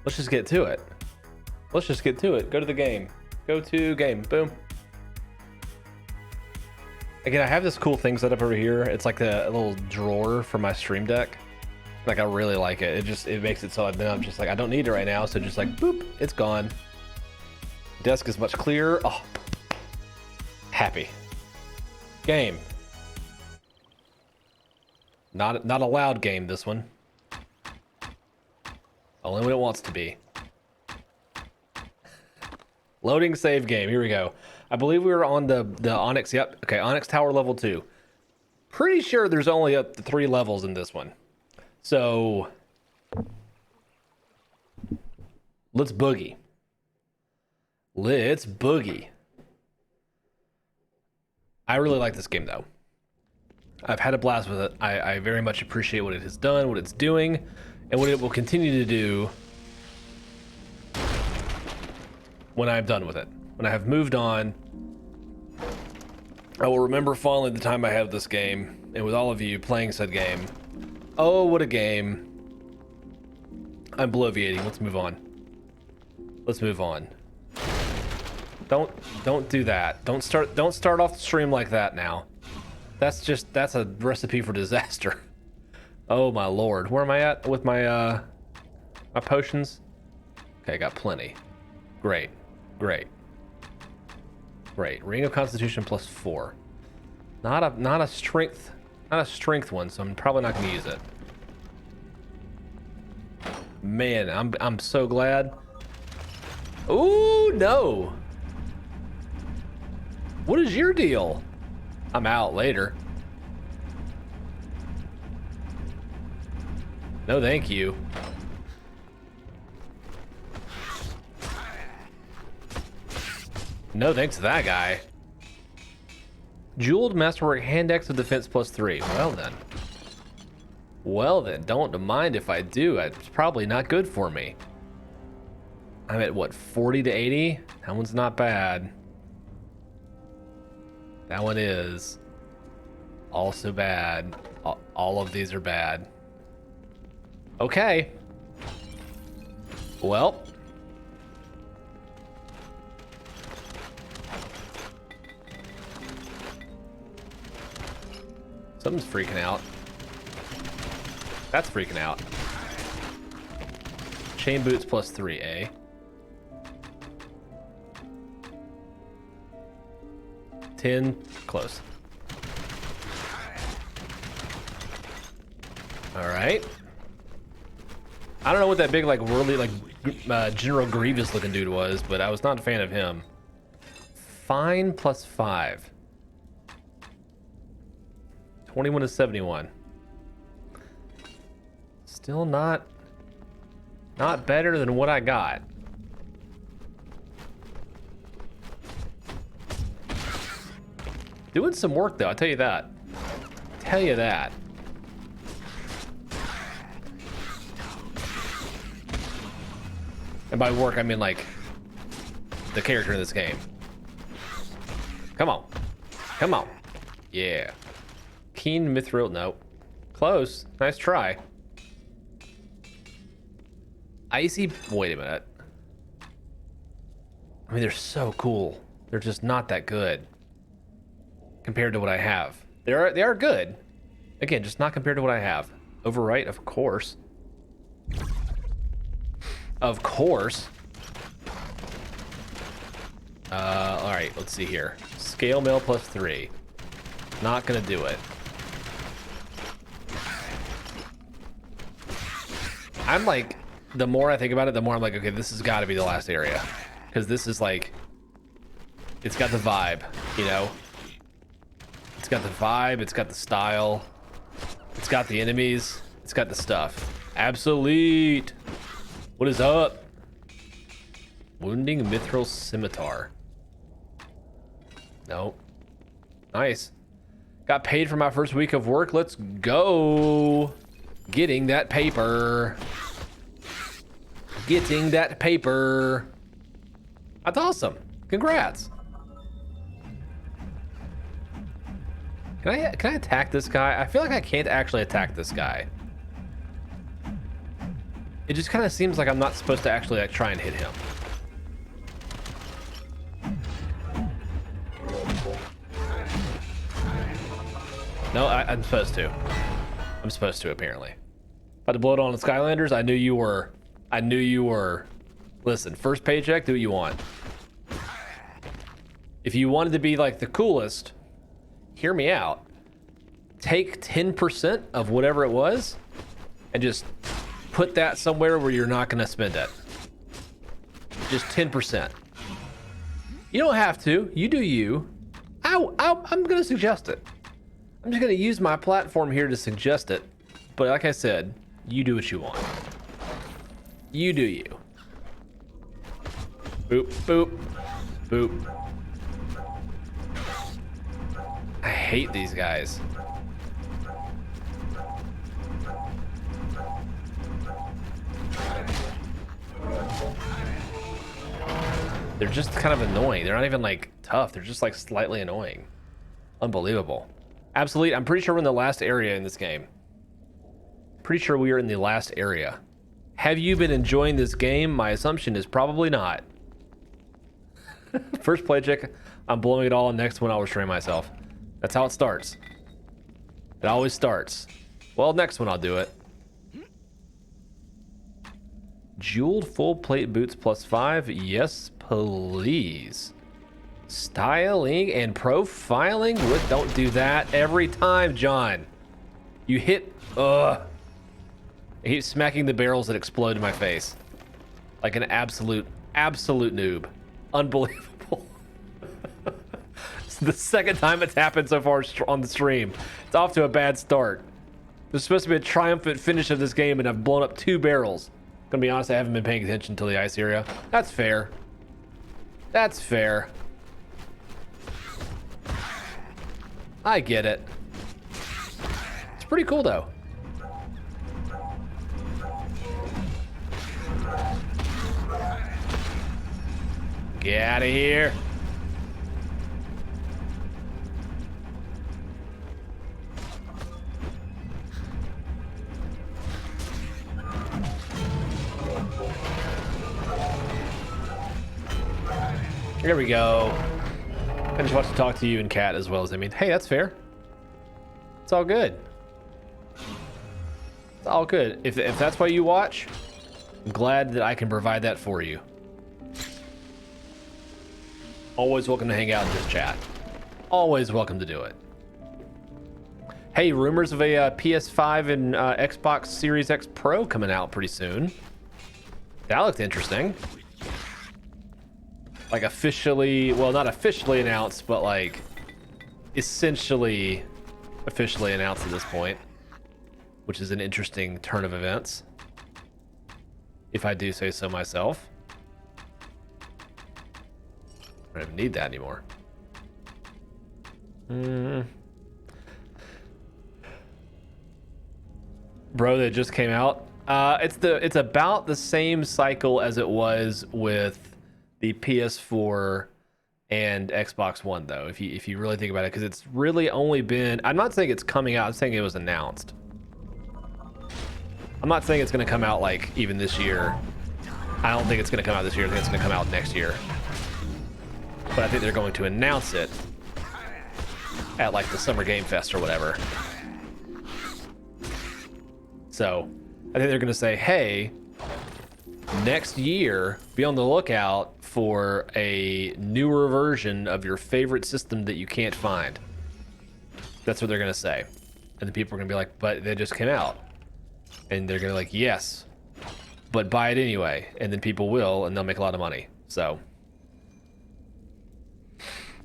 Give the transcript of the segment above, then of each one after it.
Let's just get to it. Let's just get to it. Go to the game. Go to game. Boom. Again, I have this cool thing set up over here. It's like a little drawer for my Stream Deck. Like, I really like it. It makes it so I'm just like, I don't need it right now. So just like, boop, it's gone. Desk is much clearer. Oh, happy. Game. Not a loud game, this one. Only when it wants to be. Loading save game. Here we go. I believe we were on the Onyx. Yep. Okay, Onyx Tower level 2. Pretty sure there's only up to 3 levels in this one. So let's boogie. Let's boogie. I really like this game though. I've had a blast with it. I very much appreciate what it has done, what it's doing, and what it will continue to do when I'm done with it. When I have moved on, I will remember fondly the time I had this game, and with all of you playing said game. Oh, what a game. I'm bloviating. Let's move on. Let's move on. Don't do that. Don't start off the stream like that now. That's a recipe for disaster. Oh my lord. Where am I at with my my potions? Okay, I got plenty. Great. Great. Great. Ring of Constitution plus 4. Not a strength one, so I'm probably not going to use it. Man, I'm so glad. Ooh, no. What is your deal? I'm out later. No, thank you. No thanks to that guy. Jeweled Masterwork Hand Axe of Defense plus 3. Well then. Well then, don't mind if I do. It's probably not good for me. I'm at what, 40 to 80? That one's not bad. That one is also bad. All of these are bad. Okay. Well. Something's freaking out. That's freaking out. Chain boots plus 3, eh? $10, close. All right. I don't know what that big, like, really, like, General Grievous looking dude was, but I was not a fan of him. Fine plus 5. 21 to 71. Still not better than what I got. Doing some work though, I'll tell you that. Tell you that. And by work, I mean like the character in this game. Come on. Come on. Yeah. Keen Mithril, no. Close. Nice try. Icy, wait a minute. I mean, they're so cool. They're just not that good compared to what I have. They are good. Again, just not compared to what I have. Overwrite, of course. Of course. All right, let's see here. Scale mail plus 3. Not gonna do it. I'm like, the more I think about it, the more I'm like, okay, this has got to be the last area. Because this is like, it's got the vibe, you know? It's got the vibe, it's got the style, it's got the enemies, it's got the stuff. Absolute. What is up? Wounding Mithril Scimitar. Nope. Nice. Got paid for my first week of work. Let's go. Getting that paper. Getting that paper. That's awesome. Congrats. Can I attack this guy? I feel like I can't actually attack this guy. It just kind of seems like I'm not supposed to actually like try and hit him. No, I'm supposed to. I'm supposed to, apparently. About to blow it on the Skylanders. I knew you were. I knew you were. Listen, first paycheck, do what you want. If you wanted to be like the coolest, hear me out. Take 10% of whatever it was and just put that somewhere where you're not going to spend it. Just 10%. You don't have to. You do you. I'm going to suggest it. I'm just going to use my platform here to suggest it. But like I said, you do what you want. You do you. Boop, boop, boop. I hate these guys. They're just kind of annoying. They're not even like tough. They're just like slightly annoying. Unbelievable. Absolutely. I'm pretty sure we're in the last area in this game. Pretty sure we are in the last area. Have you been enjoying this game? My assumption is probably not. First play check, I'm blowing it all, and next one I'll restrain myself. That's how it starts. It always starts. Well, next one I'll do it. Jeweled full plate boots +5. Yes, please. Styling and profiling with. Don't do that every time, John. You hit. I keep smacking the barrels that explode in my face. Like an absolute noob. Unbelievable. It's the second time it's happened so far on the stream. It's off to a bad start. There's supposed to be a triumphant finish of this game, and I've blown up 2 barrels. Gonna be honest, I haven't been paying attention to the ice area. That's fair. That's fair. I get it. It's pretty cool though. Get out of here. There we go. I just want to talk to you and Kat as well as I mean. Hey, that's fair. It's all good. It's all good. If that's why you watch, I'm glad that I can provide that for you. Always welcome to hang out in this chat. Always welcome to do it. Hey, rumors of a PS5 and Xbox Series X Pro coming out pretty soon. That looked interesting. Like officially, well, not officially announced, but like essentially officially announced at this point, which is an interesting turn of events, if I do say so myself. I don't even need that anymore. Bro, that just came out. It's about the same cycle as it was with the PS4 and Xbox One, though, if you really think about it, because it's really only been. I'm not saying it's coming out. I'm saying it was announced. I'm not saying it's going to come out like even this year. I don't think it's going to come out this year. I think it's going to come out next year. But I think they're going to announce it at like the Summer Game Fest or whatever. So I think they're going to say, hey, next year, be on the lookout for a newer version of your favorite system that you can't find. That's what they're going to say. And the people are going to be like, but they just came out. And they're going to be like, yes, but buy it anyway. And then people will, and they'll make a lot of money. So.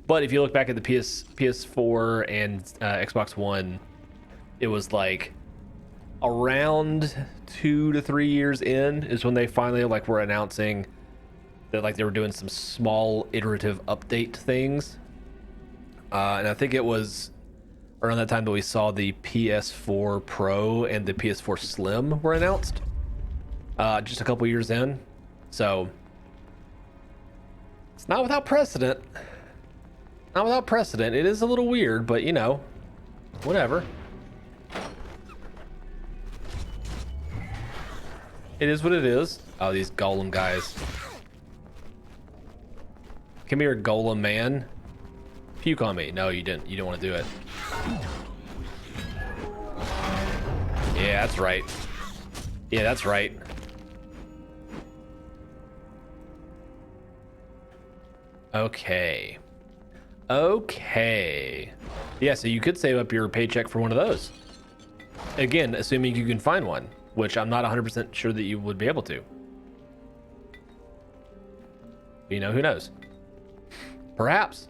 But if you look back at the PS4 and Xbox One, it was like around 2 to 3 years in is when they finally like were announcing that like they were doing some small iterative update things. And I think it was around that time that we saw the PS4 Pro and the PS4 Slim were announced. Just a couple years in. So it's not without precedent. Not without precedent. It is a little weird, but you know, whatever. It is what it is. Oh, these golem guys. Come here, golem man. Puke on me. No, you didn't. You don't want to do it. Yeah, that's right. Yeah, that's right. Okay. Okay. Yeah, so you could save up your paycheck for one of those. Again, assuming you can find one, which I'm not 100% sure that you would be able to. You know, who knows? Perhaps.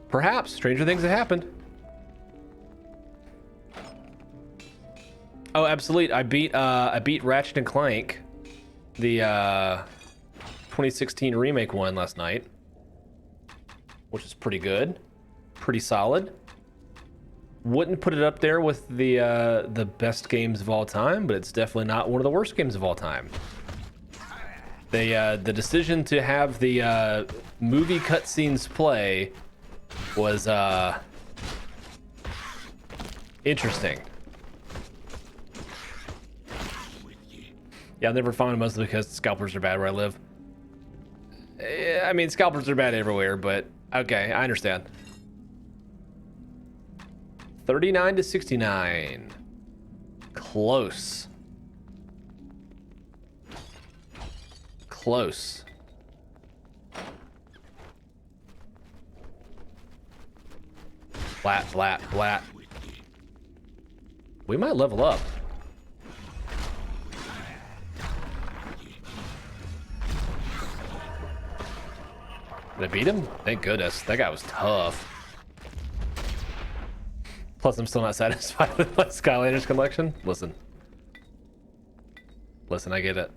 Perhaps. Stranger things have happened. Oh, absolutely. I beat Ratchet and Clank, the 2016 remake one last night, which is pretty good, pretty solid. Wouldn't put it up there with the best games of all time, but it's definitely not one of the worst games of all time. The decision to have the movie cutscenes play was interesting. Yeah, I'll never find them, mostly because scalpers are bad where I live. I mean, scalpers are bad everywhere, but okay, I understand. 39 to 69. Close. Close. Flat, flat, flat. We might level up. Did I beat him? Thank goodness. That guy was tough. Plus, I'm still not satisfied with my Skylanders collection. Listen. Listen, I get it.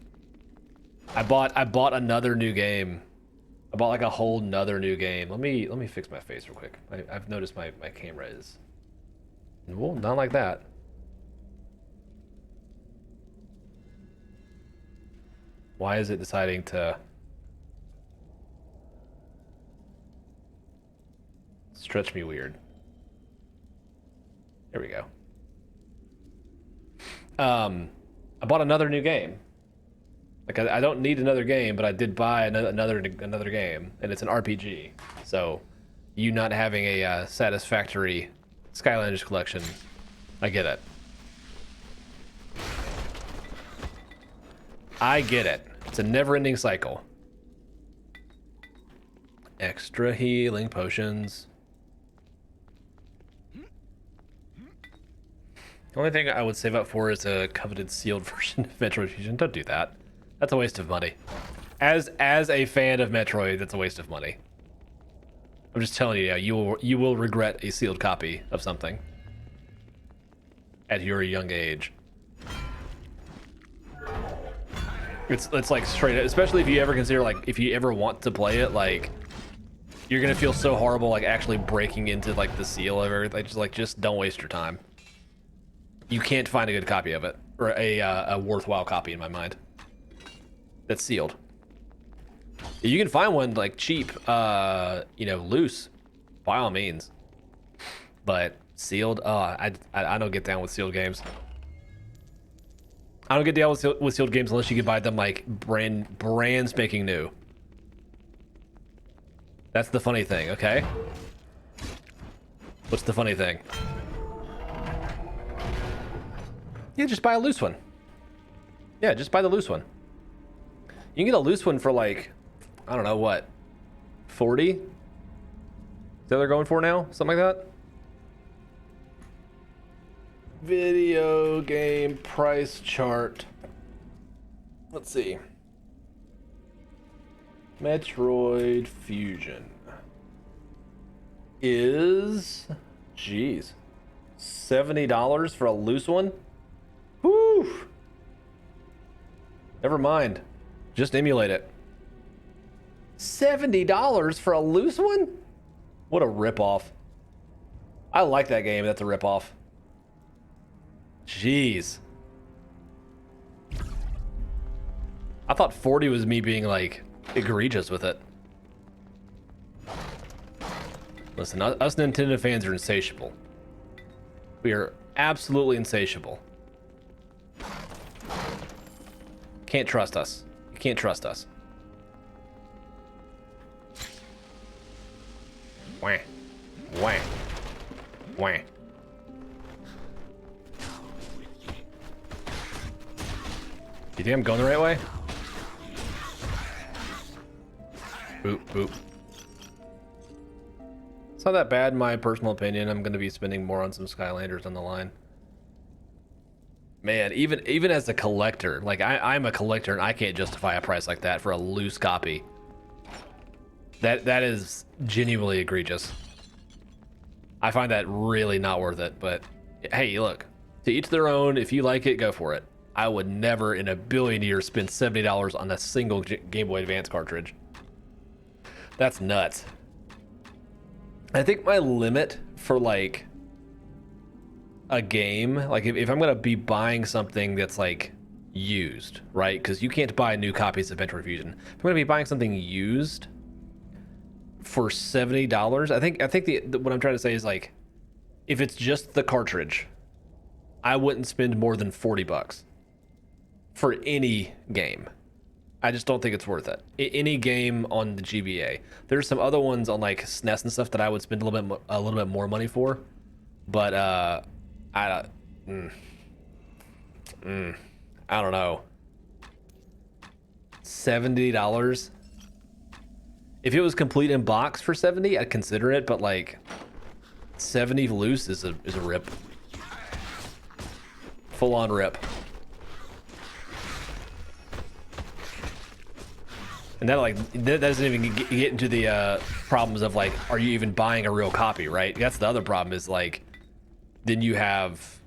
I bought another new game. I bought like a whole nother new game. Let me fix my face real quick. I've noticed my camera is... Well, not like that. Why is it deciding to... stretch me weird? There we go. I bought another new game. Like I don't need another game, but I did buy another game, and it's an RPG. So, you not having a satisfactory Skylanders collection, I get it. I get it. It's a never-ending cycle. Extra healing potions. The only thing I would save up for is a coveted sealed version of Metroid Fusion. Don't do that. That's a waste of money. As a fan of Metroid, that's a waste of money. I'm just telling you now, you will regret a sealed copy of something at your young age. It's like straight up, especially if you ever consider, like, if you ever want to play it, like, you're gonna feel so horrible, like, actually breaking into, like, the seal of everything. Just don't waste your time. You can't find a good copy of it, or a worthwhile copy in my mind. That's sealed. You can find one like cheap, you know, loose, by all means. But sealed, I don't get down with sealed games. I don't get down with sealed games unless you can buy them like brand spanking new. That's the funny thing, okay? What's the funny thing? Yeah, just buy a loose one. Yeah, just buy the loose one. You can get a loose one for like, I don't know what, 40? Is that what they're going for now? Something like that? Video game price chart. Let's see. Metroid Fusion is, geez, $70 for a loose one? Whew. Never mind. Just emulate it. $70 for a loose one? What a ripoff. I like that game. That's a ripoff. Jeez. I thought 40 was me being like egregious with it. Listen, us Nintendo fans are insatiable. We are absolutely insatiable. Can't trust us. You can't trust us. Wah. Wah. Wah. You think I'm going the right way? Boop, boop. It's not that bad in my personal opinion. I'm going to be spending more on some Skylanders on the line. Man, even as a collector, like I'm a collector and I can't justify a price like that for a loose copy. That is genuinely egregious. I find that really not worth it, but hey, look, to each their own. If you like it, go for it. I would never in a billion years spend $70 on a single Game Boy Advance cartridge. That's nuts. I think my limit for like a game, like if I'm gonna be buying something that's like used, right? Because you can't buy new copies of Metroid Fusion. If I'm gonna be buying something used for $70, I think what I'm trying to say is like, if it's just the cartridge, I wouldn't spend more than $40 for any game. I just don't think it's worth it. Any game on the GBA. There's some other ones on like SNES and stuff that I would spend a little bit more money for, but I don't know. $70. If it was complete in box for 70, I'd consider it, but like 70 loose is a rip. Full on rip. And that doesn't even get into the problems of like, are you even buying a real copy, right? That's the other problem is like, then you have,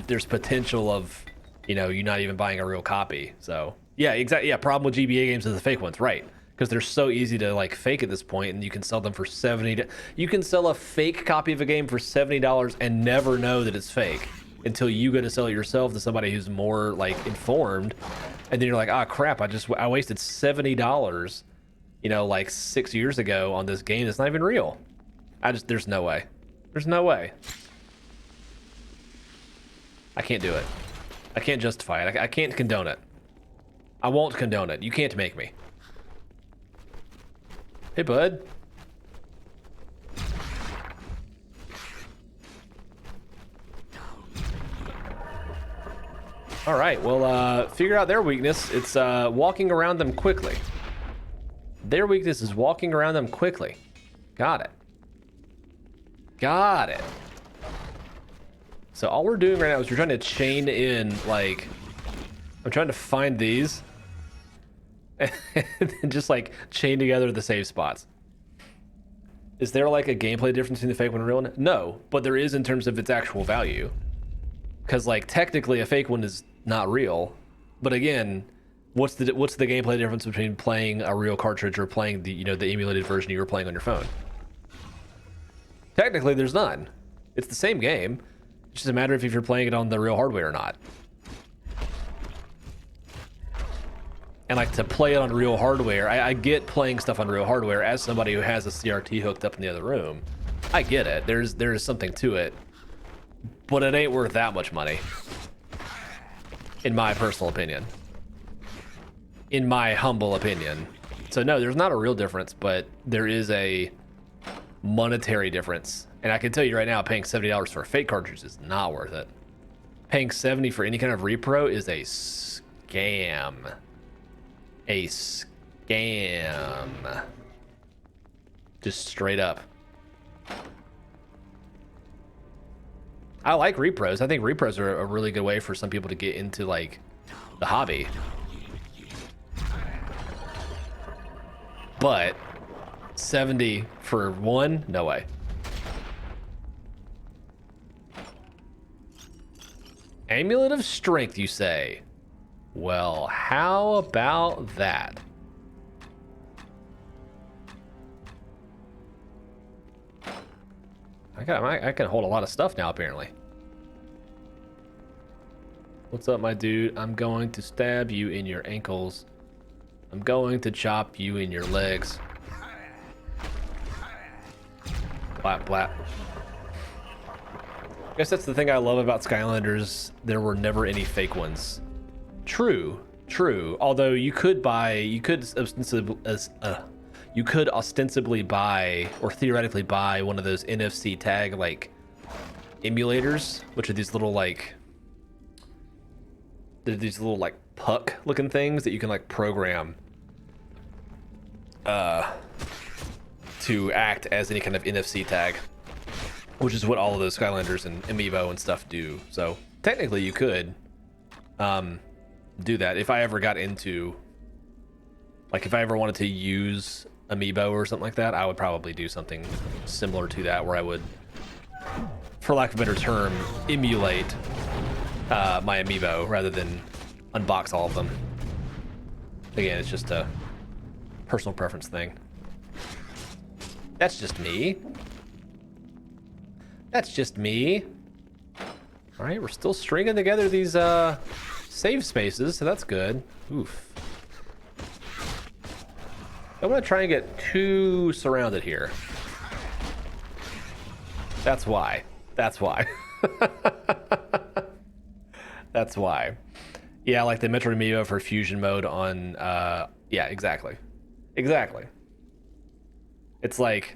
there's potential of, you know, you not even buying a real copy. So yeah, exactly. Yeah, problem with GBA games is the fake ones, right? Because they're so easy to like fake at this point, and you can sell them for $70. You can sell a fake copy of a game for $70 and never know that it's fake until you go to sell it yourself to somebody who's more like informed, and then you're like, ah, crap, I wasted $70, you know, like 6 years ago on this game that's not even real. There's no way. There's no way. I can't do it. I can't justify it. I can't condone it. I won't condone it. You can't make me. Hey, bud. All right, well, figure out their weakness. It's walking around them quickly. Their weakness is walking around them quickly. Got it. Got it. So all we're doing right now is we're trying to chain in, like, I'm trying to find these and just like chain together the save spots. Is there like a gameplay difference between the fake one and real one? No, but there is in terms of its actual value. Because like technically a fake one is not real, but again, what's the gameplay difference between playing a real cartridge or playing the, you know, the emulated version you were playing on your phone? Technically, there's none. It's the same game. It's just a matter of if you're playing it on the real hardware or not. And like to play it on real hardware, I get playing stuff on real hardware as somebody who has a CRT hooked up in the other room. I get it. There's something to it, but it ain't worth that much money, in my personal opinion. In my humble opinion. So no, there's not a real difference, but there is a monetary difference. And I can tell you right now, paying $70 for a fake cartridge is not worth it. Paying $70 for any kind of repro is a scam. A scam. Just straight up. I like repros. I think repros are a really good way for some people to get into like the hobby. But 70 for one? No way. Amulet of Strength, you say? Well, how about that? I can hold a lot of stuff now, apparently. What's up, my dude? I'm going to stab you in your ankles. I'm going to chop you in your legs. Blap, blap. I guess that's the thing I love about Skylanders. There were never any fake ones. True, True. Although you could ostensibly buy or theoretically buy one of those NFC tag like emulators, which are these little like puck looking things that you can like program to act as any kind of NFC tag, which is what all of those Skylanders and Amiibo and stuff do. So technically you could do that if I ever got into, like, if I ever wanted to use Amiibo or something like that, I would probably do something similar to that, where I would, for lack of a better term, emulate my Amiibo rather than unbox all of them. Again, it's just a personal preference thing. That's just me. That's just me. All right, we're still stringing together these save spaces, so that's good. Oof. I'm gonna try and get too surrounded here. That's why. That's why. That's why. Yeah, like the Metro Amiibo for fusion mode on, yeah, exactly. Exactly. It's like,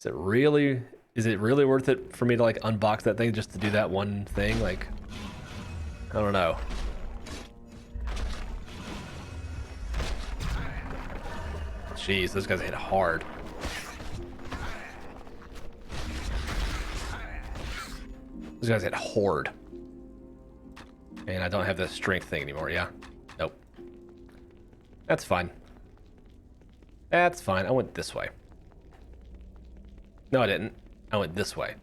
is it really worth it for me to like unbox that thing just to do that one thing? Like, I don't know. Jeez, those guys hit hard. Those guys hit hard. And I don't have the strength thing anymore, yeah? Nope. That's fine. That's fine. I went this way. No, I didn't. I went this way.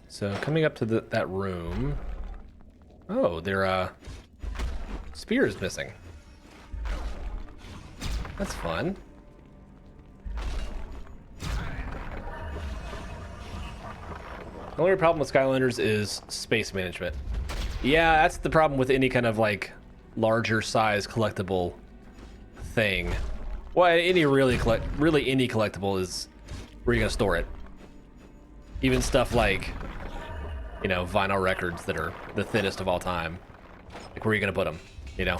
So coming up to that room. Oh, their spear is missing. That's fun. The only problem with Skylanders is space management. Yeah, that's the problem with any kind of like larger size collectible thing. Well, any really any collectible is where you're gonna store it. Even stuff like, you know, vinyl records that are the thinnest of all time. Like, where are you gonna put them? You know.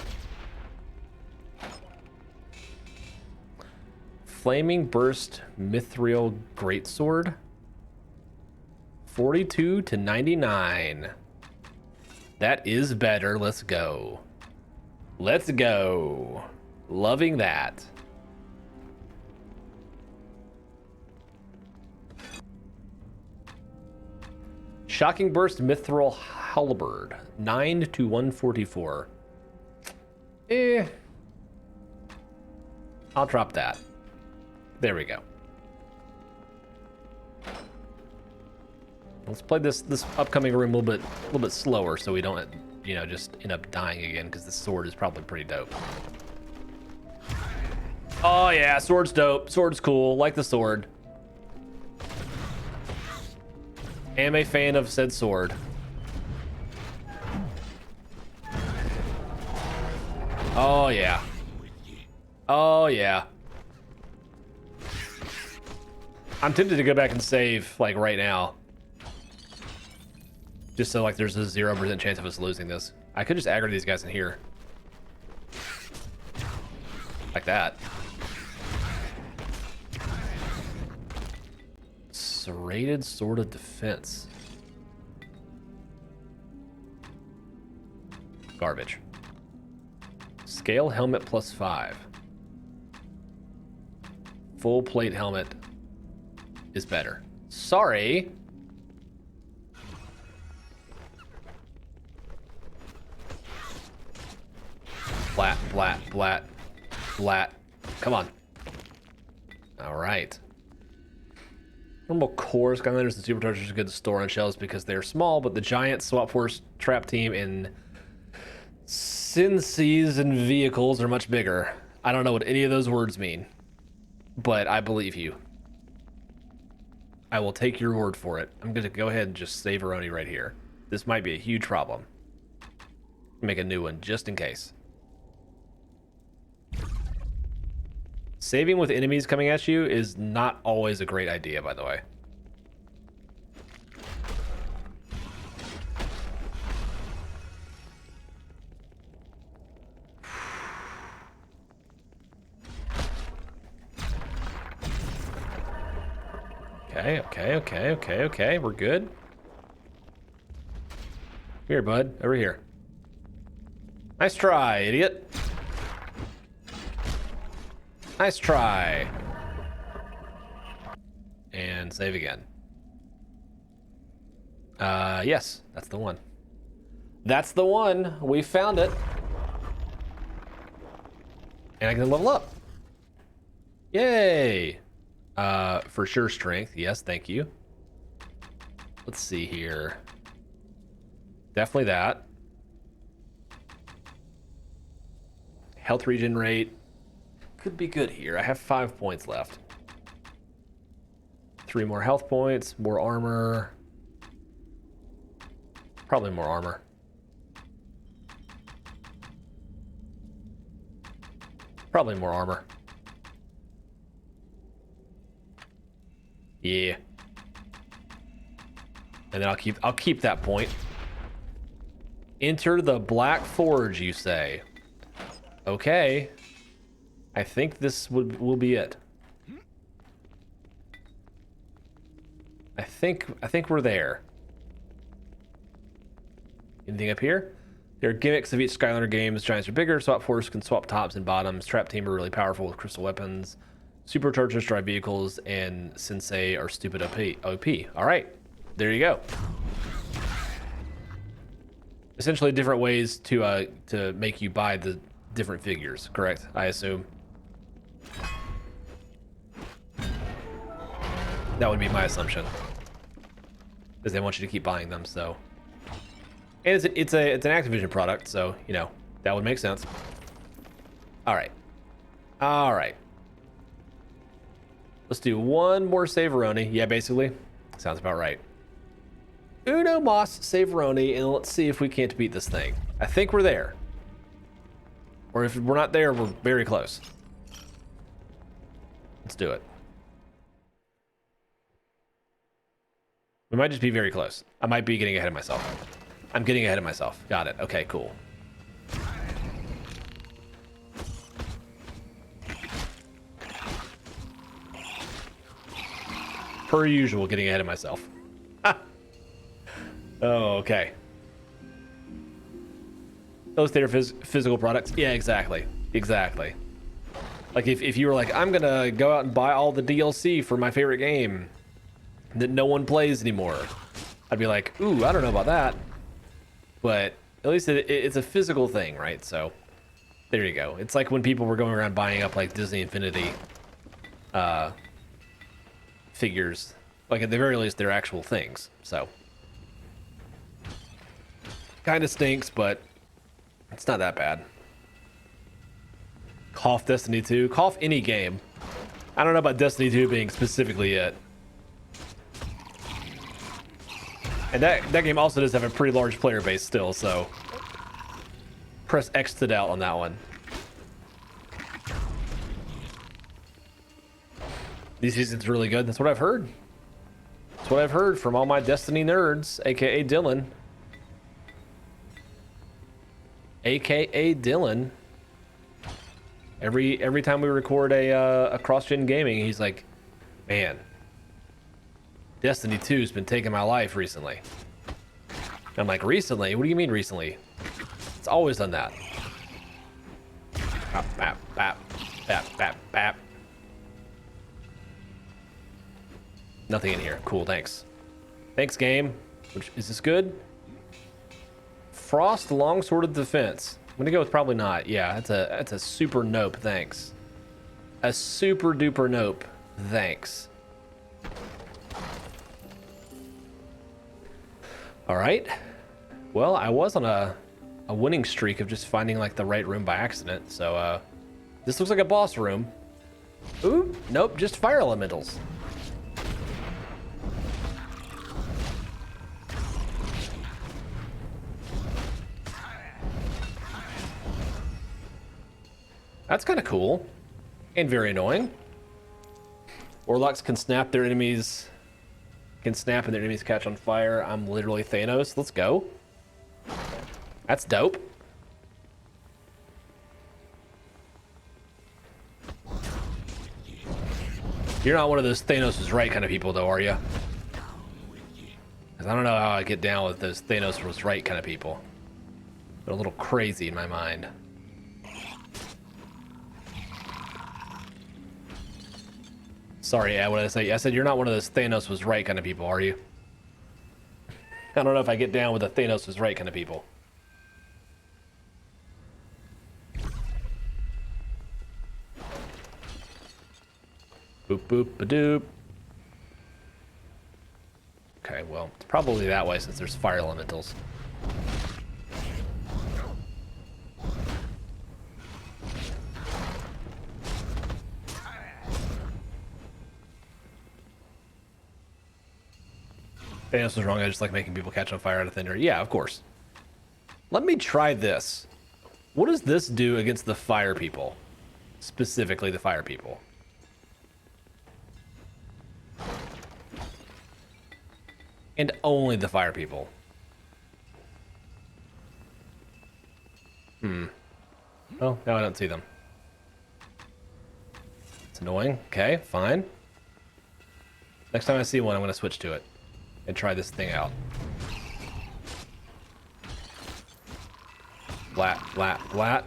Flaming Burst Mithril Greatsword. 42 to 99. That is better. Let's go. Let's go. Loving that. Shocking Burst Mithril Halberd. 9 to 144. I'll drop that. There we go. Let's play this upcoming room a little bit slower, so we don't, you know, just end up dying again, because this sword is probably pretty dope. Oh yeah, sword's dope. Sword's cool. Like the sword. Am a fan of said sword. Oh yeah. Oh yeah. I'm tempted to go back and save, like, right now. Just so, like, there's a 0% chance of us losing this. I could just aggro these guys in here. Like that. Serrated Sword of Defense. Garbage. Scale helmet +5. Full plate helmet is better. Sorry. Flat, flat, flat, flat. Come on. All right. Normal core Skylanders and Superchargers are good to store on shelves because they're small, but the giant Swap Force Trap Team and Synthses and vehicles are much bigger. I don't know what any of those words mean, but I believe you. I will take your word for it. I'm going to go ahead and just save Aroni right here. This might be a huge problem. Make a new one just in case. Saving with enemies coming at you is not always a great idea, by the way. Okay. We're good. Here, bud. Over here. Nice try, idiot. Nice try. And save again. Yes, that's the one. That's the one. We found it. And I can level up. Yay. For sure strength. Yes, thank you. Let's see here. Definitely that. Health regen rate. Could be good here. I have 5 points left. 3 more health points, more armor. Probably more armor. Probably more armor. Yeah. And then I'll keep that point. Enter the Black Forge, you say. Okay. I think this will be it. I think we're there. Anything up here? There are gimmicks of each Skylander games. Giants are bigger. Swap Force can swap tops and bottoms. Trap Team are really powerful with crystal weapons. Superchargers drive vehicles, and Sensei are stupid OP. All right, there you go. Essentially, different ways to make you buy the different figures. Correct? I assume. That would be my assumption, because they want you to keep buying them. So, and it's an Activision product, so you know that would make sense. All right. Let's do one more Saveroni. Yeah, basically. Sounds about right. Uno Mas Saveroni, and let's see if we can't beat this thing. I think we're there. Or if we're not there, we're very close. Let's do it. We might just be very close. I might be getting ahead of myself. I'm getting ahead of myself. Got it. Okay, cool. Per usual, getting ahead of myself. Oh, okay. Those they're physical products. Yeah, exactly. Like if you were like, I'm gonna go out and buy all the DLC for my favorite game that no one plays anymore, I'd be like, ooh, I don't know about that. But at least it's a physical thing, right? So there you go. It's like when people were going around buying up like Disney Infinity figures. Like at the very least, they're actual things. So kind of stinks, but it's not that bad. Cough Destiny 2. Cough any game. I don't know about Destiny 2 being specifically it. And that game also does have a pretty large player base still, so press X to out on that one. This season's really good. That's what I've heard. That's what I've heard from all my Destiny nerds, aka Dylan. AKA Dylan. Every time we record a cross-gen gaming, he's like, man, Destiny 2's been taking my life recently. I'm like, recently? What do you mean recently? It's always done that. Bap, bap, bap, bap, bap, bap. Nothing in here. Cool, thanks. Thanks, game. Is this good? Frost Longsword of Defense. I'm gonna go with probably not. Yeah, that's a super nope, thanks. A super duper nope, thanks. All right. Well, I was on a winning streak of just finding like the right room by accident. So this looks like a boss room. Ooh, nope, just fire elementals. That's kind of cool and very annoying. Warlocks can snap their enemies, and their enemies catch on fire. I'm literally Thanos. Let's go. That's dope. You're not one of those Thanos was right kind of people, though, are you? Because I don't know how I get down with those Thanos was right kind of people. They're a little crazy in my mind. Sorry, what did I say? I said you're not one of those Thanos was right kind of people, are you? I don't know if I get down with the Thanos was right kind of people. Boop, boop, ba-doop. Okay, well, it's probably that way since there's fire elementals. Thanos was wrong. I just like making people catch on fire out of thin air. Yeah, of course. Let me try this. What does this do against the fire people? Specifically the fire people. And only the fire people. Oh, now I don't see them. It's annoying. Okay, fine. Next time I see one, I'm going to switch to it and try this thing out. Flat, flat, flat.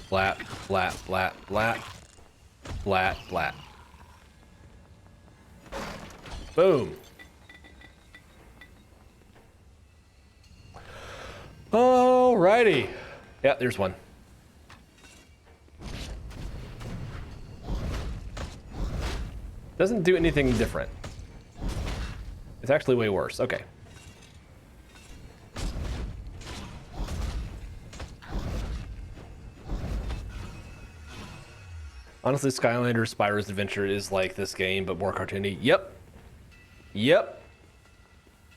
Flat, flat, flat, flat. Flat, flat. Boom. Alrighty. Yeah, there's one. Doesn't do anything different. It's actually way worse. Okay. Honestly, Skylanders Spyro's Adventure is like this game, but more cartoony. Yep. Yep.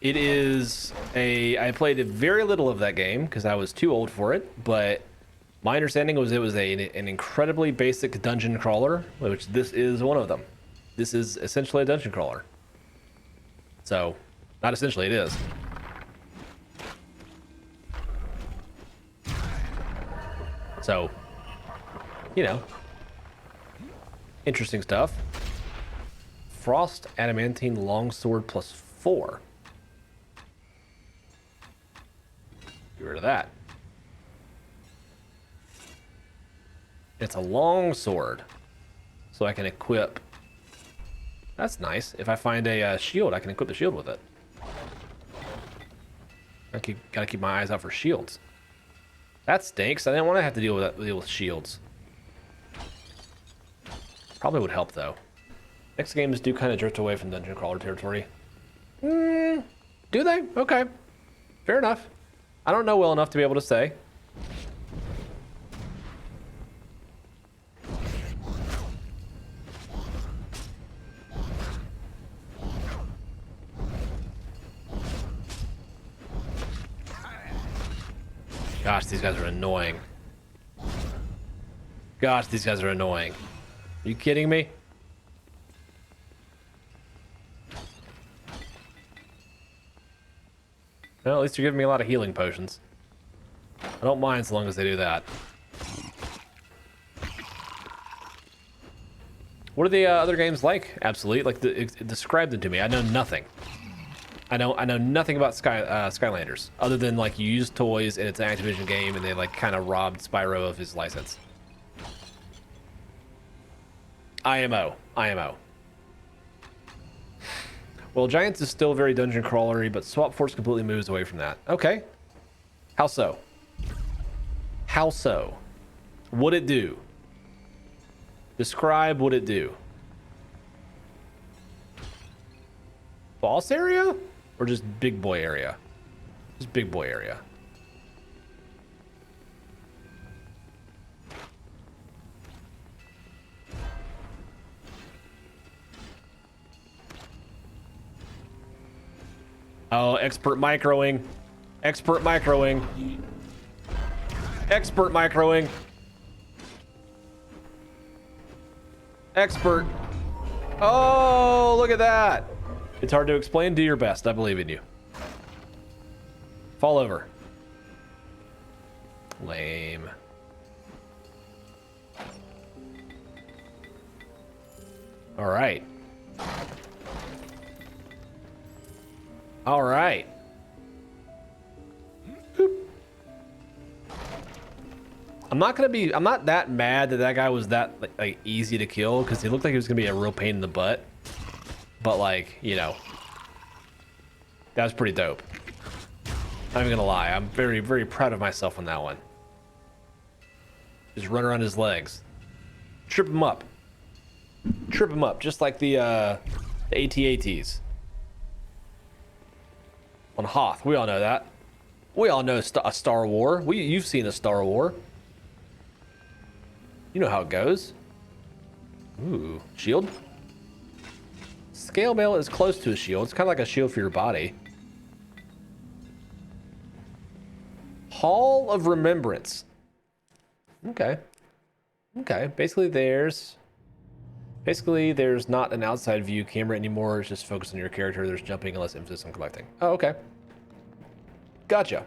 It is I played very little of that game because I was too old for it, but my understanding was it was an incredibly basic dungeon crawler, which this is one of them. This is essentially a dungeon crawler. So, not essentially, it is. So, you know, interesting stuff. Frost Adamantine Longsword +4. Get rid of that. It's a long sword, so I can equip. That's nice. If I find a shield, I can equip the shield with it. Gotta keep my eyes out for shields. That stinks. I didn't want to have to deal with shields. Probably would help though. Next games do kind of drift away from dungeon crawler territory. Do they? Okay, fair enough. I don't know well enough to be able to say. Gosh, these guys are annoying. Gosh, these guys are annoying. Are you kidding me? Well, at least you're giving me a lot of healing potions. I don't mind so long as they do that. What are the other games like? Absolutely. Like, describe them to me. I know nothing. I know nothing about Skylanders, other than like you use toys and it's an Activision game and they like kind of robbed Spyro of his license. IMO. Well, Giants is still very dungeon crawlery, but Swap Force completely moves away from that. Okay. How so? How so? What'd it do? Describe what it do. Boss area? Or just big boy area? Just big boy area. Oh, expert microing. Expert microing. Expert microing. Expert. Oh, look at that. It's hard to explain. Do your best. I believe in you. Fall over. Lame. All right. All right. I'm not that mad that that guy was that like easy to kill, because he looked like he was gonna be a real pain in the butt. But like, you know, that was pretty dope. I'm not even gonna lie, I'm very, very proud of myself on that one. Just run around his legs. Trip him up. Trip him up, just like the AT-ATs. On Hoth, we all know that. We all know a Star War. You've seen a Star War. You know how it goes. Ooh, shield? Scale mail is close to a shield. It's kind of like a shield for your body. Hall of Remembrance. Okay. Okay, basically there's not an outside view camera anymore. It's just focused on your character. There's jumping unless emphasis on collecting. Oh, okay. Gotcha.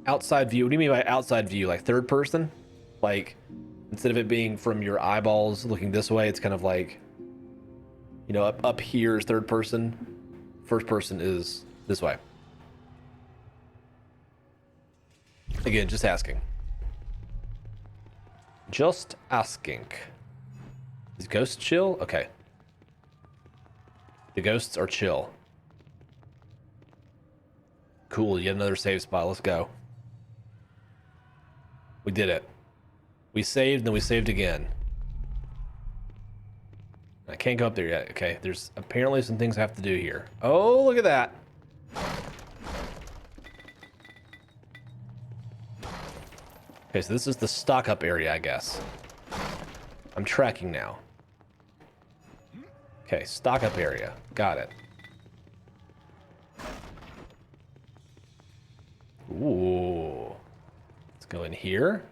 Outside view. What do you mean by outside view? Like third person? Like instead of it being from your eyeballs looking this way, it's kind of like, you know, up here is third person. First person is this way. Again, just asking. Just asking. Is ghost chill? Okay. The ghosts are chill. Cool, yet another save spot. Let's go. We did it. We saved, and then we saved again. I can't go up there yet. Okay, there's apparently some things I have to do here. Oh, look at that. Okay, so this is the stock up area, I guess. I'm tracking now. Okay, stock up area. Got it. Ooh. Let's go in here.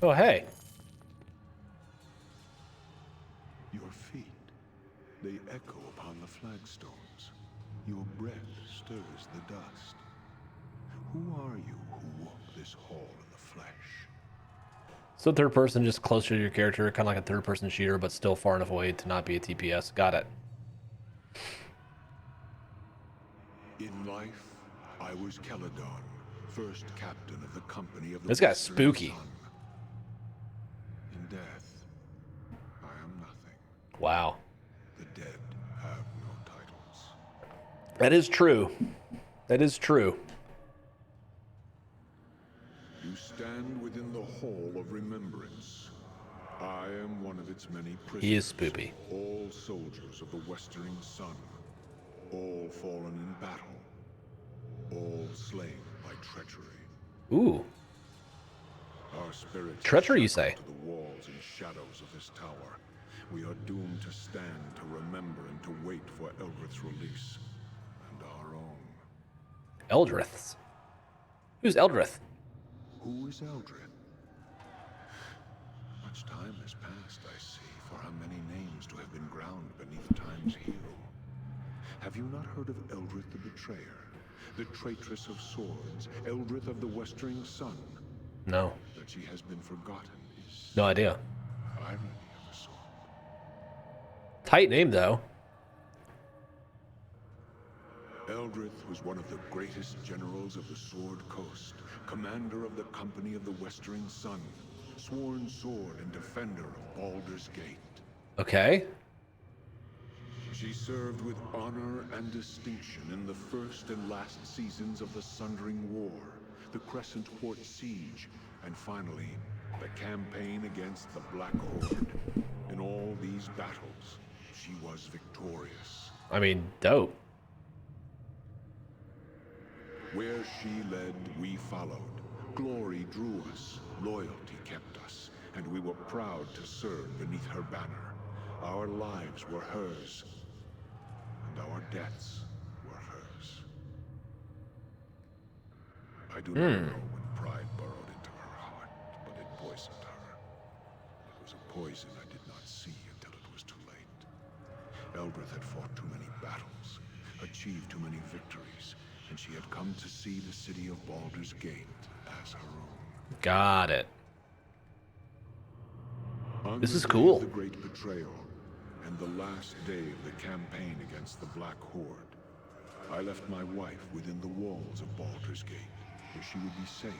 Oh, hey. Your feet, they echo upon the flagstones. Your breath stirs the dust. Who are you who walk this hall in the flesh? So third person, just closer to your character, kind of like a third person shooter, but still far enough away to not be a TPS. Got it. In life, I was Caledon, first captain of the company of the This guy's Western spooky. Sun. In death, I am nothing. Wow. The dead have no titles. That is true. That is true. You stand within the Hall of Remembrance. I am one of its many prisoners. He is spoopy. All soldiers of the Westering Sun. All fallen in battle. All slain by treachery. Ooh. Our spirits Treachery, are you say? shackled to the walls and shadows of this tower. We are doomed to stand, to remember, and to wait for Eldrith's release. And our own. Eldrith's? Who's Eldrith? Who is Eldrith? Much time has passed, I see, for how many names to have been ground beneath time's heel. Have you not heard of Eldrith the Betrayer? The traitress of swords, Eldrith of the Westering Sun? No. That she has been forgotten is No idea. irony of a sort. Tight name, though. Eldrith was one of the greatest generals of the Sword Coast, commander of the Company of the Westering Sun, sworn sword and defender of Baldur's Gate. Okay. She served with honor and distinction in the first and last seasons of the Sundering War, the Crescent Port Siege, and finally, the campaign against the Black Horde. In all these battles, she was victorious. I mean, dope. Where she led, we followed. Glory drew us, loyalty kept us, and we were proud to serve beneath her banner. Our lives were hers, and our deaths were hers. I do not know when pride burrowed into her heart, but it poisoned her. It was a poison I did not see until it was too late. Eldrith had fought too many battles, achieved too many victories, and she had come to see the city of Baldur's Gate as her own. Got it. This is the day cool. of the great betrayal, and the last day of the campaign against the Black Horde, I left my wife within the walls of Baldur's Gate, where she would be safe,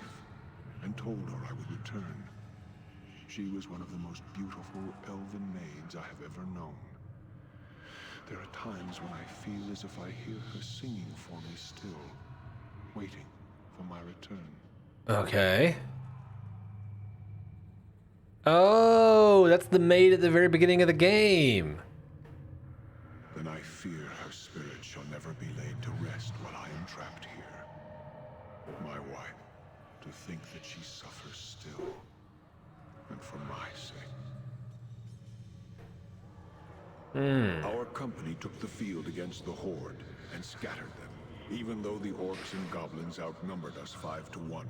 and told her I would return. She was one of the most beautiful elven maids I have ever known. There are times when I feel as if I hear her singing for me still, waiting for my return. Okay. Oh, that's the maid at the very beginning of the game. Then I fear her spirit shall never be laid to rest while I am trapped here. My wife, to think that she suffers still, and for my sake. Our company took the field against the Horde and scattered them, even though the orcs and goblins outnumbered us 5 to 1.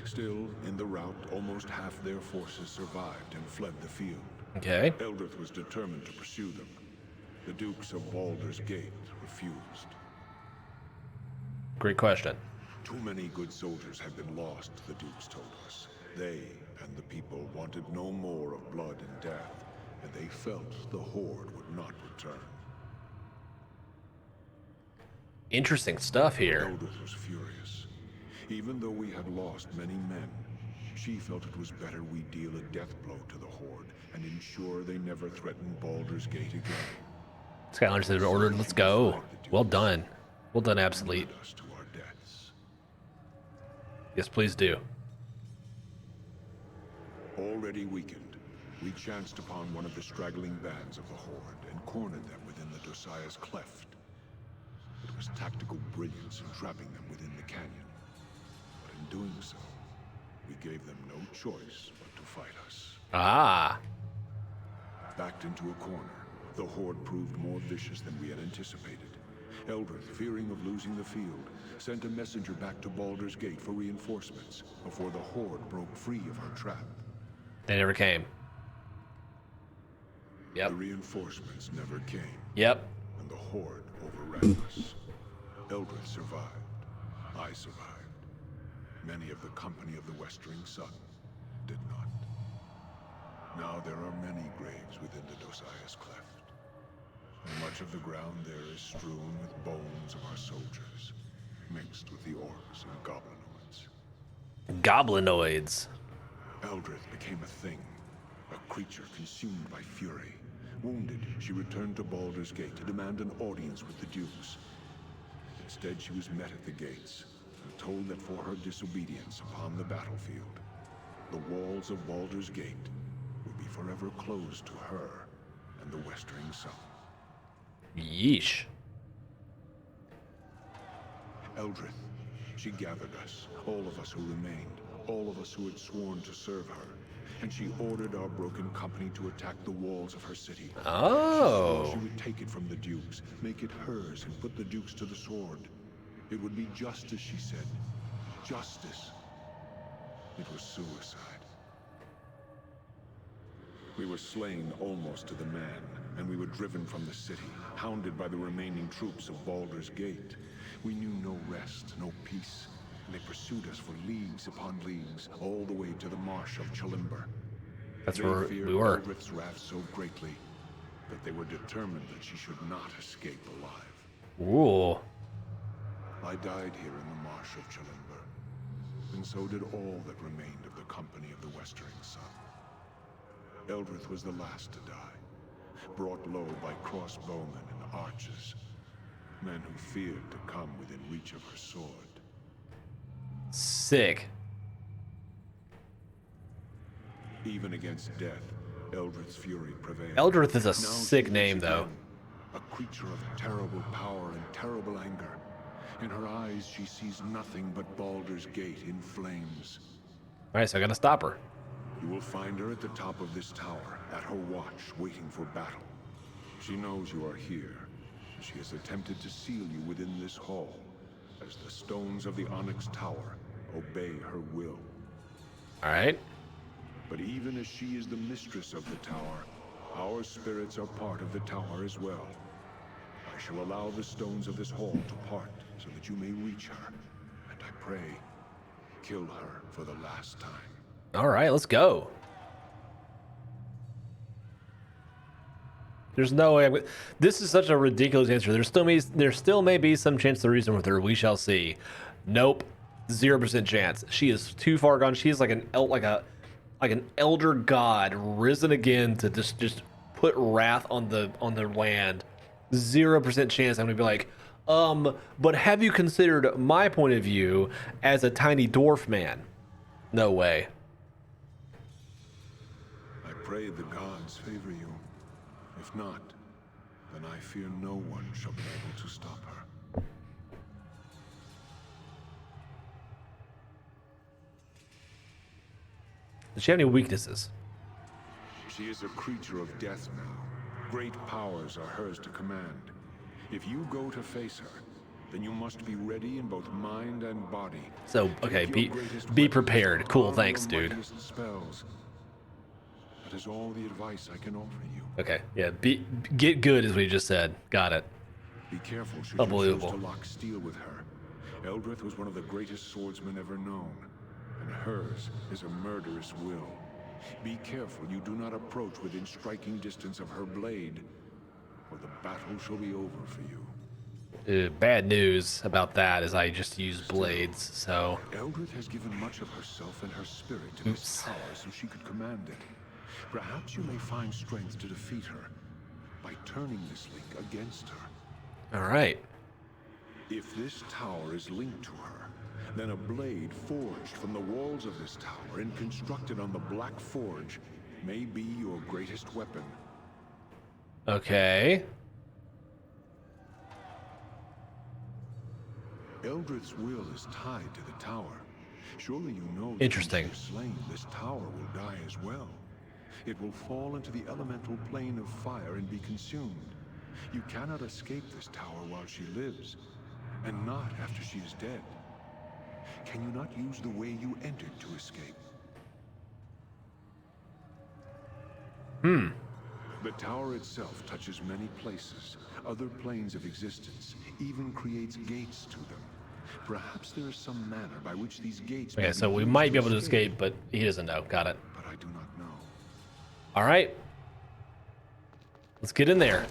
Still, in the rout, almost half their forces survived and fled the field. Okay. Eldrith was determined to pursue them. The Dukes of Baldur's Gate refused. Great question. Too many good soldiers had been lost, the Dukes told us. They and the people wanted no more of blood and death, and they felt the Horde would not return. Interesting stuff here. Eldrith was furious. Even though we had lost many men, she felt it was better we deal a death blow to the Horde and ensure they never threaten Baldur's Gate again. Skylanders have been ordered. Let's go. Well done. Well done, Absolute. Lead us to our deaths. Yes, please do. Already weakened, we chanced upon one of the straggling bands of the Horde and cornered them within the Dosiah's Cleft. It was tactical brilliance in trapping them within the canyon. But in doing so, we gave them no choice but to fight us. Ah. Backed into a corner, the Horde proved more vicious than we had anticipated. Eldrith, fearing of losing the field, sent a messenger back to Baldur's Gate for reinforcements before the Horde broke free of her trap. They never came. Yep. The reinforcements never came, Yep. and the Horde overran us. Eldrith survived. I survived. Many of the company of the Westering Sun did not. Now there are many graves within the Dosiah's Cleft. And much of the ground there is strewn with bones of our soldiers, mixed with the orcs and goblinoids. Goblinoids. Eldrith became a thing, a creature consumed by fury. Wounded, she returned to Baldur's Gate to demand an audience with the Dukes. Instead, she was met at the gates and told that for her disobedience upon the battlefield, the walls of Baldur's Gate would be forever closed to her and the Westering Sun. Yeesh. Eldrith, she gathered us, all of us who remained, all of us who had sworn to serve her, and she ordered our broken company to attack the walls of her city. Oh. She would take it from the Dukes, make it hers, and put the Dukes to the sword. It would be justice, she said. Justice. It was suicide. We were slain almost to the man, and we were driven from the city, hounded by the remaining troops of Baldur's Gate. We knew no rest, no peace, and they pursued us for leagues upon leagues, all the way to the marsh of Chalimber. That's They where feared we were. Eldrith's wrath so greatly that they were determined that she should not escape alive. Ooh. I died here in the marsh of Chalimber, and so did all that remained of the company of the Westering Sun. Eldrith was the last to die, brought low by crossbowmen and archers, men who feared to come within reach of her sword. Sick. Even against death, Eldrith's fury prevailed. Eldrith is a Now sick she name, is though. again a creature of terrible power and terrible anger. In her eyes, she sees nothing but Baldur's Gate in flames. All right, so I gotta stop her. You will find her at the top of this tower, at her watch, waiting for battle. She knows you are here, and she has attempted to seal you within this hall, as the stones of the Onyx Tower obey her will. All right. But even as she is the mistress of the tower, our spirits are part of the tower as well. I shall allow the stones of this hall to part, so that you may reach her, and I pray, kill her for the last time. All right, let's go. There's no way. This is such a ridiculous answer. There still may be some chance to reason with her. We shall see. Nope, 0% chance. She is too far gone. She is like an elder god risen again to just put wrath on the land. 0% chance I'm gonna be like, but have you considered my point of view as a tiny dwarf man? No way. I pray the gods favor you. If not, then I fear no one shall be able to stop her. Does she have any weaknesses? She is a creature of death now. Great powers are hers to command. If you go to face her, then you must be ready in both mind and body. So, okay, Take be your greatest prepared. weapons, Cool, arm thanks, your dude. mightiest Spells. That is all the advice I can offer you. Okay, yeah, get good is what you just said. Got it. Be careful should you choose Unbelievable. to lock steel with her. Eldrith was one of the greatest swordsmen ever known, and hers is a murderous will. Be careful you do not approach within striking distance of her blade, or the battle shall be over for you. Bad news about that is I just use blades, so... Eldrith has given much of herself and her spirit to this tower so she could command it. Perhaps you may find strength to defeat her by turning this link against her. Alright. If this tower is linked to her, then a blade forged from the walls of this tower and constructed on the Black Forge may be your greatest weapon. Okay. Eldrith's will is tied to the tower. Surely you know that Interesting. when she is slain, this tower will die as well. It will fall into the elemental plane of fire and be consumed. You cannot escape this tower while she lives, and not after she is dead. Can you not use the way you entered to escape? The tower itself touches many places, other planes of existence, even creates gates to them. Perhaps there is some manner by which these gates may Okay, be so we used might be able to escape, but he doesn't know. Got it. but I do not know. Alright. Let's get in there.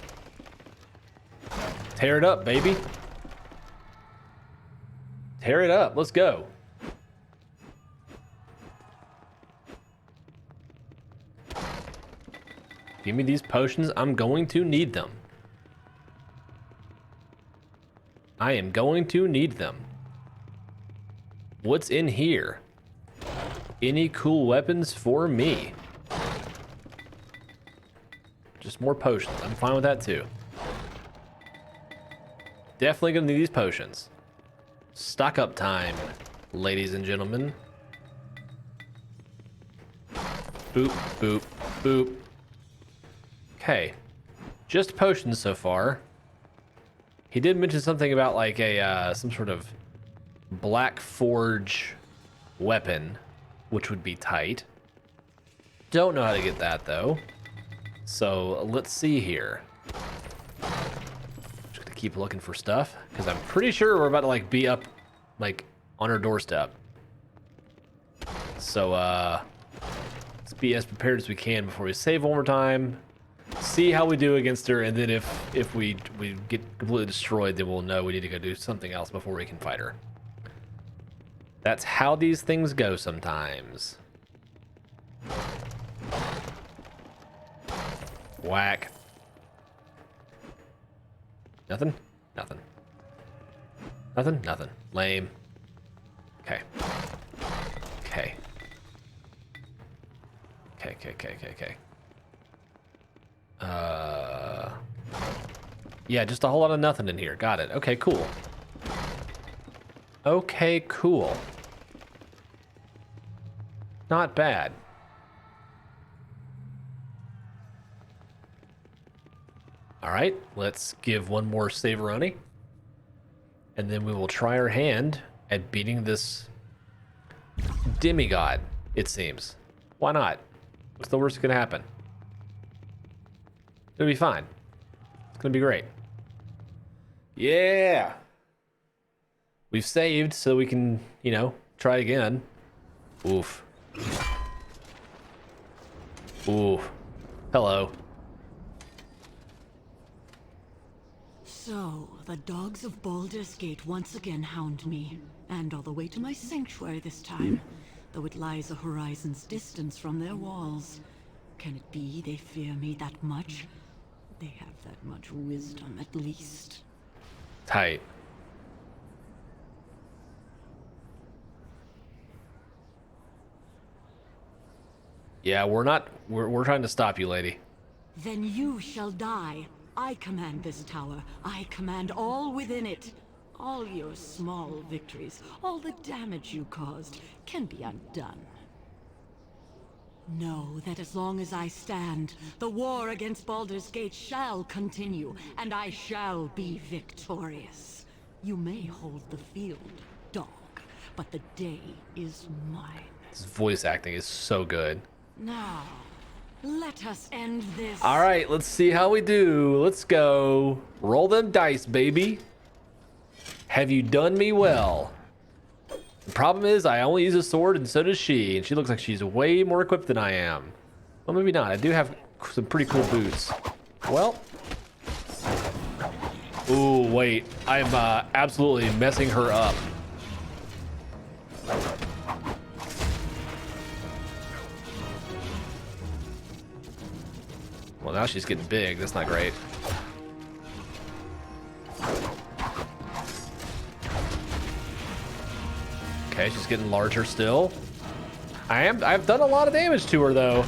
Tear it up, baby. Tear it up. Let's go. Give me these potions. I'm going to need them. I am going to need them. What's in here? Any cool weapons for me? Just more potions. I'm fine with that too. Definitely gonna need these potions. Stock up time, ladies and gentlemen. Boop, boop, boop. Okay. Just potions so far. He did mention something about like a some sort of Black Forge weapon, which would be tight. Don't know how to get that though. So let's see here. Just gonna keep looking for stuff because I'm pretty sure we're about to like be up like on our doorstep. So let's be as prepared as we can before we save one more time. See how we do against her, and then if we get completely destroyed, then we'll know we need to go do something else before we can fight her. That's how these things go sometimes. Whack. Nothing? Nothing. Nothing? Nothing. Lame. Okay. Okay. Okay. Yeah, just a whole lot of nothing in here. Got it. Okay, cool. Okay, cool. Not bad. All right, let's give one more Saveroni. And then we will try our hand at beating this demigod, it seems. Why not? What's the worst that can happen? It'll be fine. It's gonna be great. Yeah! We've saved so we can, you know, try again. Oof. Oof. Hello. So, the dogs of Baldur's Gate once again hound me, and all the way to my sanctuary this time, though it lies a horizon's distance from their walls. Can it be they fear me that much? They have that much wisdom, at least. Tight. Yeah, we're trying to stop you, lady. Then you shall die. I command this tower. I command all within it. All your small victories, all the damage you caused, can be undone. Know that as long as I stand, the war against Baldur's Gate shall continue, and I shall be victorious. You may hold the field, dog, but the day is mine. This voice acting is so good. Now, let us end this. All right, let's see how we do. Let's go. Roll them dice, baby. Have you done me well? The problem is I only use a sword and so does she, and she looks like she's way more equipped than I am. Well, maybe not. I do have some pretty cool boots. Well. Ooh, wait. I'm absolutely messing her up. Well, now she's getting big. That's not great. Okay, she's getting larger still. I've done a lot of damage to her though.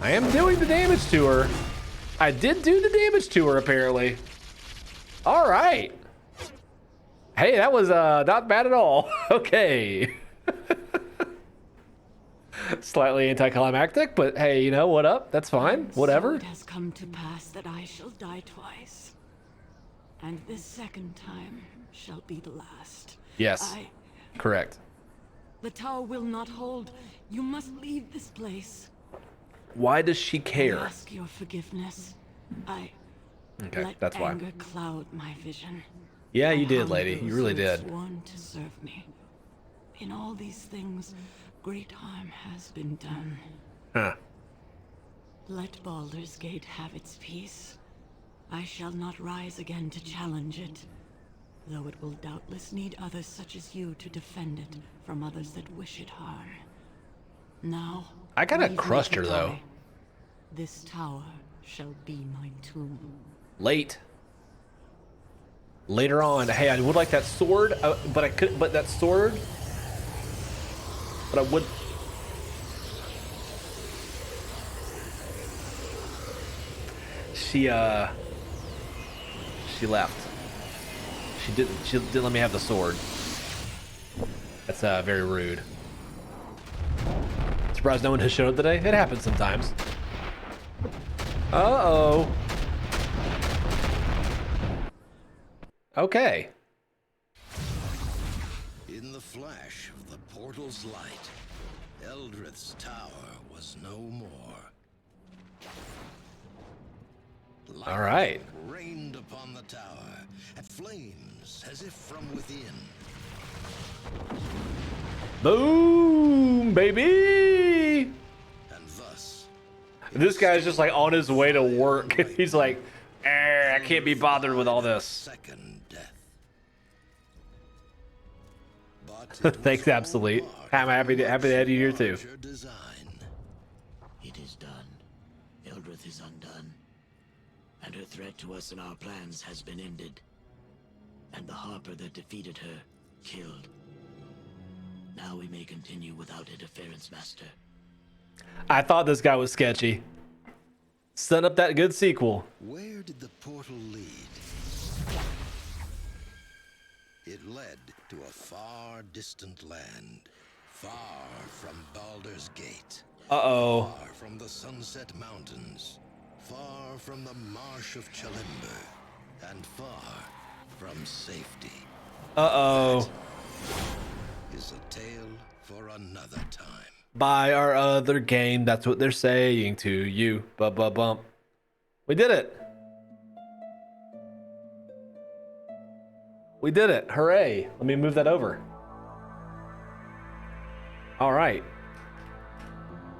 I am doing the damage to her. I did do the damage to her apparently. All right. Hey, that was not bad at all. Okay. Slightly anticlimactic, but hey, you know what up? That's fine. Whatever. It has come to pass that I shall die twice, and this second time shall be the last. Yes. Correct. The tower will not hold. You must leave this place. Why does she care? I ask your forgiveness. Okay, that's why. Anger cloud my vision. Yeah, you I did, hunger lady. You those really who have did. sworn to serve me. In all these things, great harm has been done. Huh. Let Baldur's Gate have its peace. I shall not rise again to challenge it, though it will doubtless need others such as you to defend it from others that wish it harm. Now, I kinda leave me crushed to her, though. die. This tower shall be my tomb. Late. Later on. Hey, I would like that sword, but I could. But that sword. But I would. She left. She didn't let me have the sword. That's very rude. Surprised no one has showed up today. It happens sometimes. Uh-oh. Okay. In the flash of the portal's light, Eldrith's tower was no more. All right. Rained upon the tower, and flames as if from within. Boom, baby! And thus, This guy's just like on his way to work. He's like, I can't be bothered with all this. second death. But Thanks, Absolute. I'm happy to have you here too. design. It is done. Eldrith is undone. And her threat to us and our plans has been ended. And the Harper that defeated her, killed. Now we may continue without interference, Master. I thought this guy was sketchy. Set up that good sequel. Where did the portal lead? It led to a far distant land, far from Baldur's Gate. Uh-oh. Far from the Sunset Mountains, far from the Marsh of Chalimber, and far from safety. Uh-oh. Is a tale for another time. Buy our other game. That's what they're saying to you. Bump. We did it. We did it. Hooray. Let me move that over. All right.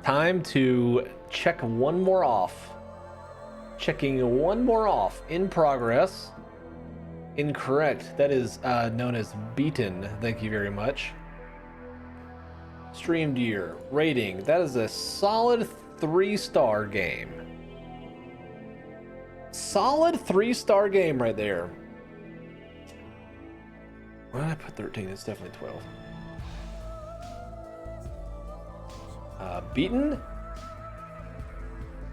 Time to check one more off. Checking one more off. In progress. Incorrect. That is known as beaten. Thank you very much. Streamed year. Rating. That is a solid 3-star game. Solid 3-star game right there. Why did I put 13? It's definitely 12. Beaten?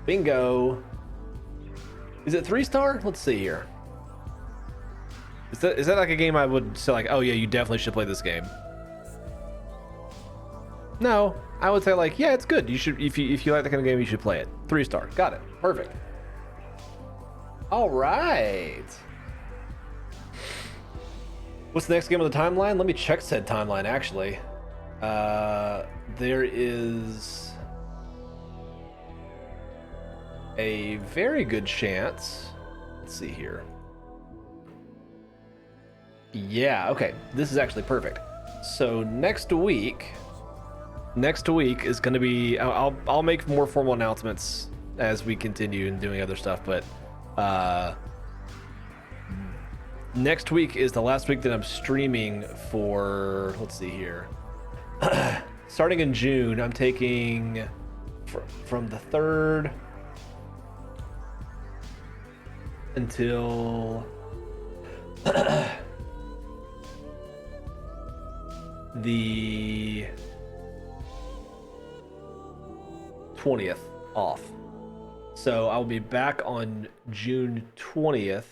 Bingo. Is it 3-star? Let's see here. Is that like a game I would say like, oh yeah, you definitely should play this game? No, I would say like, yeah, it's good. You should, if you like that kind of game, you should play it. 3-star. Got it. Perfect. All right. What's the next game on the timeline? Let me check said timeline, actually. There is a very good chance. Let's see here. Yeah, okay. This is actually perfect. So next week is going to be, I'll make more formal announcements as we continue and doing other stuff, but next week is the last week that I'm streaming for, let's see here. Starting in June, I'm taking from the 3rd until the 20th off. So I'll be back on June 20th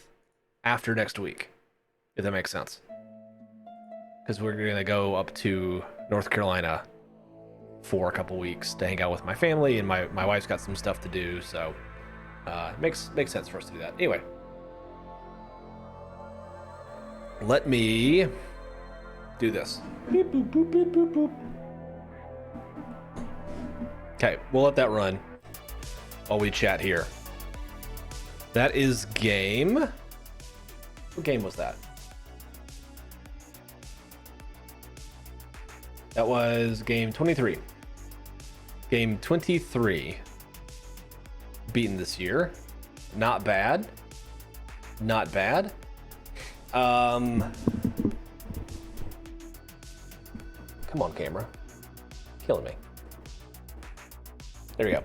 after next week, if that makes sense. Because we're going to go up to North Carolina for a couple weeks to hang out with my family, and my wife's got some stuff to do, so makes sense for us to do that. Anyway, let me do this. Beep, boop, boop, beep, boop, boop. Okay, we'll let that run while we chat here. That is game. What game was that? That was game 23. Game 23. Beaten this year. Not bad. Not bad. Come on, camera. Killing me. There we go.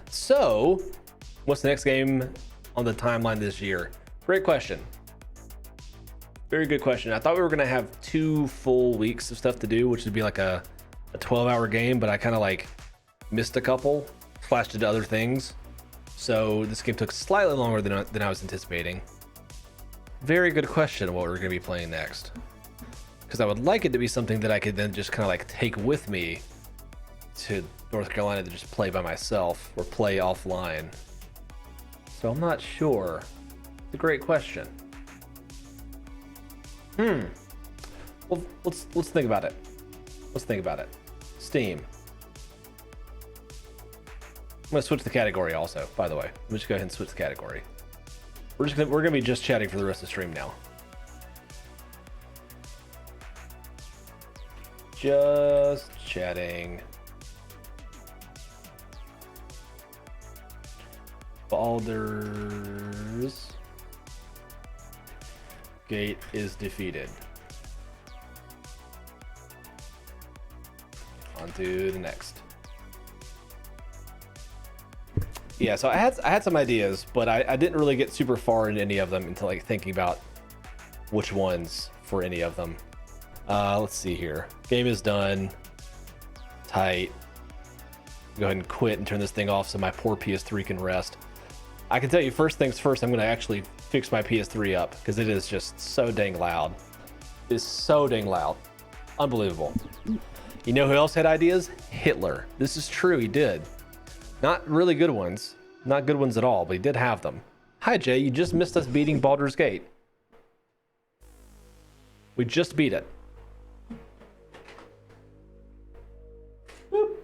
So, what's the next game on the timeline this year? Great question. Very good question. I thought we were going to have 2 full weeks of stuff to do, which would be like a 12-hour game, but I kind of like missed a couple, flashed into other things. So this game took slightly longer than I was anticipating. Very good question what we're going to be playing next. Because I would like it to be something that I could then just kind of like take with me to North Carolina to just play by myself or play offline. So I'm not sure. It's a great question. Well, let's think about it. Let's think about it. Steam. I'm gonna switch the category also, by the way. Let me just go ahead and switch the category. We're gonna be just chatting for the rest of the stream now. Just chatting. Baldur's Gate is defeated. On to the next. Yeah, so I had some ideas, but I didn't really get super far into any of them until like thinking about which ones for any of them. Let's see here. Game is done. Tight. Go ahead and quit and turn this thing off so my poor PS3 can rest. I can tell you first things first, I'm going to actually fix my PS3 up because it is just so dang loud. It is so dang loud. Unbelievable. You know who else had ideas? Hitler. This is true, he did. Not really good ones. Not good ones at all, but he did have them. Hi, Jay. You just missed us beating Baldur's Gate. We just beat it. Boop.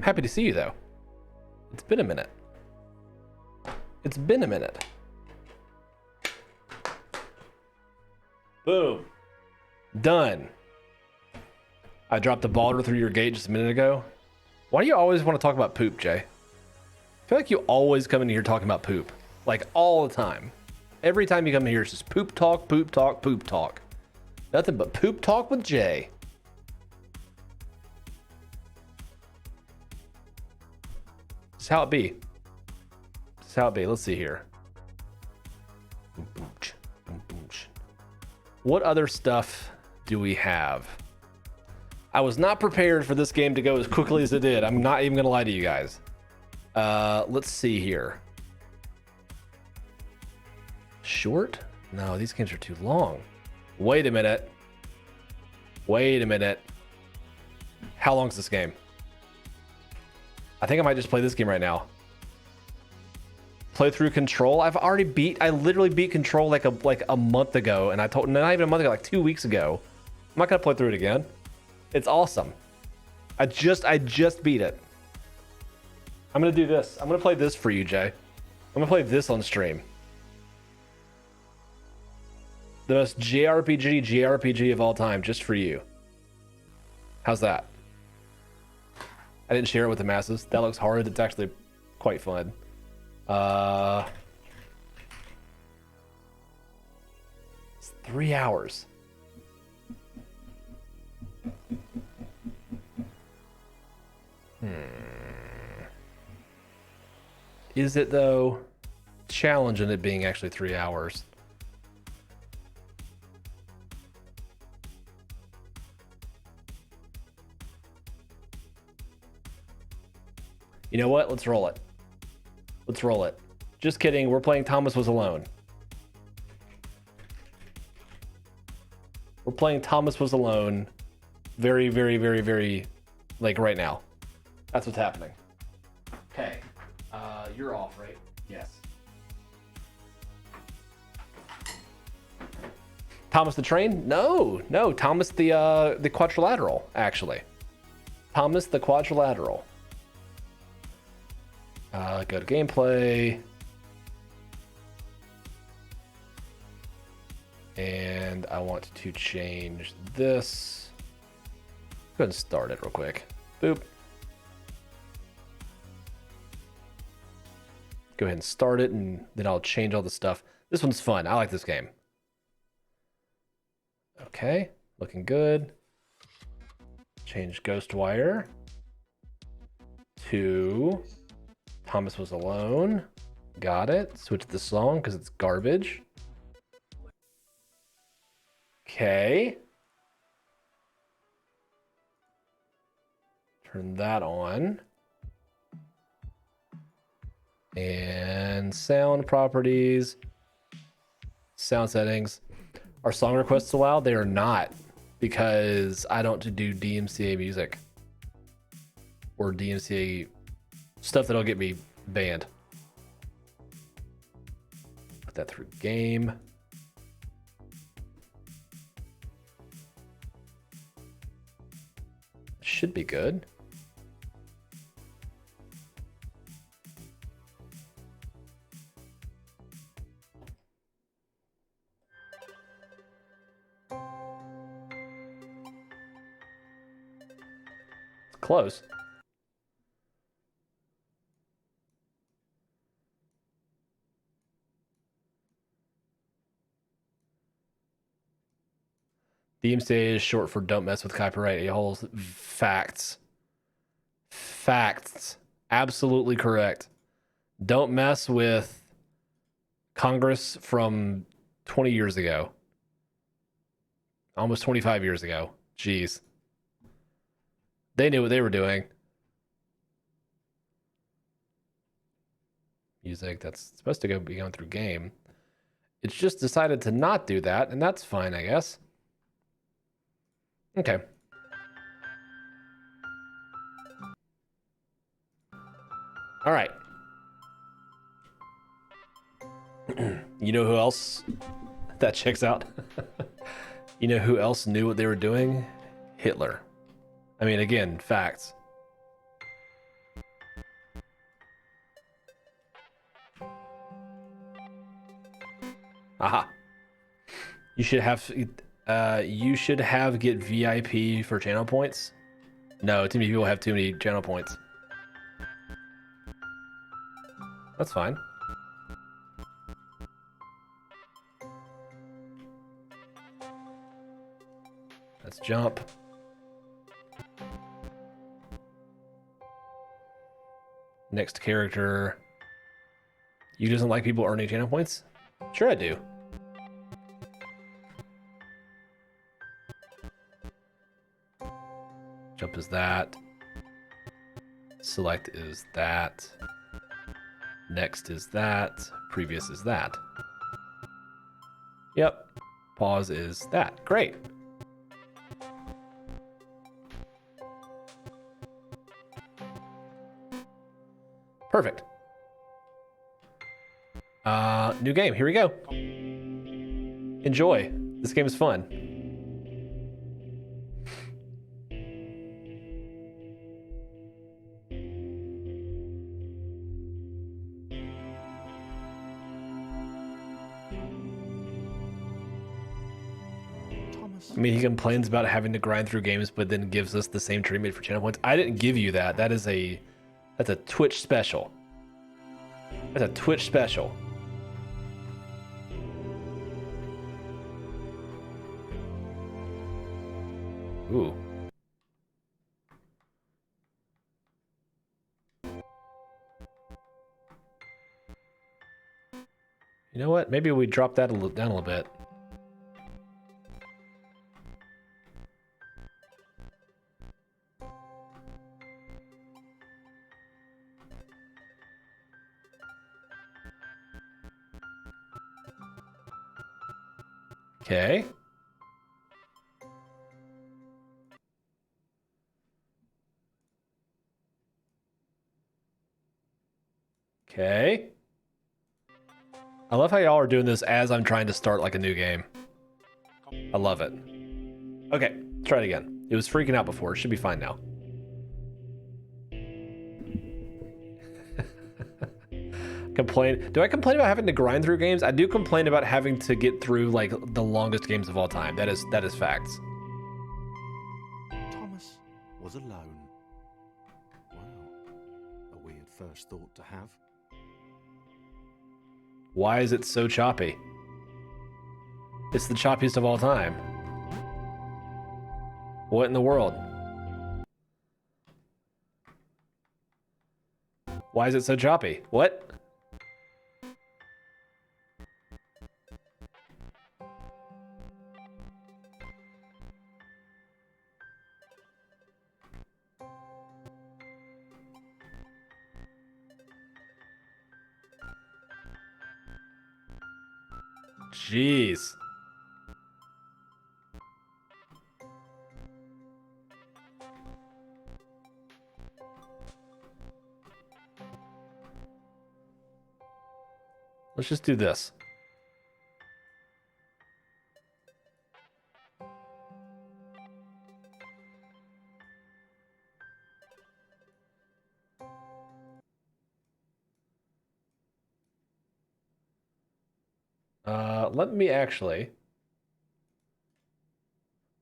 Happy to see you, though. It's been a minute. It's been a minute. Boom. Done. I dropped the Baldur through your gate just a minute ago. Why do you always want to talk about poop, Jay? I feel like you always come in here talking about poop. Like, all the time. Every time you come in here, it's just poop talk, poop talk, poop talk. Nothing but poop talk with Jay. This is how it be. This is how it be. Let's see here. What other stuff do we have? I was not prepared for this game to go as quickly as it did. I'm not even gonna lie to you guys. Let's see here. Short? No, these games are too long. Wait a minute. Wait a minute. How long is this game? I think I might just play this game right now. Play through Control. I literally beat Control like a month ago, and not even a month ago, like 2 weeks ago. I'm not gonna play through it again. It's awesome. I just beat it. I'm gonna do this. I'm gonna play this for you, Jay. I'm gonna play this on stream. The most JRPG of all time, just for you. How's that? I didn't share it with the masses. That looks hard. It's actually quite fun. It's 3 hours. Is it though? Challenging it being actually 3 hours. You know what? Let's roll it. Let's roll it. Just kidding. We're playing Thomas Was Alone. We're playing Thomas Was Alone. Very, very, very, very, like right now. That's what's happening. Okay. You're off, right? Yes. Thomas the Train? No. Thomas the Quadrilateral, actually. Thomas the Quadrilateral. Go to gameplay. And I want to change this. Go ahead and start it real quick. Boop. Go ahead and start it, and then I'll change all the stuff. This one's fun. I like this game. Okay, looking good. Change Ghostwire to Thomas Was Alone. Got it. Switch the song because it's garbage. Okay. Turn that on. And sound properties. Sound settings. Are song requests allowed? They are not, because I don't do DMCA music. Or DMCA stuff that'll get me banned. Put that through game. Should be good. It's close. DMCA is short for don't mess with copyright a-holes. Facts. Facts. Absolutely correct. Don't mess with Congress from 20 years ago. Almost 25 years ago. Jeez. They knew what they were doing. Music that's supposed to be going through game. It's just decided to not do that, and that's fine, I guess. Okay. All right. You know who else that checks out? You know who else knew what they were doing? Hitler. I mean, again, facts. Aha. You should have... You should get VIP for channel points. No, too many people have too many channel points. That's fine. Let's jump. Next character. You doesn't like people earning channel points? Sure I do. Jump is that. Select is that. Next is that. Previous is that. Yep. Pause is that. Great. Perfect. New game. Here we go. Enjoy. This game is fun. I mean, he complains about having to grind through games, but then gives us the same treatment for channel points. I didn't give you that. That's a Twitch special. That's a Twitch special. Ooh. You know what? Maybe we drop that down a little bit. Okay. Okay. I love how y'all are doing this as I'm trying to start like a new game. I love it. Okay, try it again. It was freaking out before. It should be fine now. Complain. Do I complain about having to grind through games? I do complain about having to get through like the longest games of all time. That is facts. Thomas was alone. Wow. A weird first thought to have. Why is it so choppy? It's the choppiest of all time. What in the world? Why is it so choppy? What? Jeez. Let's just do this. Let me actually.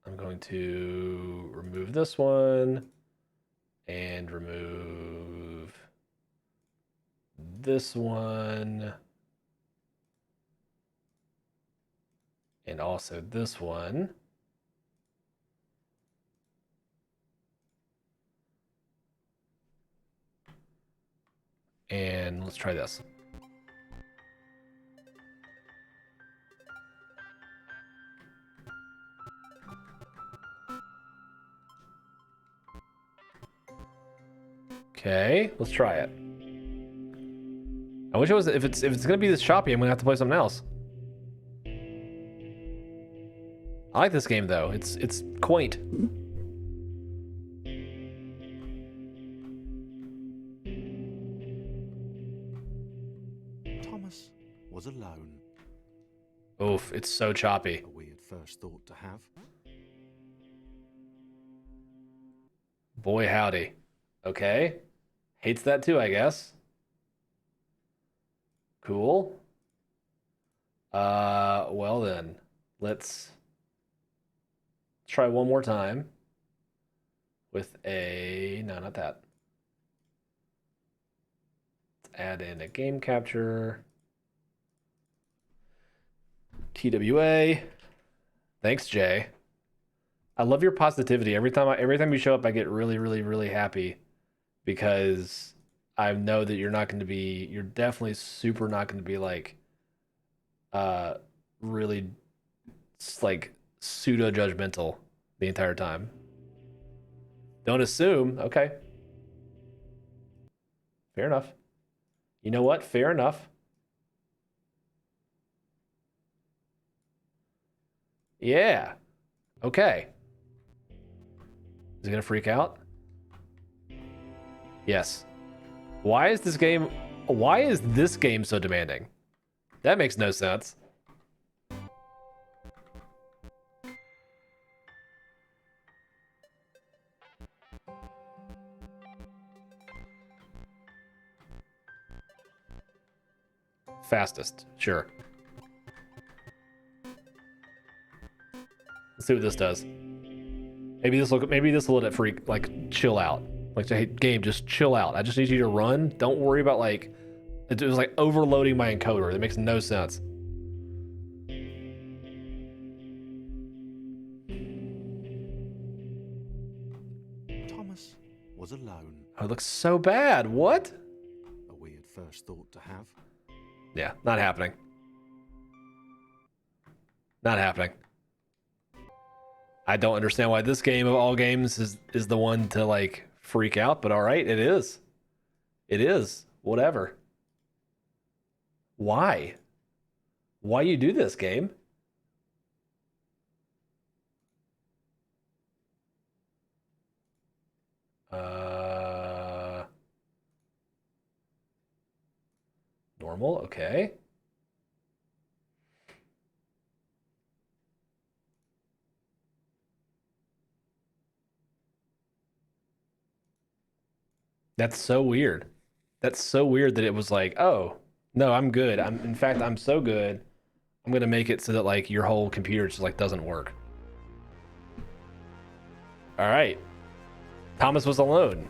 I'm going to remove this one and remove this one and also this one. And let's try this. Okay, let's try it. I wish it was. If it's gonna be this choppy, I'm gonna have to play something else. I like this game though. It's quaint. Thomas was alone. Oof, it's so choppy. A weird first thought to have. Boy howdy. Okay. Hates that too, I guess. Cool. Well then, let's try one more time with a, no, not that. Let's add in a game capture. TWA. Thanks, Jay. I love your positivity. Every time you show up, I get really, really, really happy because I know that you're definitely super not going to be like, really like pseudo judgmental the entire time. Don't assume. Okay. Fair enough. You know what? Fair enough. Yeah. Okay. Is it gonna freak out? Yes. Why is this game so demanding? That makes no sense. Fastest, sure. Let's see what this does. Maybe this will let it freak, like, chill out. Like, hey, game, just chill out. I just need you to run. Don't worry about, like, it was like overloading my encoder. That makes no sense. Thomas was alone. Oh, it looks so bad. What? A weird first thought to have. Yeah, not happening. Not happening. I don't understand why this game of all games is the one to like freak out, but all right, it is. It is. Whatever. Why? Why you do this, game? Normal, okay. That's so weird. That's so weird that it was like, oh, no, I'm good. In fact, I'm so good. I'm gonna make it so that like your whole computer just like doesn't work. All right. Thomas was alone.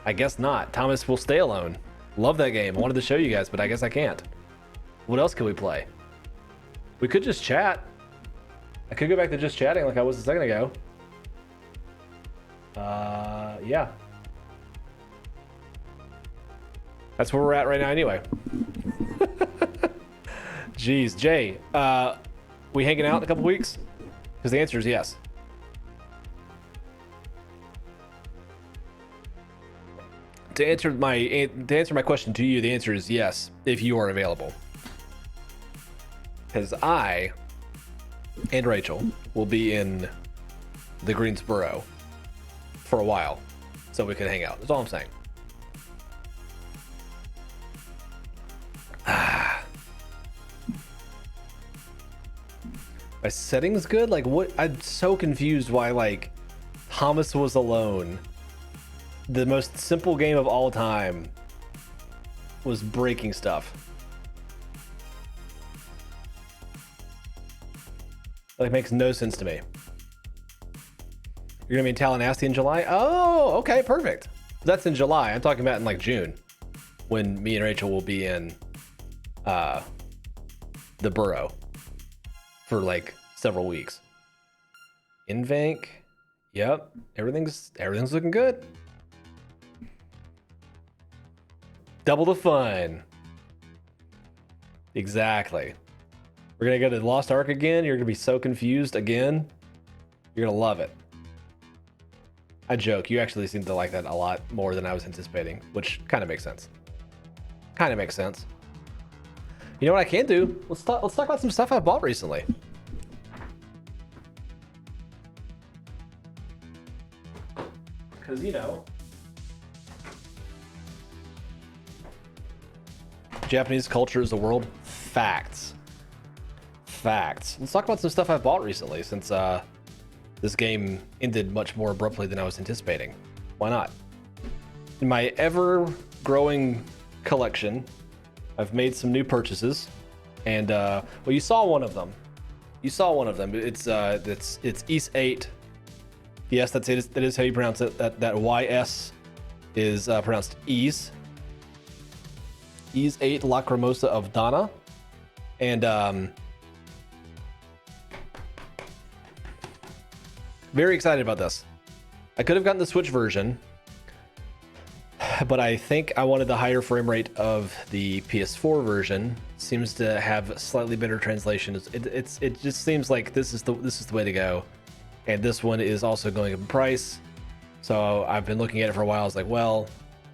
I guess not. Thomas will stay alone. Love that game. I wanted to show you guys, but I guess I can't. What else can we play? We could just chat. I could go back to just chatting like I was a second ago. Yeah. That's where we're at right now anyway. Jeez, Jay, we hanging out in a couple weeks? Because the answer is yes. To answer my question to you, the answer is yes, if you are available. Because I and Rachel will be in the Greensboro for a while, so we can hang out. That's all I'm saying. My settings good? Like what? I'm so confused why like Thomas was alone. The most simple game of all time was breaking stuff. Like makes no sense to me. You're gonna be in Tallahassee in July? Oh, okay, perfect. That's in July. I'm talking about in like June, when me and Rachel will be in the borough for like several weeks. Invank, yep, everything's looking good. Double the fun. Exactly. We're gonna go to Lost Ark again. You're gonna be so confused again. You're gonna love it. I joke. You actually seem to like that a lot more than I was anticipating, which kind of makes sense. Kind of makes sense. You know what I can do? Let's talk about some stuff I bought recently. Because, you know, Japanese culture is the world. Facts. Facts. Let's talk about some stuff I bought recently, since this game ended much more abruptly than I was anticipating. Why not? In my ever-growing collection, I've made some new purchases, and well, you saw one of them. You saw one of them. It's East 8. Yes, that's it. That is how you pronounce it. That YS is pronounced Ease. Ease 8 Lacrimosa of Donna. And very excited about this. I could have gotten the Switch version, but I think I wanted the higher frame rate of the PS4 version. Seems to have slightly better translation. It just seems like this is the way to go. And this one is also going up in price. So I've been looking at it for a while. I was like, well,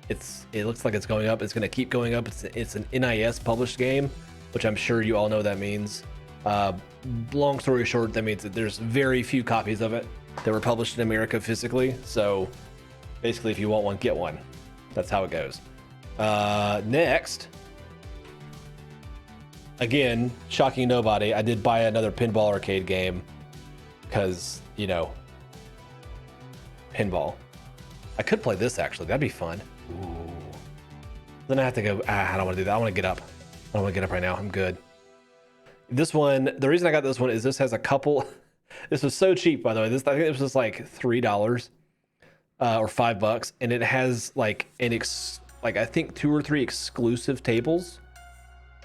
it looks like it's going up. It's going to keep going up. It's an NIS published game, which I'm sure you all know that means. Long story short, that means that there's very few copies of it that were published in America physically. So basically, if you want one, get one. That's how it goes. Next, again, shocking nobody, I did buy another pinball arcade game because, you know, pinball. I could play this actually. That'd be fun. Ooh. Then I have to go. I don't want to do that. I want to get up. I don't want to get up right now. I'm good. This one, the reason I got this one is this has a couple. This was so cheap, by the way. I think it was just like $3 or $5, and it has like I think 2 or 3 exclusive tables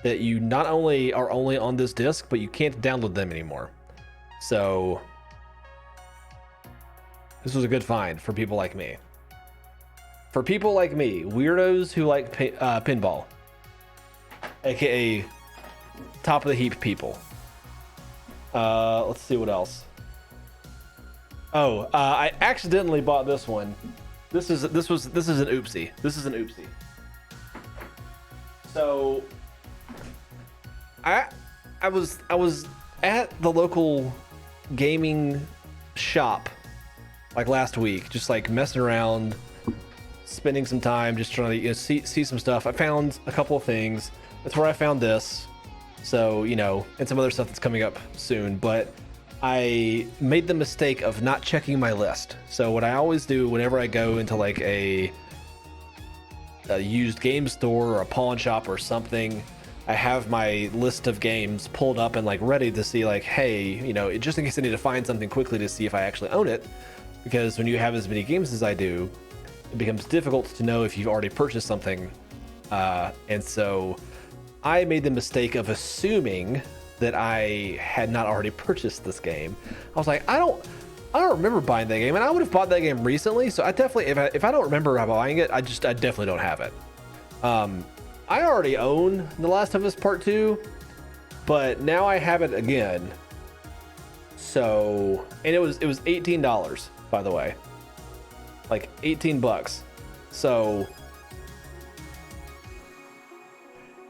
that you not only are only on this disc, but you can't download them anymore. So this was a good find for people like me. For people like me, weirdos who like pinball, aka top of the heap people. Let's see what else. Oh, I accidentally bought this one. This is an oopsie. This is an oopsie. So I was at the local gaming shop like last week, just like messing around, spending some time, just trying to see some stuff. I found a couple of things. That's where I found this. So, and some other stuff that's coming up soon, but I made the mistake of not checking my list. So what I always do whenever I go into like a used game store or a pawn shop or something, I have my list of games pulled up and like ready to see like, hey, just in case I need to find something quickly to see if I actually own it. Because when you have as many games as I do, it becomes difficult to know if you've already purchased something. And so I made the mistake of assuming that I had not already purchased this game. I was like, I don't remember buying that game, and I would have bought that game recently. So I definitely, if I don't remember buying it, I definitely don't have it. I already own The Last of Us Part 2, but now I have it again. So, and it was $18, by the way, like $18. So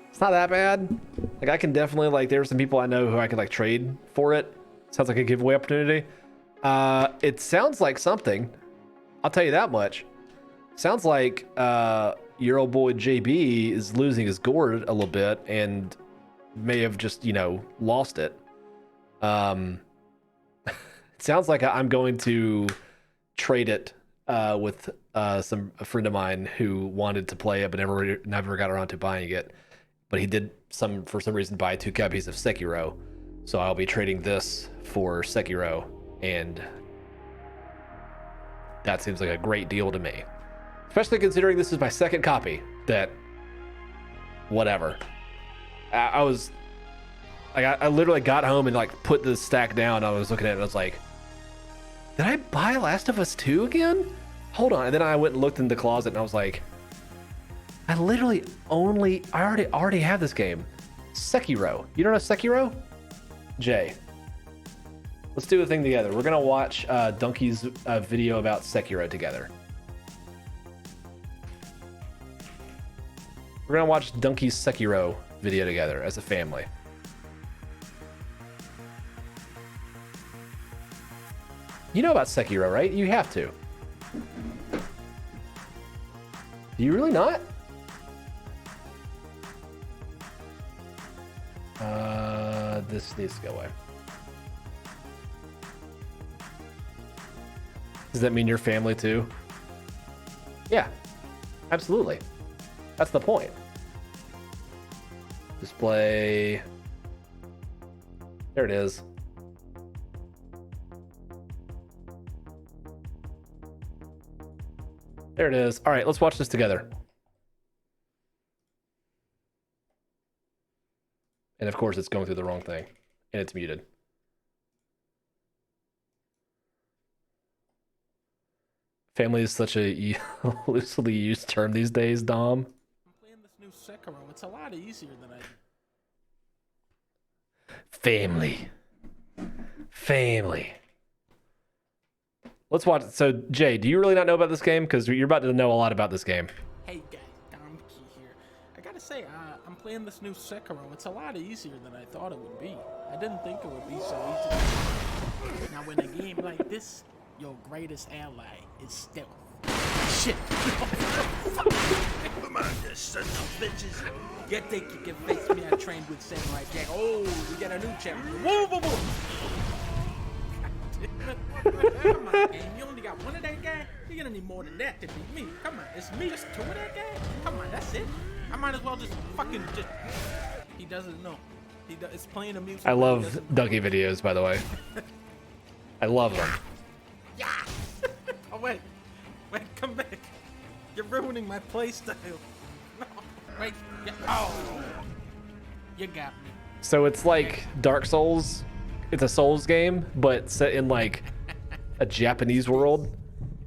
it's not that bad. Like I can definitely there's some people I know who I could trade for it. Sounds like a giveaway opportunity. It sounds like something. I'll tell you that much. Sounds like your old boy JB is losing his gourd a little bit and may have just lost it. It sounds like I'm going to trade it with a friend of mine who wanted to play it but never got around to buying it. But he did for some reason buy 2 copies of Sekiro. So I'll be trading this for Sekiro, and that seems like a great deal to me. Especially considering this is my second copy that whatever. I was like, I literally got home and put the stack down. I was looking at it and I was like, did I buy Last of Us 2 again? Hold on. And then I went and looked in the closet and I was like, I already have this game. Sekiro. You don't know Sekiro? Jay. Let's do a thing together. We're gonna watch Donkey's video about Sekiro together. We're gonna watch Donkey's Sekiro video together as a family. You know about Sekiro, right? You have to. Do you really not? This needs to go away. Does that mean your family too? Yeah, absolutely. That's the point. Display. There it is. There it is. All right, let's watch this together. And of course, it's going through the wrong thing, and it's muted. Family is such a loosely used term these days, Dom. I'm playing this new Sekiro. It's a lot easier than I. Family. Let's watch it. So, Jay, do you really not know about this game? Because you're about to know a lot about this game. Hey guys, Dom here. I gotta say, I'm playing this new Sekiro. It's a lot easier than I thought it would be. I didn't think it would be so easy. Now, in a game like this, your greatest ally is stealth. Shit. Come on, you son of bitches. You think you can face me? I trained with Samurai Jack. Oh, we got a new champion. Whoa, whoa, whoa. Come on, game. You only got one of that guy? You're gonna need more than that to beat me. Come on, it's me. Just two of that guy? Come on, that's it. I might as well just fucking just. He doesn't know. It's playing a music. I love Ducky videos, by the way. I love them. Yeah. Oh wait, come back. You're ruining my playstyle. No, wait. Yeah. Oh, you got me. So it's like Dark Souls. It's a Souls game, but set in like a Japanese world,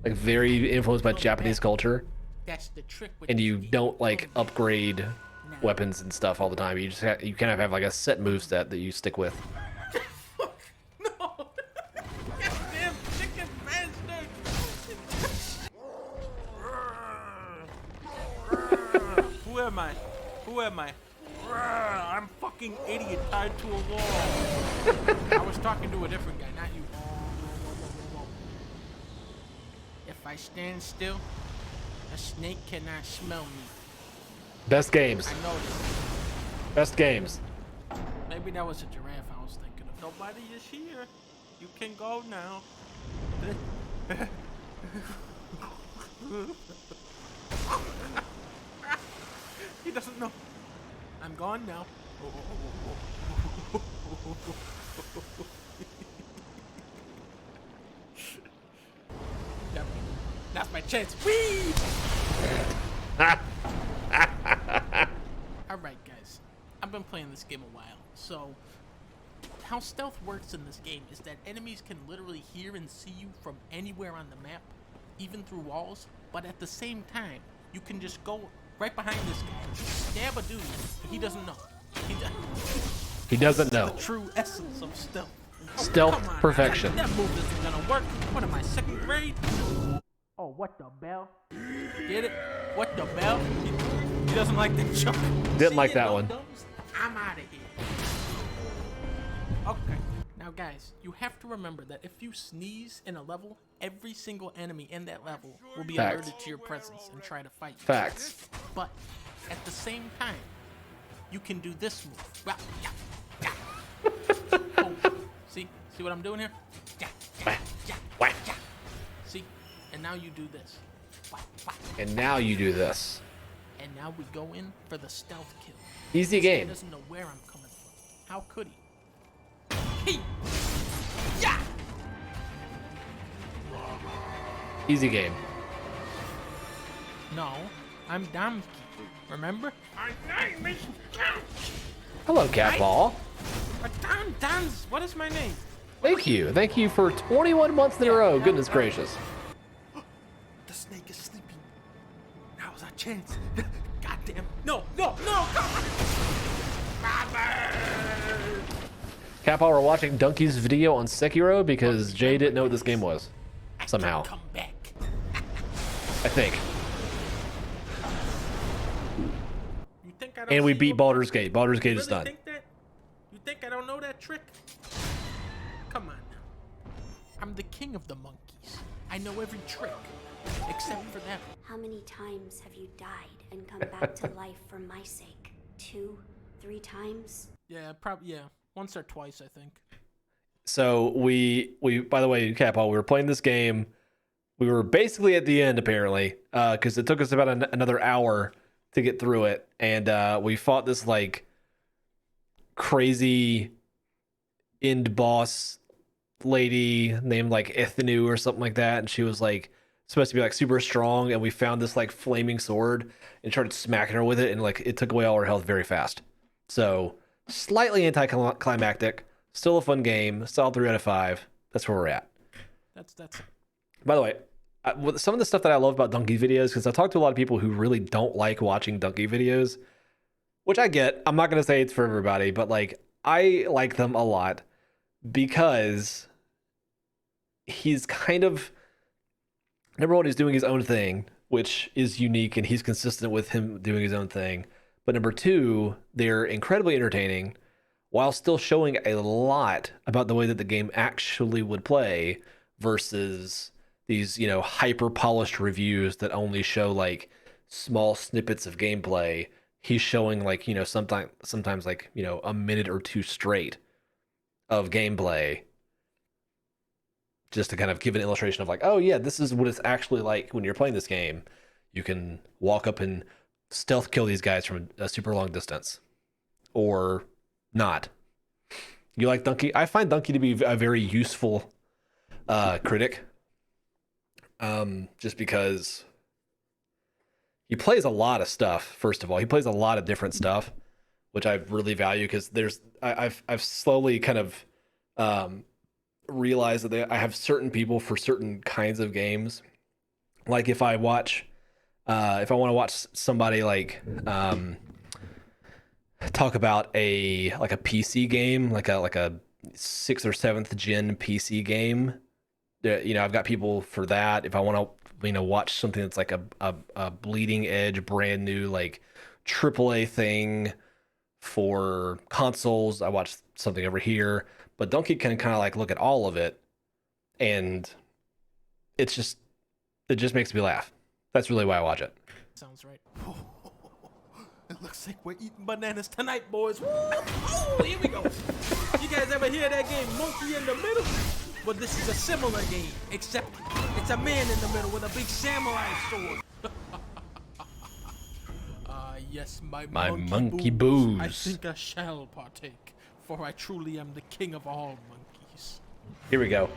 like very influenced by Japanese culture. That's the trick. With And you don't like upgrade weapons and stuff all the time. You just you kind of have like a set move set that you stick with. Fuck. No. Goddamn chicken bastard. Who am I? I'm fucking idiot tied to a wall. I was talking to a different guy, not you. Whoa. If I stand still, a snake cannot smell me. Best games. I know this. Best games. Maybe that was a giraffe I was thinking of. Nobody is here. You can go now. He doesn't know. I'm gone now. Yep. That's my chance. Whee! Alright guys, I've been playing this game a while, so how stealth works in this game is that enemies can literally hear and see you from anywhere on the map, even through walls, but at the same time, you can just go right behind this guy, stab a dude, he doesn't know. He doesn't know. The true essence of stealth. Stealth Come on, perfection. That move isn't gonna work. What am I, second grade? Oh, what the bell? Get it? What the bell? He doesn't like the joke. Didn't like that one. I'm out of here. Okay. Now, guys, you have to remember that if you sneeze in a level, every single enemy in that level will be Facts. alerted to your presence and try to fight you. Facts. But at the same time, you can do this move. Well, yeah, yeah. Oh, see what I'm doing here? Yeah, yeah, yeah, yeah. See, and now you do this. And now you do this. And now we go in for the stealth kill. Easy This guy game. doesn't know where I'm coming from. How could he? He. Yeah. Easy game. No, I'm Domki. Remember? My name is Domki. Hello, Catball. Dons. What is my name? Thank you. Thank you for 21 months in a row. Goodness gracious. The snake is sleeping. Now's our chance. Goddamn. No, come on. Catball, we're watching Donkey's video on Sekiro because Jay didn't know what this game was. Somehow. Come back. I think. You think I don't And we see beat you? Baldur's Gate. Baldur's Gate You is really done. think that? You think I don't know that trick? Come on now. I'm the king of the monkeys. I know every trick, except for that. How many times have you died and come back to life for my sake? 2, 3 times? Yeah, probably. Yeah, once or twice, I think. So we by the way, Catball, we were playing this game. We were basically at the end apparently, because it took us about another hour to get through it, and we fought this like crazy end boss lady named like Ethnu or something like that, and she was like supposed to be like super strong, and we found this like flaming sword and started smacking her with it, and like it took away all her health very fast. So slightly anticlimactic, still a fun game, solid 3 out of 5. That's where we're at. That's By the way, with some of the stuff that I love about Donkey videos, because I talk to a lot of people who really don't like watching Donkey videos, which I get. I'm not going to say it's for everybody, but like I like them a lot because he's kind of, number one, he's doing his own thing, which is unique, and he's consistent with him doing his own thing. But number two, they're incredibly entertaining while still showing a lot about the way that the game actually would play versus these, you know, hyper polished reviews that only show like small snippets of gameplay. He's showing like, you know, sometimes like, you know, a minute or two straight of gameplay just to kind of give an illustration of like, oh yeah, this is what it's actually like when you're playing this game. You can walk up and stealth kill these guys from a super long distance, or not. You like Donkey? I find Donkey to be a very useful critic, just because he plays a lot of stuff. First of all, he plays a lot of different stuff, which I really value, because I've slowly kind of realized that I have certain people for certain kinds of games. Like if I want to watch somebody like talk about a PC game, like a 6th or 7th gen PC game, you know, I've got people for that. If I want to, you know, watch something that's like a bleeding edge, brand new, like AAA thing for consoles, I watch something over here. But Donkey can kind of like look at all of it, and it just makes me laugh. That's really why I watch it. sounds right. It looks like we're eating bananas tonight, boys. Woo! Oh, here we go. You guys ever hear that game, Monkey in the Middle? Well, this is a similar game, except it's a man in the middle with a big samurai sword. Yes, my monkey booze. I think I shall partake, for I truly am the king of all monkeys. Here we go.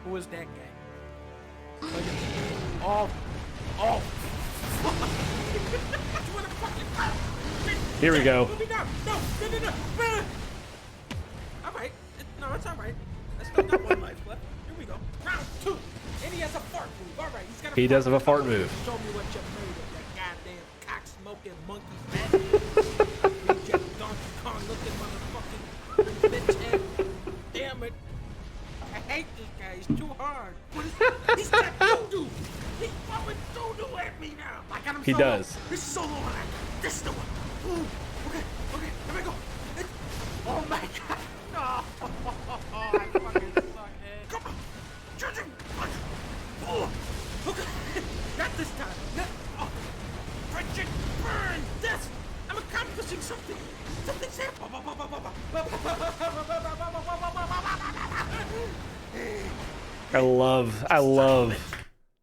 Who is that guy? Oh. Here we go. No. All right. No, it's all right. I still got one life left. Here we go. Round 2. And he has a fart move. All right. He does have a fart move. Show me what you're made of, you goddamn cock-smoking monkey head. Reject Donkey Kong looking motherfucking bitch head. Damn it. I hate this guy. He's too hard. What is that? He's got doo-doo. He's throwing doo-doo at me now. I got him He solo. does. This is solo attack. This is the one. Ooh. Okay, here we go. Oh my god. No. I fucking suck, man. Come on. Charge him. Oh. Okay. Not this time. Oh. Bridget, burn this. I'm accomplishing something. Something's here. I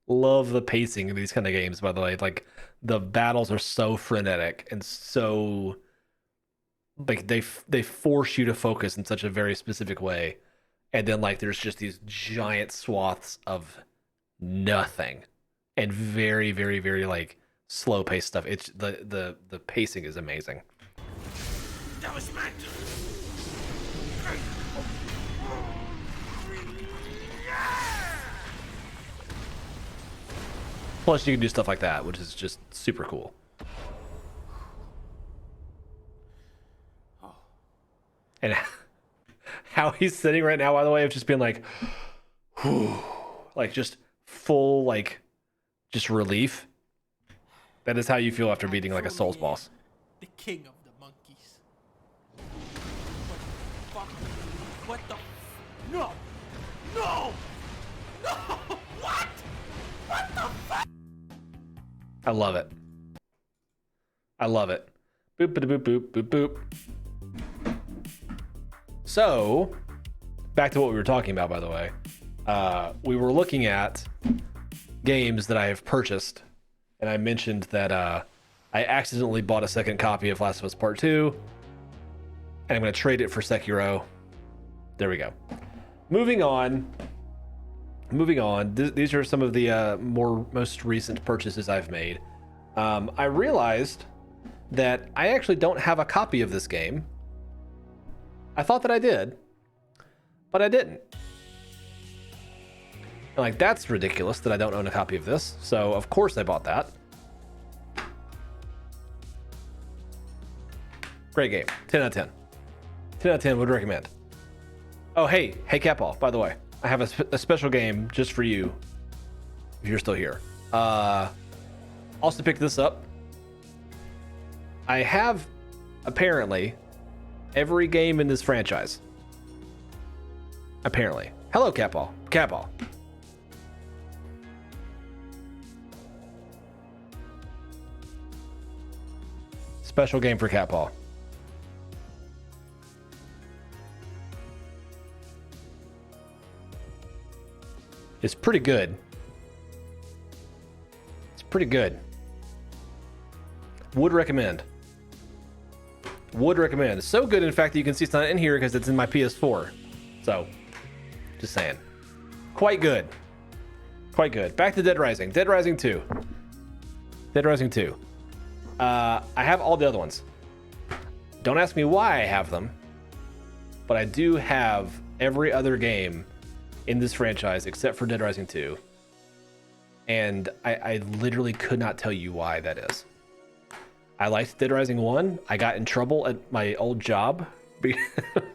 love the pacing of these kind of games, by the way. Like the battles are so frenetic and so like they force you to focus in such a very specific way, and then like there's just these giant swaths of nothing and very very very like slow paced stuff. It's the pacing is amazing. That was meant. Plus you can do stuff like that, which is just super cool. And how he's sitting right now, by the way, of just being like, whew, like just full, like just relief. That is how you feel after beating like a Souls boss. The king of the monkeys. What the fuck? What the? No! What? What the fuck? I love it. Boop, boop, boop, boop, boop. So, back to what we were talking about, by the way. We were looking at games that I have purchased, and I mentioned that I accidentally bought a second copy of Last of Us Part 2, and I'm going to trade it for Sekiro. There we go. Moving on. moving on. These are some of the most recent purchases I've made. I realized that I actually don't have a copy of this game. I thought that I did, but I didn't. And like, that's ridiculous that I don't own a copy of this. So of course I bought that. Great game. 10 out of 10. 10 out of 10 would recommend. Oh, hey, Capall, by the way, I have a special game just for you if you're still here. Also picked this up. I have, apparently, every game in this franchise. Apparently. Hello, Capall. Capall. Special game for Capall. It's pretty good. It's pretty good. Would recommend. Would recommend. It's so good, in fact, that you can see it's not in here because it's in my PS4. So, just saying. Quite good. Quite good. Back to Dead Rising. Dead Rising 2. Dead Rising 2. I have all the other ones. Don't ask me why I have them, but I do have every other game in this franchise except for Dead Rising 2. And I literally could not tell you why that is. I liked Dead Rising 1. I got in trouble at my old job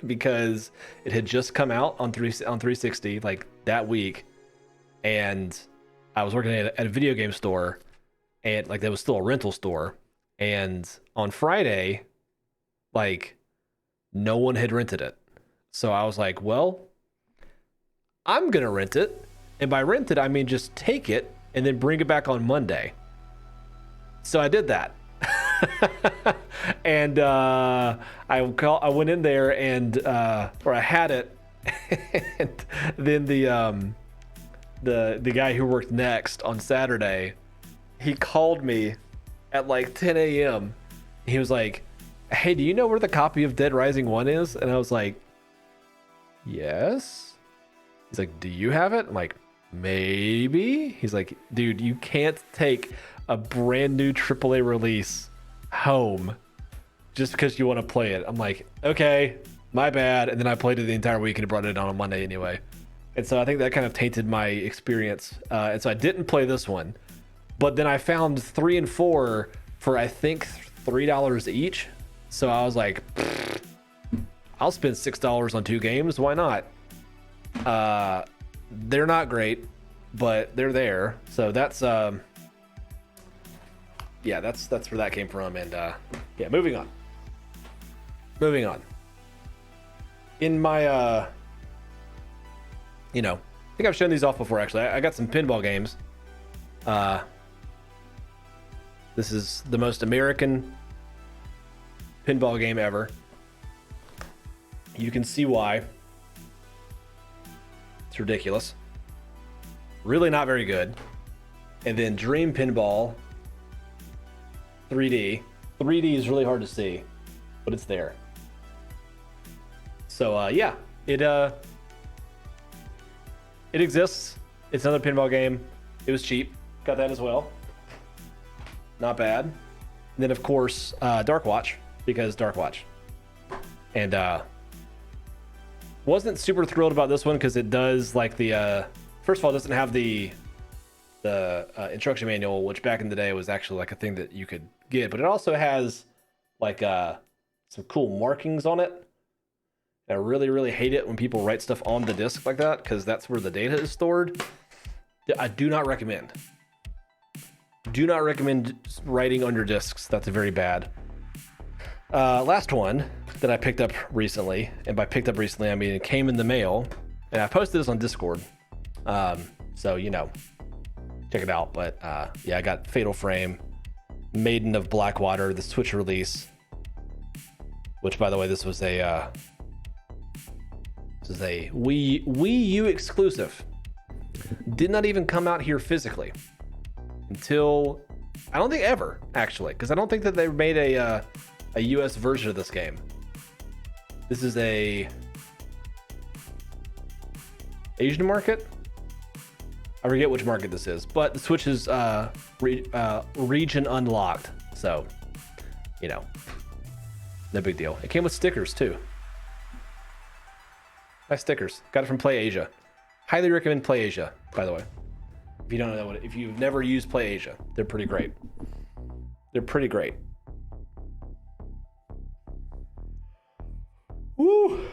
because it had just come out on 360 like that week, and I was working at a video game store, and like that was still a rental store, and on Friday, like, no one had rented it. So I was like, well, I'm gonna rent it, and by rent it I mean just take it and then bring it back on Monday. So I did that. And I went in there and or I had it, and then the guy who worked next on Saturday, he called me at like 10 a.m. He was like, hey, do you know where the copy of Dead Rising 1 is? And I was like, yes. He's like, do you have it? I'm like, maybe. He's like, dude, you can't take a brand new AAA release home just because you want to play it. I'm like, okay, my bad. And then I played it the entire week and brought it on Monday anyway. And so I think that kind of tainted my experience. And so I didn't play this one. But then I found 3 and 4 for, I think, $3 each. So I was like, I'll spend $6 on 2 games. Why not? They're not great, but they're there. So that's yeah, that's where that came from. And yeah, moving on. In my I think I've shown these off before. Actually, I got some pinball games. This is the most American pinball game ever. You can see why. It's ridiculous. Really not very good. And then Dream Pinball 3D. 3D is really hard to see, but it's there. So yeah, it exists. It's another pinball game. It was cheap. Got that as well. Not bad. And then of course Dark Watch, because Dark Watch. And wasn't super thrilled about this one because it does like the first of all, it doesn't have the instruction manual, which back in the day was actually like a thing that you could get, but it also has like some cool markings on it. I really, really hate it when people write stuff on the disc like that, because that's where the data is stored. I do not recommend. Do not recommend writing on your discs. That's very bad. Last one that I picked up recently, and by picked up recently, I mean it came in the mail, and I posted this on Discord. So, check it out. But yeah, I got Fatal Frame, Maiden of Blackwater, the Switch release, which, by the way, this was a Wii U exclusive. Did not even come out here physically until, I don't think ever, actually, because I don't think that they made a US version of this game. This is a Asian market. I forget which market this is, but the Switch is region unlocked, so you know, no big deal. It came with stickers too. Nice stickers. Got it from Play Asia. Highly recommend Play Asia, by the way. If you don't know if you've never used Play Asia, they're pretty great. They're pretty great. Woo!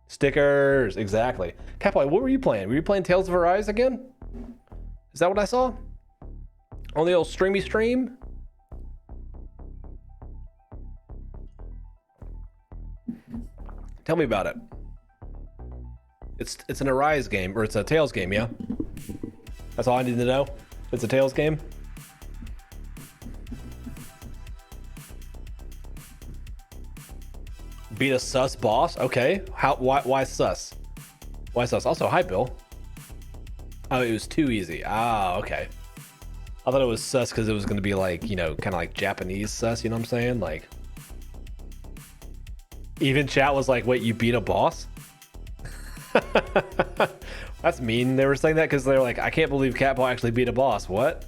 Stickers, exactly. Catboy, what were you playing? Were you playing Tales of Arise again? Is that what I saw? On the old streamy stream? Tell me about it. It's an Arise game, or it's a Tales game, yeah? That's all I need to know? It's a Tales game? Beat a sus boss? Okay. Why sus? Why sus? Also, hi, Bill. Oh, it was too easy. Ah, okay. I thought it was sus because it was going to be like, you know, kind of like Japanese sus, you know what I'm saying? Like, even chat was like, wait, you beat a boss? That's mean. They were saying that because they're like, I can't believe Catpaw actually beat a boss. What?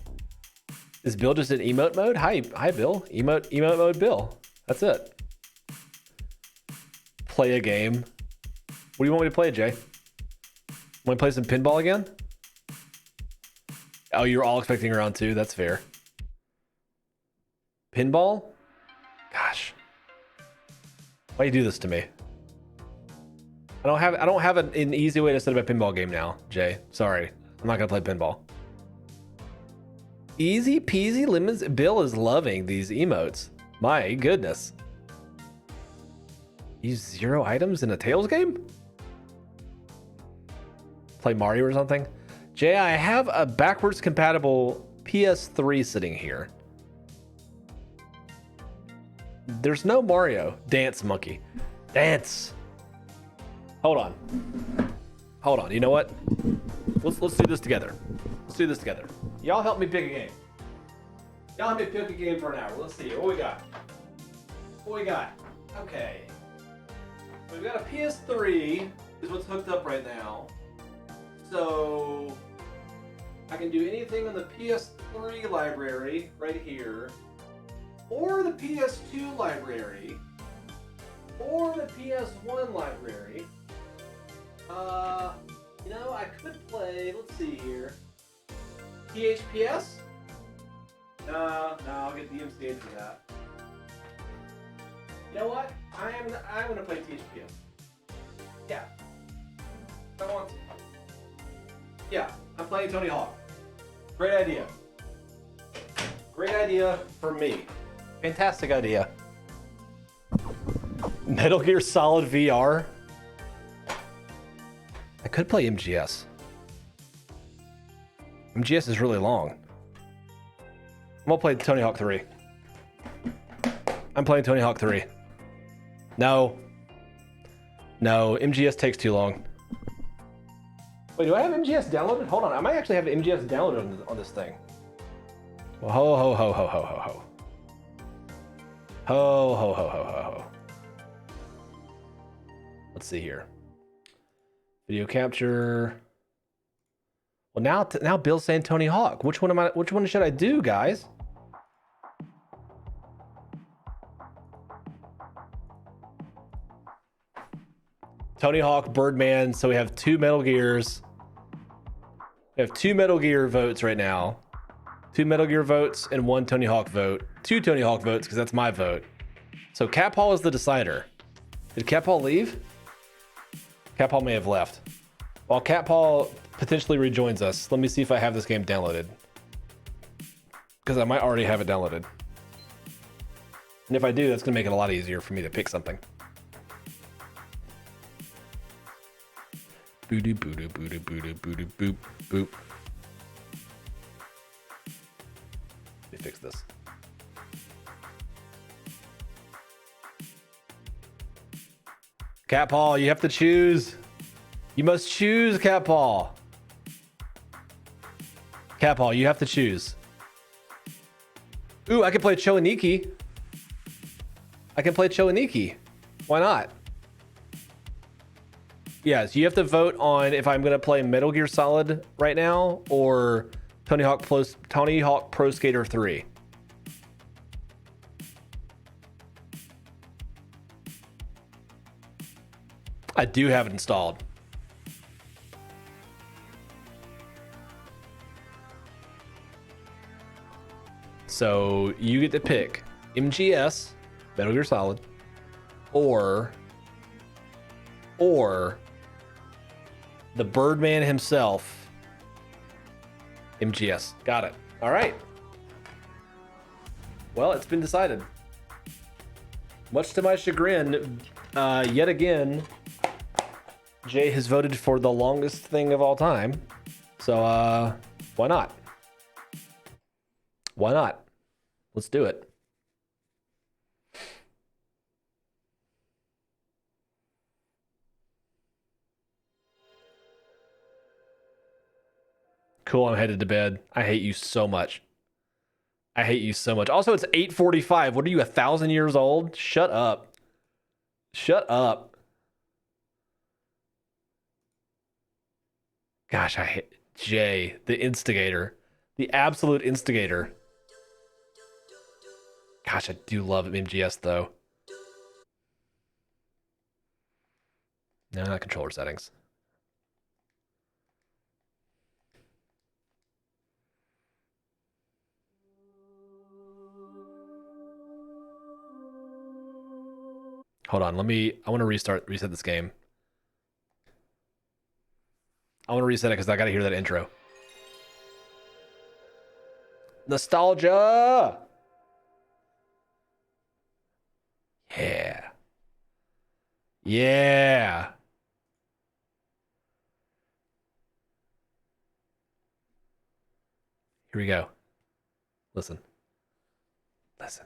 Is Bill just in emote mode? Hi, Bill. Emote mode, Bill. That's it. Play a game. What do you want me to play, Jay? Want to play some pinball again? Oh, you're all expecting round 2. That's fair. Pinball? Gosh. Why do you do this to me? I don't have an easy way to set up a pinball game now, Jay. Sorry. I'm not gonna play pinball. Easy peasy lemons. Bill is loving these emotes. My goodness. Use 0 items in a Tales game? Play Mario or something? Jay, I have a backwards compatible PS3 sitting here. There's no Mario. Dance, monkey. Dance. Hold on. You know what? Let's do this together. Let's do this together. Y'all help me pick a game. Y'all help me pick a game for an hour. Let's see. What we got? Okay. We've got a PS3 is what's hooked up right now. So I can do anything on the PS3 library right here, or the PS2 library, or the PS1 library. You know, I could play, let's see here, THPS? No, I'll get DMCA for that. You know what? I'm gonna play THPS. Yeah. I want to. Yeah, I'm playing Tony Hawk. Great idea. Great idea for me. Fantastic idea. Metal Gear Solid VR. I could play MGS. MGS is really long. I'm gonna play Tony Hawk 3. I'm playing Tony Hawk 3. No, MGS takes too long. Wait, do I have MGS downloaded? Hold on, I might actually have MGS downloaded on this thing. Well, ho. Let's see here. Video capture. Well, now Bill's saying Tony Hawk. Which one should I do, guys? Tony Hawk, Birdman. So we have 2 Metal Gears. We have 2 Metal Gear votes right now. 2 Metal Gear votes and 1 Tony Hawk vote. 2 Tony Hawk votes because that's my vote. So Cat Paul is the decider. Did Cat Paul leave? Cat Paul may have left. While Cat Paul potentially rejoins us, let me see if I have this game downloaded. Because I might already have it downloaded. And if I do, that's going to make it a lot easier for me to pick something. Boop boop. Let me fix this. Cat Paul, you have to choose. You must choose, Cat Paul. Cat Paul, you have to choose. Ooh, I can play Choaniki. Why not? Yes, you have to vote on if I'm gonna play Metal Gear Solid right now or Tony Hawk Pro Skater 3. I do have it installed. So you get to pick MGS, Metal Gear Solid, or the Birdman himself, MGS. Got it. All right. Well, it's been decided. Much to my chagrin, yet again, Jay has voted for the longest thing of all time. So, why not? Why not? Let's do it. Cool, I'm headed to bed. I hate you so much. I hate you so much. Also, it's 8:45. What are you, 1,000 years old? Shut up. Shut up. Gosh, I hate Jay, the instigator. The absolute instigator. Gosh, I do love MGS though. No, not controller settings. Hold on, I want to reset this game. I want to reset it because I got to hear that intro. Nostalgia! Yeah. Yeah. Here we go. Listen. Listen.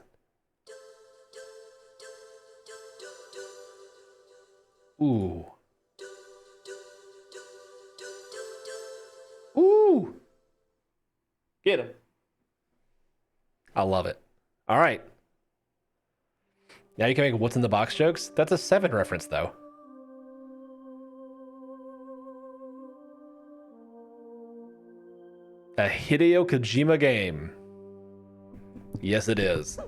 Ooh. Ooh. Get him. I love it. All right. Now you can make what's in the box jokes. That's a 7 reference, though. A Hideo Kojima game. Yes, it is.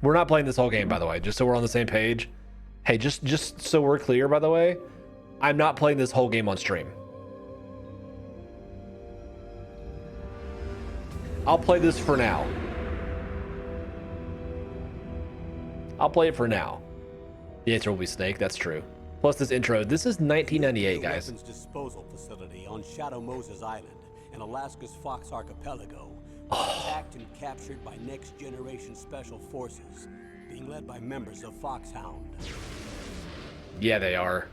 We're not playing this whole game, by the way, just so we're on the same page. Hey, just so we're clear, by the way, I'm not playing this whole game on stream. I'll play this for now. I'll play it for now. The answer will be Snake, that's true. Plus this intro, this is 1998, guys. Weapons disposal facility on Shadow Moses Island in Alaska's Fox Archipelago, attacked and captured by Next Generation Special Forces, being led by members of Foxhound. Yeah, they are.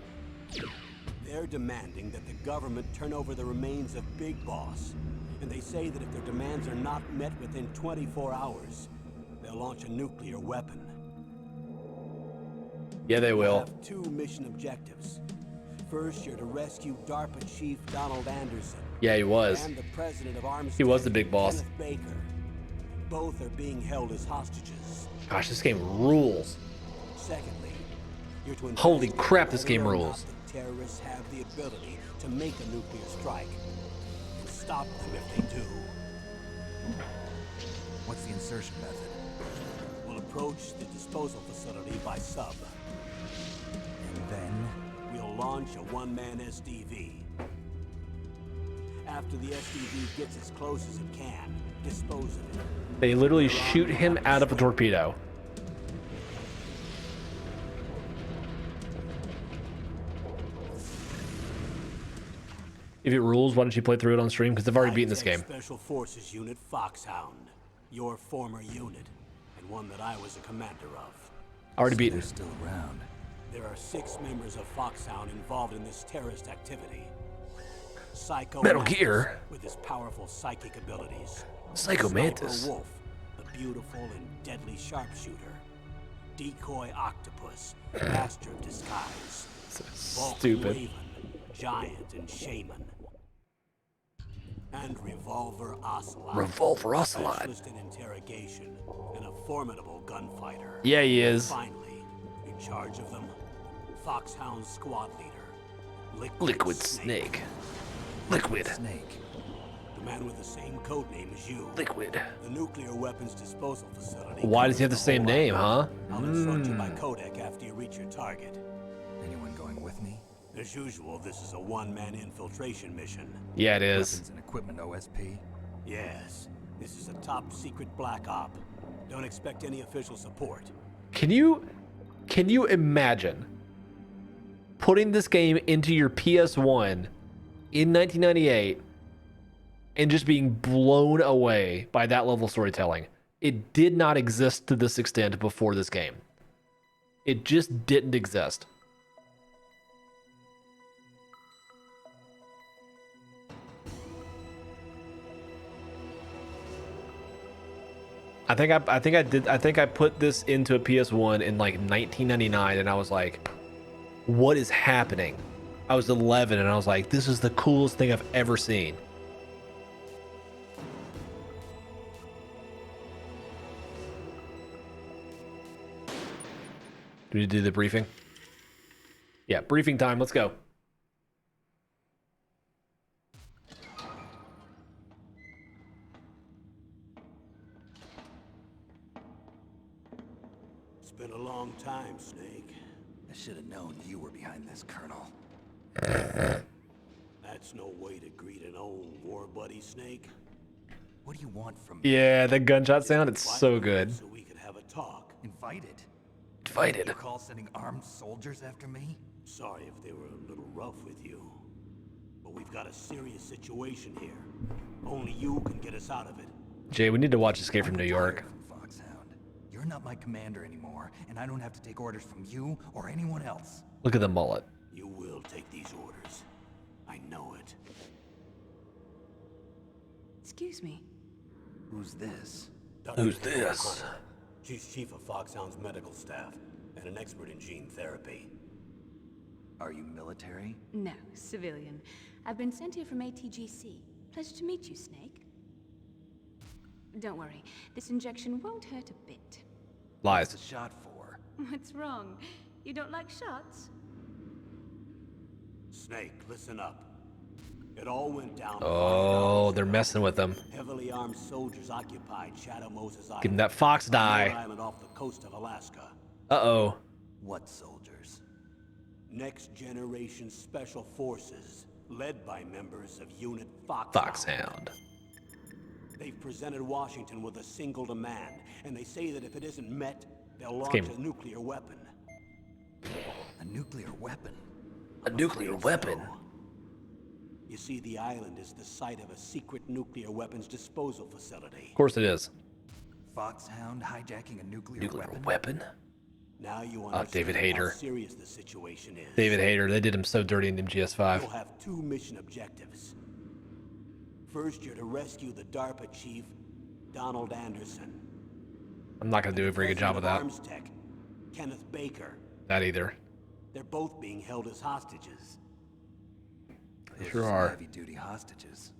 They're demanding that the government turn over the remains of Big Boss, and they say that if their demands are not met within 24 hours, they'll launch a nuclear weapon. Yeah, they will. You have 2 mission objectives. First, you're to rescue DARPA Chief Donald Anderson. Yeah, he was. And the president of Armstead, He was the big boss. Kenneth Baker. Both are being held as hostages. Gosh, this game rules. Secondly, you're to Holy crap, this whether game or rules. not the terrorists have the ability to make a nuclear strike and stop them if they do. What's the insertion method? We'll approach the disposal facility by sub. And then? We'll launch a one-man SDV. After the SDV gets as close as it can, dispose of it. They literally shoot him out of a torpedo. If it rules, why don't you play through it on stream? Because they've already beaten this game. Special Forces Unit Foxhound, your former unit, and one that I was a commander of. Already beaten. They're still around. There are 6 members of Foxhound involved in this terrorist activity. Psycho Metal Mantis, Gear? with his powerful psychic abilities. Psycho Mantis. Sniper Wolf, the beautiful and deadly sharpshooter. Decoy Octopus, master of disguise. Vulcan Stupid. Raven, giant and shaman. And Revolver Ocelot. Revolver Ocelot. Specialist in interrogation and a formidable gunfighter. Yeah, he is. Finally, in charge of them, Foxhound's squad leader, Liquid Snake. Liquid. Snake. The man with the same code name as you. Liquid. The nuclear weapons disposal facility. Why does he have the covers same whole name, huh? island. I'll instruct you by codec after you reach your target. Anyone going with me? As usual, this is a one-man infiltration mission. Yeah, it is. Weapons and equipment OSP. Yes, this is a top-secret black op. Don't expect any official support. Can you imagine putting this game into your PS1 in 1998 and just being blown away by that level of storytelling? It did not exist to this extent before this game. It just didn't exist. I think I put this into a PS1 in like 1999 and I was like, what is happening? I was 11 and I was like, this is the coolest thing I've ever seen. Do we need to do the briefing? Yeah, briefing time. Let's go. It's been a long time, Snake. I should have known you were behind this, Colonel. That's no way to greet an old war buddy, Snake. What do you want from me? Yeah, the gunshot sound, it's so good. So we could have a talk. Invited? Invited. You call sending armed soldiers after me? Sorry if they were a little rough with you. But we've got a serious situation here. Only you can get us out of it. Jay, we need to watch Escape from New York. From Foxhound. You're not my commander anymore, and I don't have to take orders from you or anyone else. Look at the mullet. You will take these orders. I know it. Excuse me. Who's this? Who's this? She's chief of Foxhound's medical staff and an expert in gene therapy. Are you military? No, civilian. I've been sent here from ATGC. Pleasure to meet you, Snake. Don't worry, this injection won't hurt a bit. Lies. What's the shot for? What's wrong? You don't like shots? Snake, listen up. It all went down. Oh, they're messing with them. Heavily armed soldiers occupied Shadow Moses Island. Give him that fox die. Island off the coast of Alaska. Uh-oh. What soldiers? Next generation special forces, led by members of Unit Foxhound. Foxhound. They've presented Washington with a single demand, and they say that if it isn't met, they'll launch a nuclear weapon. A nuclear weapon? A nuclear weapon? You see, the island is the site of a secret nuclear weapons disposal facility. Of course it is. Foxhound hijacking a nuclear weapon? Now you understand David Hayter. how serious the situation is. David Hayter. They did him so dirty in MGS5. You'll have two mission objectives. First, you're to rescue the DARPA chief, Donald Anderson. I'm not going to do a very good job of that. Arms Tech, Kenneth Baker. That either. They're both being held as hostages. They sure are. Heavy-duty hostages.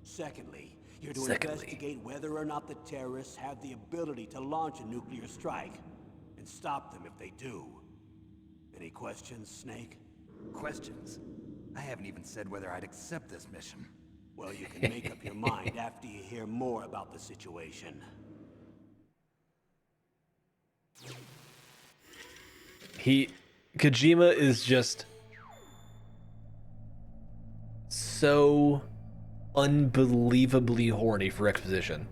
Secondly, you're to investigate whether or not the terrorists have the ability to launch a nuclear strike, and stop them if they do. Any questions, Snake? Questions? I haven't even said whether I'd accept this mission. Well, you can make up your mind after you hear more about the situation. Kojima is just so unbelievably horny for exposition.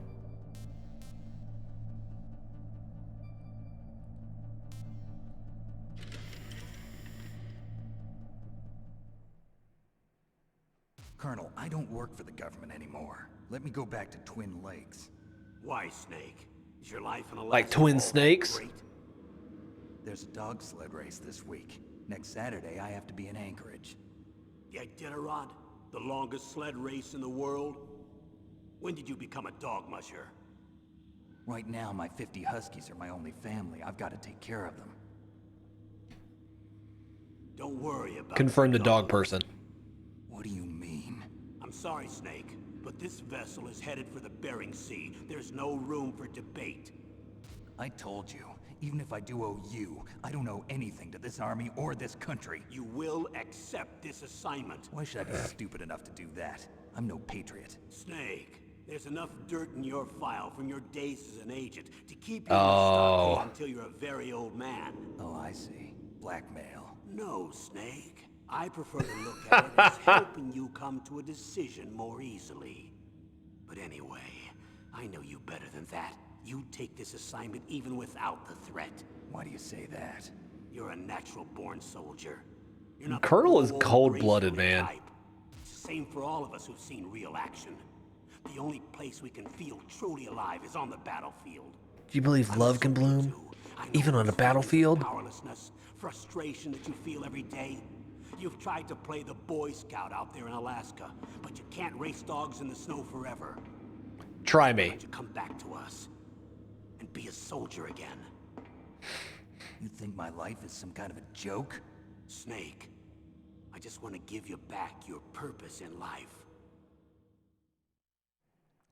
Colonel, I don't work for the government anymore. Let me go back to Twin Lakes. Why, Snake? Is your life in Alaska like twin snakes? Great. There's a dog sled race this week. Next Saturday, I have to be in Anchorage. The Iditarod? The longest sled race in the world? When did you become a dog musher? Right now, my 50 Huskies are my only family. I've got to take care of them. Don't worry about Confirm the dog person. What do you mean? I'm sorry, Snake, but this vessel is headed for the Bering Sea. There's no room for debate. I told you, Even if I do owe you, I don't owe anything to this army or this country. You will accept this assignment. Why should I be stupid enough to do that? I'm no patriot. Snake, there's enough dirt in your file from your days as an agent to keep you in the stockade until you're a very old man. Oh, I see. Blackmail. No, Snake. I prefer to look at it as helping you come to a decision more easily. But anyway, I know you better than that. You take this assignment even without the threat. Why do you say that? You're a natural-born soldier. You're not Colonel is the old cold-blooded, gracefully man. type. It's the same for all of us who've seen real action. The only place we can feel truly alive is on the battlefield. Do you believe love can bloom even on a battlefield? Powerlessness, frustration that you feel every day. You've tried to play the Boy Scout out there in Alaska, but you can't race dogs in the snow forever. Try Why me. don't you come back to us and be a soldier again? You think my life is some kind of a joke? Snake, I just want to give you back your purpose in life.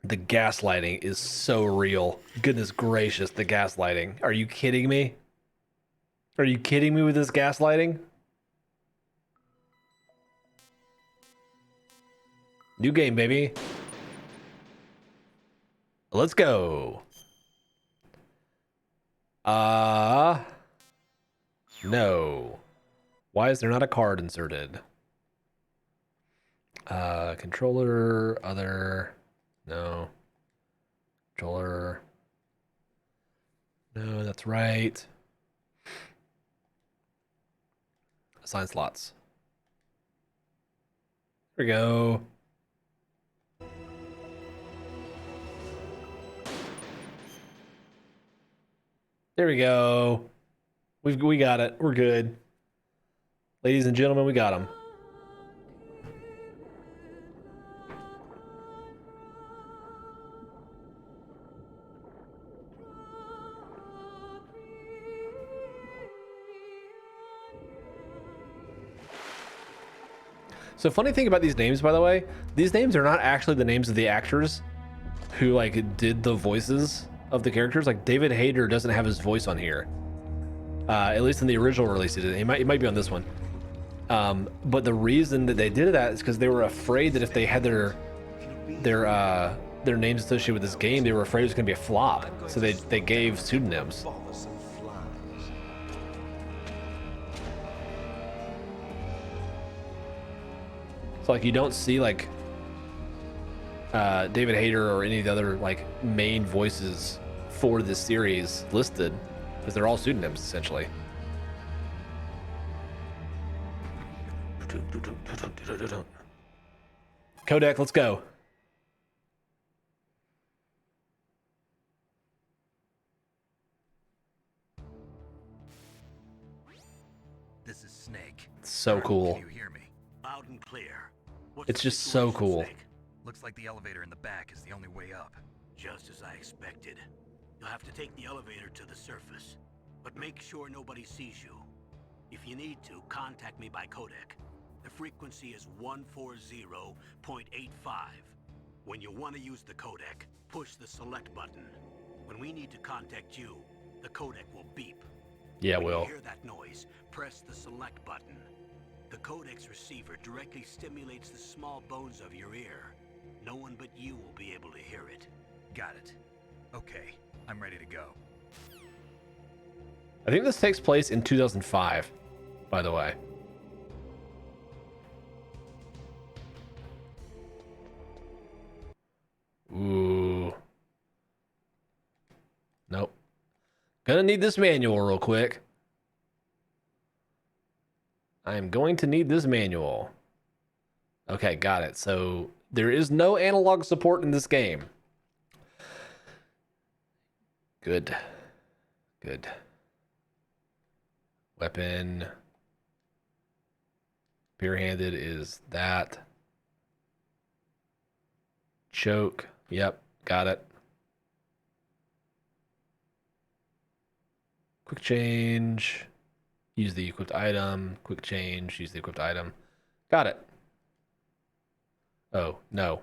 The gaslighting is so real. Goodness gracious, the gaslighting. Are you kidding me? Are you kidding me with this gaslighting? New game, baby. Let's go. No. Why is there not a card inserted? Controller, other, no. Controller. No, that's right. Assign slots. There we go. There we go. We got it. We're good. Ladies and gentlemen, we got him. So funny thing about these names, by the way, these names are not actually the names of the actors who like did the voices of the characters. Like David Hayter doesn't have his voice on here. At least in the original release, he did. He might be on this one. But the reason that they did that is because they were afraid that if they had their names associated with this game, they were afraid it was going to be a flop. So they gave pseudonyms. So like you don't see like David Hayter or any of the other like main voices for this series listed because they're all pseudonyms essentially. Kodak, let's go. This is Snake. It's so cool. Can you hear me? Loud and clear. What's It's the just so situation, cool. Snake? Looks like the elevator in the back is the only way up. Just as I expected. You'll have to take the elevator to the surface, but make sure nobody sees you. If you need to, contact me by codec. The frequency is 140.85. When you want to use the codec, push the select button. When we need to contact you, the codec will beep. Yeah, When Will. you hear that noise, press the select button. The codec's receiver directly stimulates the small bones of your ear. No one but you will be able to hear it. Got it. Okay, I'm ready to go. I think this takes place in 2005, by the way. Ooh. Nope. Gonna need this manual real quick. I am going to need this manual. Okay, got it. So there is no analog support in this game. Good. Good. Weapon. Spear-handed is that. Choke. Yep, got it. Quick change. Use the equipped item. Quick change. Use the equipped item. Got it. Oh, no.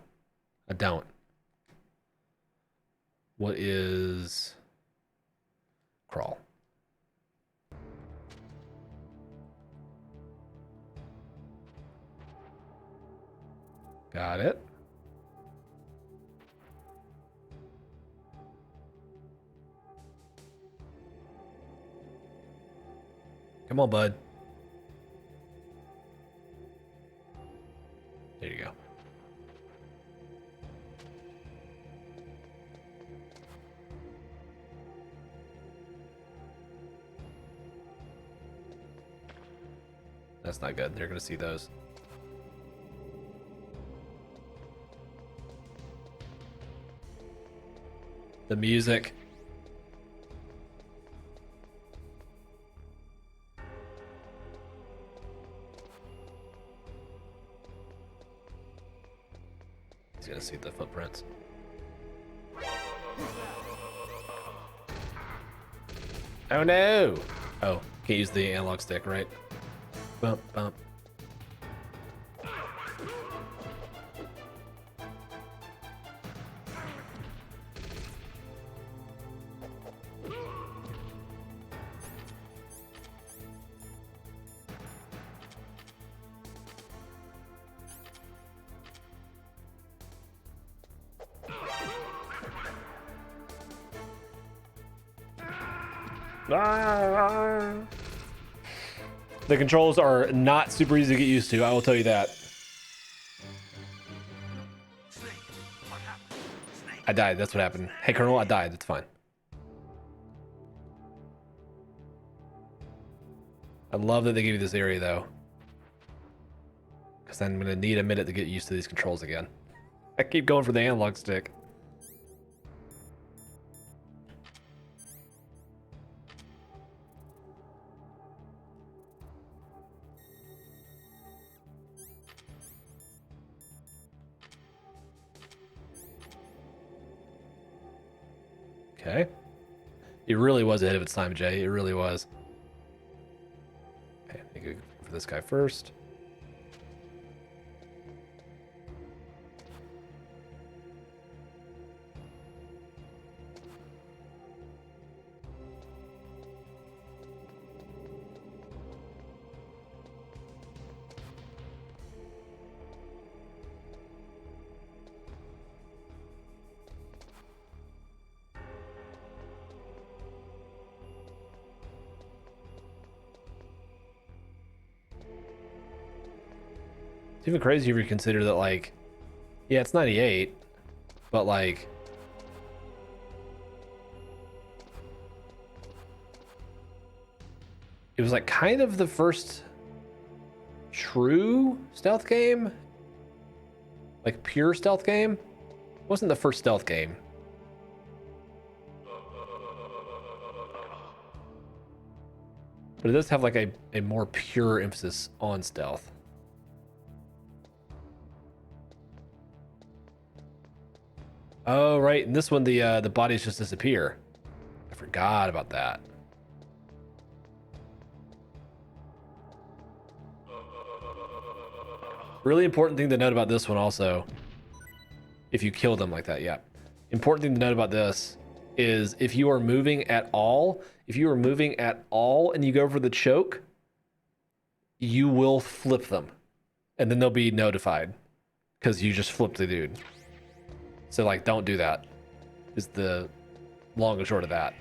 I don't. What is... Crawl. Got it. Come on, bud. There you go. That's not good. They're going to see those. The music. He's going to see the footprints. Oh no! Oh, can't use the analog stick, right? Bump, bump. The controls are not super easy to get used to, I will tell you that. I died, that's what happened. Hey Colonel, I died, it's fine. I love that they gave you this area though. Because I'm gonna need a minute to get used to these controls again. I keep going for the analog stick. Okay. It really was ahead of its time, Jay. It really was. Okay, I think we go for this guy first. It's even crazier if you consider that, like, yeah, it's 98, but like, it was like kind of the first true stealth game, like pure stealth game. It wasn't the first stealth game. But it does have like a more pure emphasis on stealth. Oh, right. In this one, the bodies just disappear. I forgot about that. Really important thing to note about this one also. If you kill them like that, yeah. Important thing to note about this is if you are moving at all, and you go for the choke, you will flip them. And then they'll be notified. Because you just flipped the dude. So, like, don't do that, is the long and short of that.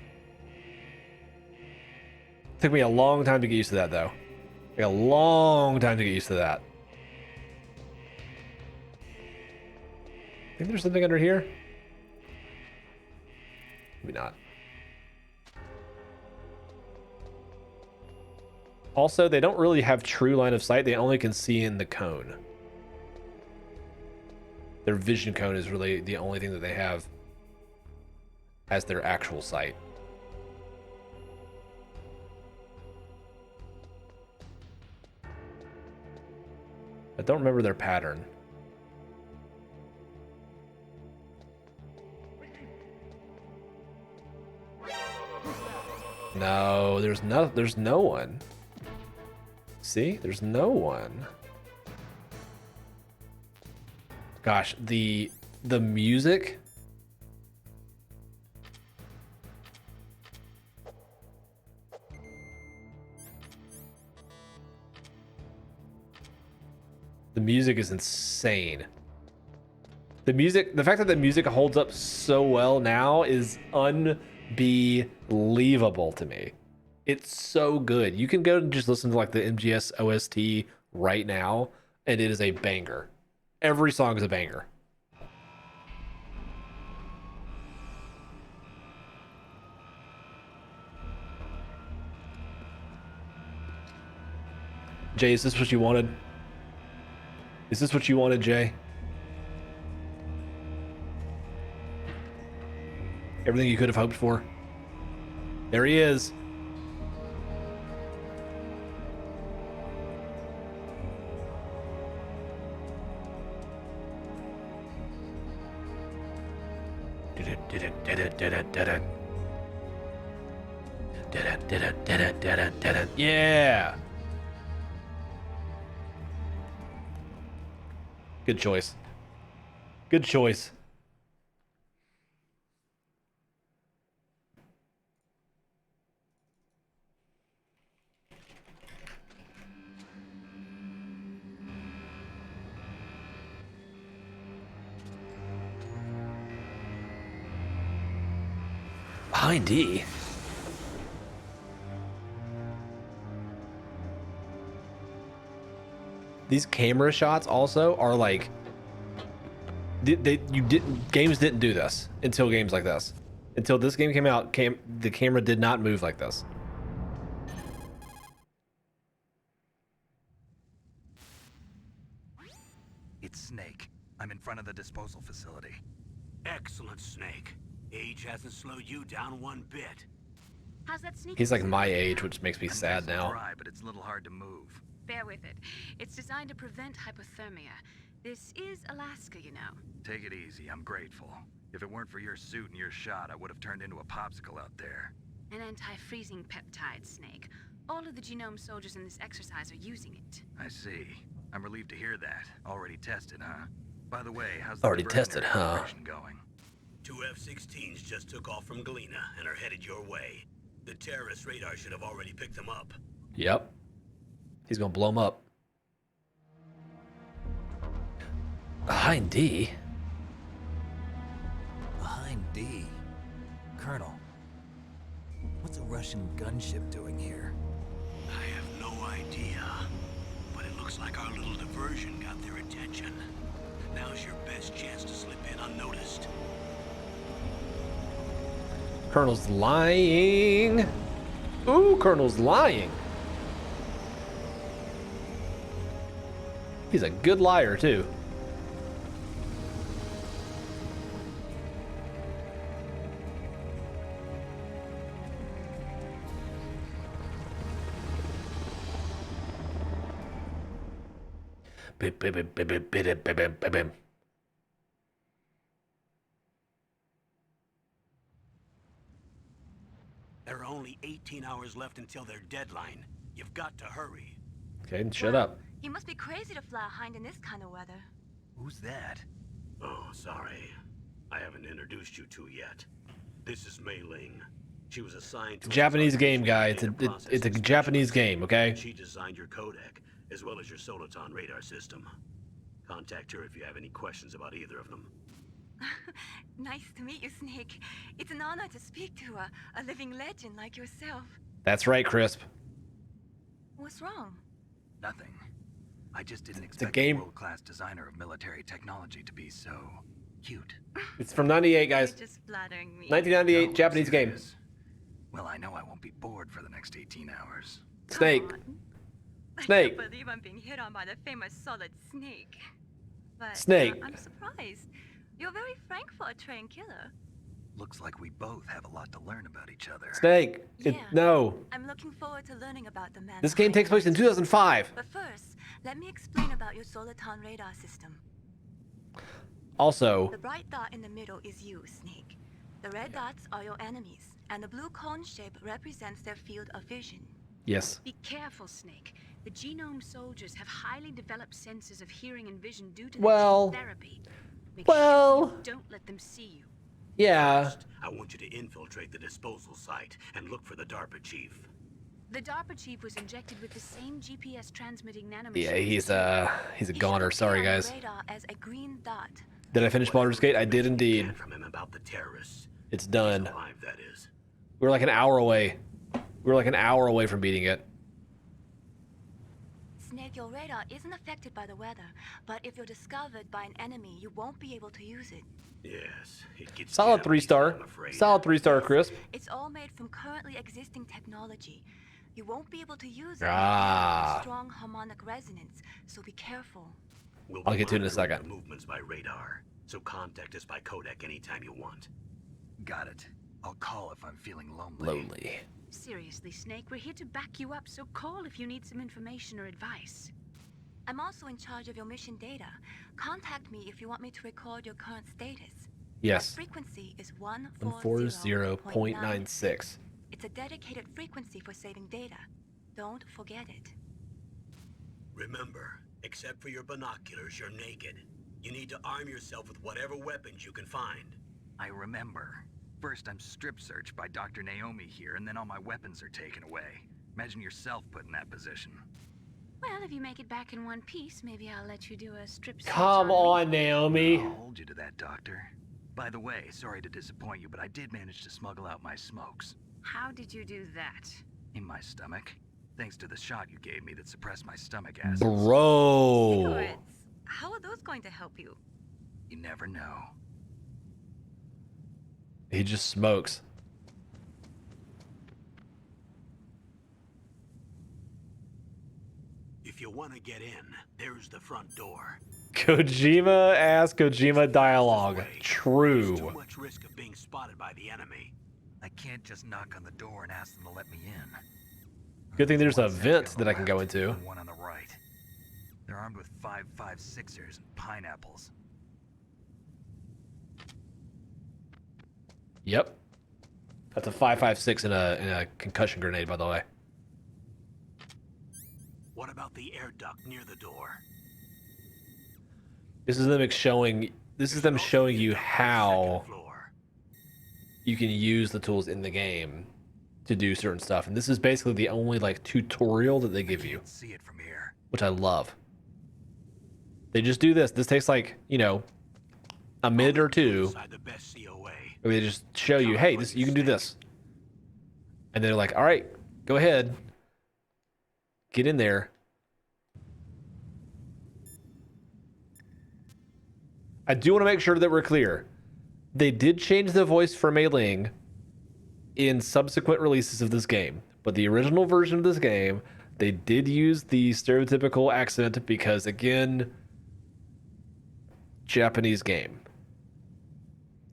Took me a long time to get used to that, though. Like, a long time to get used to that. Think there's something under here? Maybe not. Also, they don't really have true line of sight. They only can see in the cone. Their vision cone is really the only thing that they have as their actual sight. I don't remember their pattern. No, there's no one. See? There's no one. Gosh, the music. The music is insane The fact that the music holds up so well now is unbelievable to me. It's so good. You can go and just listen to like the MGS OST right now, and it is a banger. Every song is a banger. Jay, is this what you wanted? Is this what you wanted, Jay? Everything you could have hoped for? There he is. Yeah. Good choice. Good choice. Behind D. These camera shots also are like games didn't do this until games like this. Until this game came out, the camera did not move like this. It's Snake. I'm in front of the disposal facility. Excellent, Snake. Age hasn't slowed you down one bit. How's that sneak? He's like my age, which makes me sad now. Try, but it's a little hard to move. Bear with it. It's designed to prevent hypothermia. This is Alaska, you know. Take it easy, I'm grateful. If it weren't for your suit and your shot, I would have turned into a popsicle out there. An anti-freezing peptide, Snake. All of the genome soldiers in this exercise are using it. I see. I'm relieved to hear that. Already tested, huh? By the way, how's the Already tested, huh? operation going? 2 F-16s just took off from Galena and are headed your way. The terrorist radar should have already picked them up. Yep. He's gonna blow him up. Behind D? Behind D? Colonel, what's a Russian gunship doing here? I have no idea, but it looks like our little diversion got their attention. Now's your best chance to slip in unnoticed. Colonel's lying. Ooh, Colonel's lying. He's a good liar, too. Bip, bip, bip, bip, bip, bip, bip, bip, bip, bip. There are only 18 hours left until their deadline. You've got to hurry. Okay, shut up. You must be crazy to fly a hind in this kind of weather. Who's that? Oh, sorry. I haven't introduced you to yet. This is Mei Ling. She was assigned to Japanese game, guy. It's a Japanese game, okay? She designed your codec, as well as your Soliton radar system. Contact her if you have any questions about either of them. Nice to meet you, Snake. It's an honor to speak to a living legend like yourself. That's right, Crisp. What's wrong? Nothing. I just didn't expect game. a world-class designer of military technology to be so cute. It's from 98, guys. You're just flattering me. 1998 No, Japanese game. serious. Well, I know I won't be bored for the next 18 hours. Snake. Come on. Snake. I can't believe I'm being hit on by the famous Solid Snake. But Snake. I'm surprised. You're very frank for a trained killer. Looks like we both have a lot to learn about each other. Snake. Yeah. No. I'm looking forward to learning about the man. This game behind takes place in it. 2005. But first, let me explain about your Soliton radar system. Also, The bright dot in the middle is you, Snake. The red dots are your enemies, and the blue cone shape represents their field of vision. yes. Be careful, Snake. The genome soldiers have highly developed senses of hearing and vision due to Well, the gene therapy. Make well. sure you don't let them see you. Yeah. First, I want you to infiltrate the disposal site and look for the DARPA chief. The DARPA chief was injected with the same GPS transmitting nanomachine. Yeah, he's a goner. Sorry, guys. Radar as a green dot. Did I finish Baldur's Gate? I did indeed. From him about the terrorists. It's done. He's alive, that is. We were like an hour away. We were like an hour away from beating it. Snake, your radar isn't affected by the weather, but if you're discovered by an enemy, you won't be able to use it. Yes, it gets Solid challenging, 3-star. I'm afraid. Solid 3-star, Crisp. It's all made from currently existing technology. You won't be able to use it Ah. without strong harmonic resonance, so be careful. We'll I'll be get to it in a monitoring second. your movements by radar, so contact us by codec anytime you want. Got it. I'll call if I'm feeling lonely. Lonely. Seriously, Snake, we're here to back you up, so call if you need some information or advice. I'm also in charge of your mission data. Contact me if you want me to record your current status. Yes. Frequency is 140.96. 140.96. It's a dedicated frequency for saving data. Don't forget it. Remember, except for your binoculars, you're naked. You need to arm yourself with whatever weapons you can find. I remember. First, I'm strip searched by Dr. Naomi here, and then all my weapons are taken away. Imagine yourself put in that position. Well, if you make it back in one piece, maybe I'll let you do a strip search Come on, me. Naomi. I'll hold you to that, Doctor. By the way, sorry to disappoint you, but I did manage to smuggle out my smokes. How did you do that? In my stomach. Thanks to the shot you gave me that suppressed my stomach acids. Bro. Cigarettes. How are those going to help you? You never know. He just smokes. If you want to get in, there's the front door. Kojima ass Kojima dialogue. There's True. too much risk of being spotted by the enemy. I can't just knock on the door and ask them to let me in. Good thing there's a One sentry vent on that the I can go left into. and one on the right. They're armed with 5.56ers and pineapples. Yep. That's a 5.56 in a concussion grenade, by the way. What about the air duct near the door? This is them showing. This is them showing you how you can use the tools in the game to do certain stuff, and this is basically the only like tutorial that they give you, See it from here. which I love. They just do this. This takes like, you know, a minute or two. Inside the best COA. Where they just show you, hey, this you can do this, and they're like, all right, go ahead, get in there. I do want to make sure that we're clear. They did change the voice for Mei Ling in subsequent releases of this game, but the original version of this game, they did use the stereotypical accent because, again, Japanese game.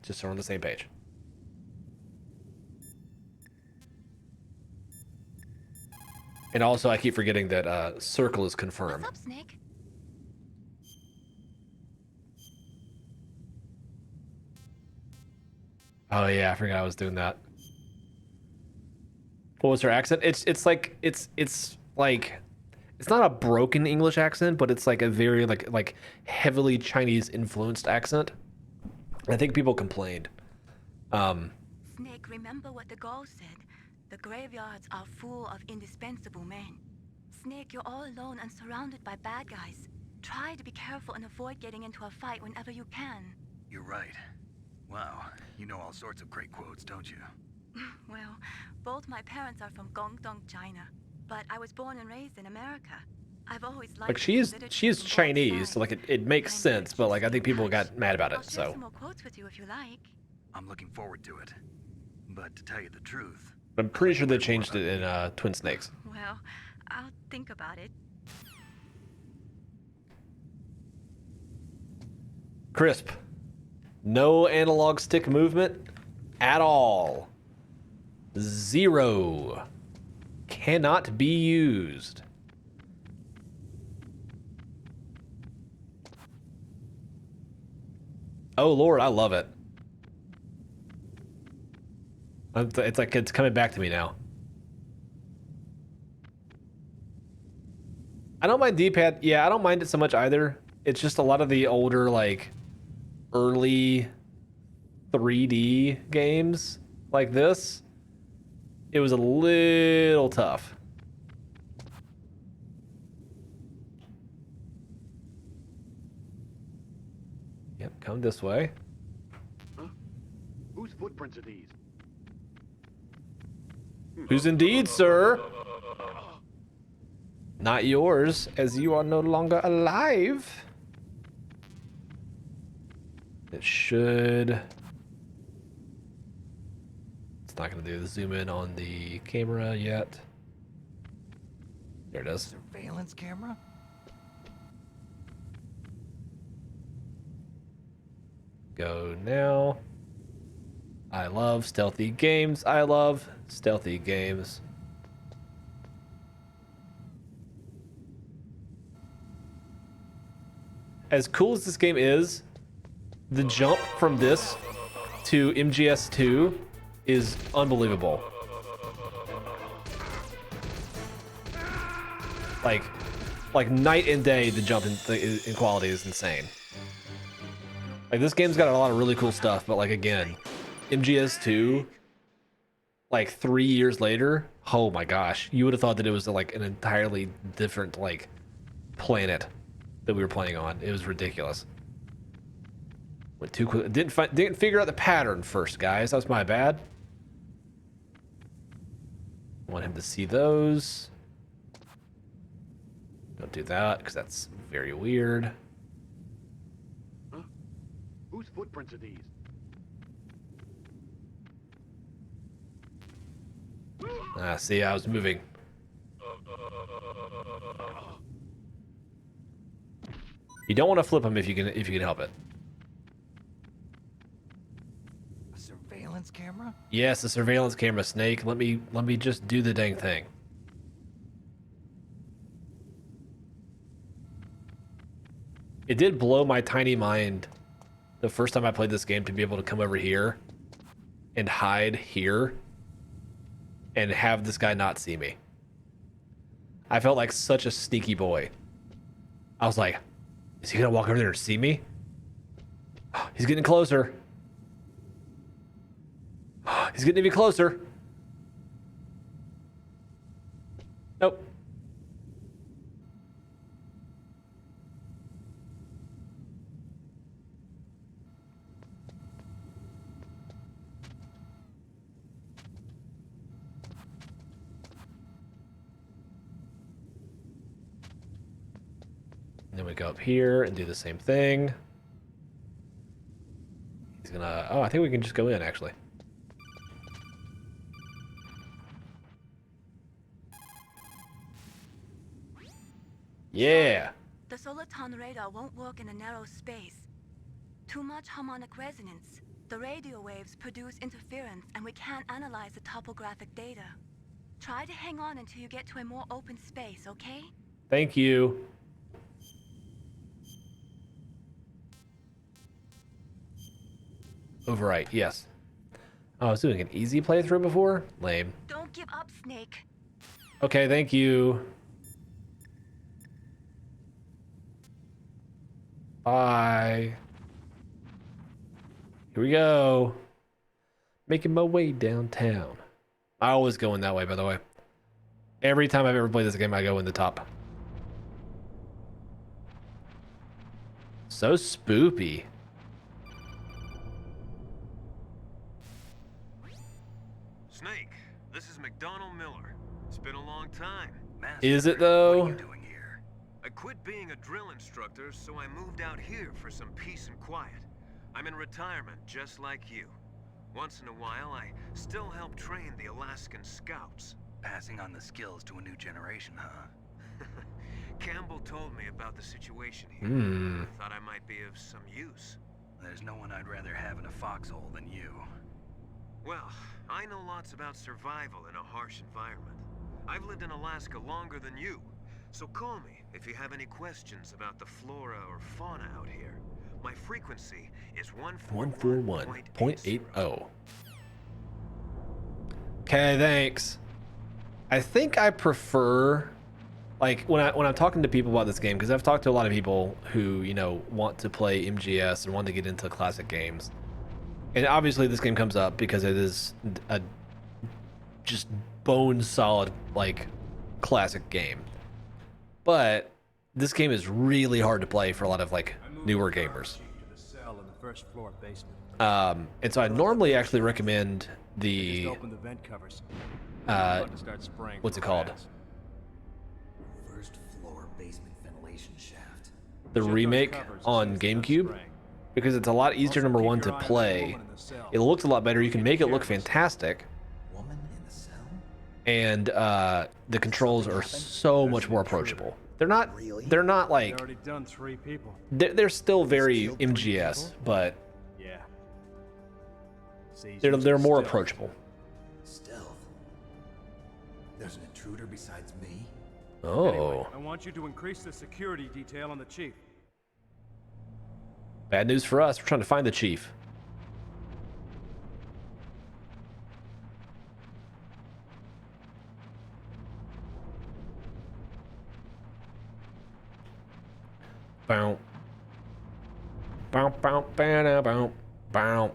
Just so we're on the same page. And also, I keep forgetting that Circle is confirmed. What's up, Snake? Oh yeah, I forgot I was doing that. What was her accent? It's like it's not a broken English accent, but it's like a very like heavily Chinese influenced accent. I think people complained. Snake, remember what the Gaul said. The graveyards are full of indispensable men. Snake, you're all alone and surrounded by bad guys. Try to be careful and avoid getting into a fight whenever you can. You're right. Wow, you know all sorts of great quotes, don't you? Well, both my parents are from Guangdong, China, but I was born and raised in America. I've always liked Like she is literature from both Chinese, so sides. like it makes I'm sense, but like I think people touched. got mad about I'll it. share So some more quotes with you if you like. I'm looking forward to it. But to tell you the truth, I'm pretty sure they changed it in Twin Snakes. Well, I'll think about it. Crisp. No analog stick movement at all. 0. Cannot be used. Oh Lord, I love it. It's like it's coming back to me now. I don't mind D-pad. Yeah, I don't mind it so much either. It's just a lot of the older, like, early 3D games like this, it was a little tough. Yep, come this way. Huh? Whose footprints are these? Who's indeed, sir? Not yours, as you are no longer alive. It should... It's not going to do the zoom in on the camera yet. There it is. Surveillance camera? Go now. I love stealthy games. I love stealthy games. As cool as this game is, the jump from this to MGS2 is unbelievable. Like night and day, the jump in quality is insane. Like, this game's got a lot of really cool stuff, but like, again, MGS2, like 3 years later, oh my gosh, you would have thought that it was like an entirely different like planet that we were playing on. It was ridiculous. Went too quick. Didn't figure out the pattern first, guys. That was my bad. I want him to see those. Don't do that, because that's very weird. Huh? Whose footprints are these? Ah, see, I was moving. You don't want to flip them if you can help it. A surveillance camera? Yes, a surveillance camera, Snake. Let me just do the dang thing. It did blow my tiny mind the first time I played this game to be able to come over here and hide here and have this guy not see me. I felt like such a sneaky boy. I was like, is he gonna walk over there and see me? He's getting closer. He's getting even closer. Nope. Then we go up here and do the same thing. He's gonna... Oh, I think we can just go in, actually. Yeah. The Soliton radar won't work in a narrow space. Too much harmonic resonance. The radio waves produce interference, and we can't analyze the topographic data. Try to hang on until you get to a more open space, okay? Thank you. Overwrite, yes. Oh, I was doing an easy playthrough before? Lame. Don't give up, Snake. Okay, thank you. Bye. Here we go. Making my way downtown. I always go in that way, by the way. Every time I've ever played this game, I go in the top. So spoopy. Snake, this is McDonald Miller. It's been a long time. Master, is it though? What are you doing here? I quit being a drill instructor, so I moved out here for some peace and quiet. I'm in retirement, just like you. Once in a while, I still help train the Alaskan Scouts. Passing on the skills to a new generation, huh? Campbell told me about the situation here. I thought I might be of some use. There's no one I'd rather have in a foxhole than you. Well, I know lots about survival in a harsh environment. I've lived in Alaska longer than you, so call me if you have any questions about the flora or fauna out here. My frequency is 141.80. Okay, thanks. I think I prefer, like, when I'm talking to people about this game, because I've talked to a lot of people who, you know, want to play MGS and want to get into classic games. And obviously this game comes up because it is a just bone solid, like, classic game. But this game is really hard to play for a lot of, like, newer gamers. first floor basement. And so I normally actually recommend Just the open the vent covers. uh, To start spraying what's for it called? rats. First floor basement ventilation shaft. The remake on GameCube, because it's a lot easier, number one, to play. It looks a lot better. You can make it look fantastic. Woman in the cell? And the controls are so much more approachable. They're not like Already done 3 people. they're still very MGS, but Yeah. they're more approachable. Stealth. There's an intruder besides me? Oh. Anyway, I want you to increase the security detail on the chief. Bad news for us. We're trying to find the chief. Bow. Bow, bow, bow, bow, bow.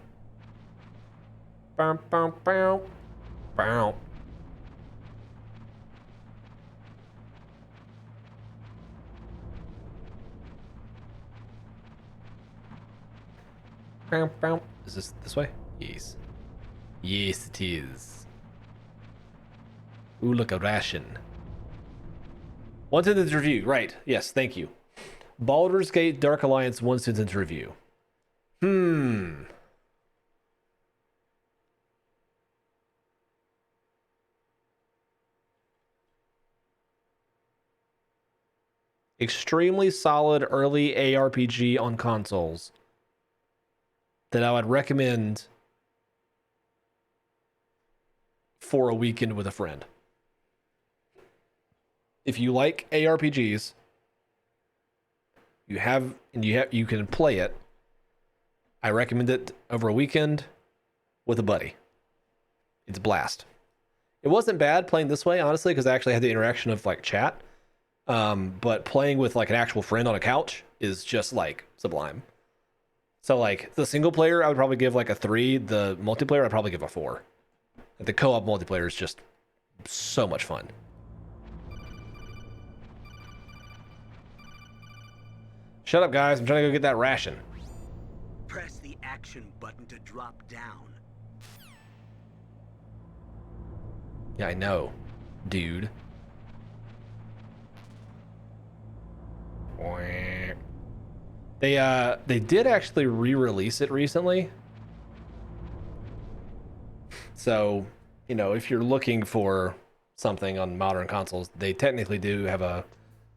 Bow, bow, bow, bow. Bow, bow. Is this way? Yes. Yes, it is. Ooh, look, a ration. One sentence review. Right. Yes, thank you. Baldur's Gate Dark Alliance one sentence review. Extremely solid early ARPG on consoles that I would recommend for a weekend with a friend. If you like ARPGs, you can play it. I recommend it over a weekend with a buddy. It's a blast. It wasn't bad playing this way, honestly, because I actually had the interaction of like chat. But playing with like an actual friend on a couch is just like sublime. So like the single player, I would probably give like a 3. The multiplayer, I'd probably give a 4. The co-op multiplayer is just so much fun. Shut up, guys. I'm trying to go get that ration. Press the action button to drop down. Yeah, I know, dude. They did actually re-release it recently. So, you know, if you're looking for something on modern consoles, they technically do have a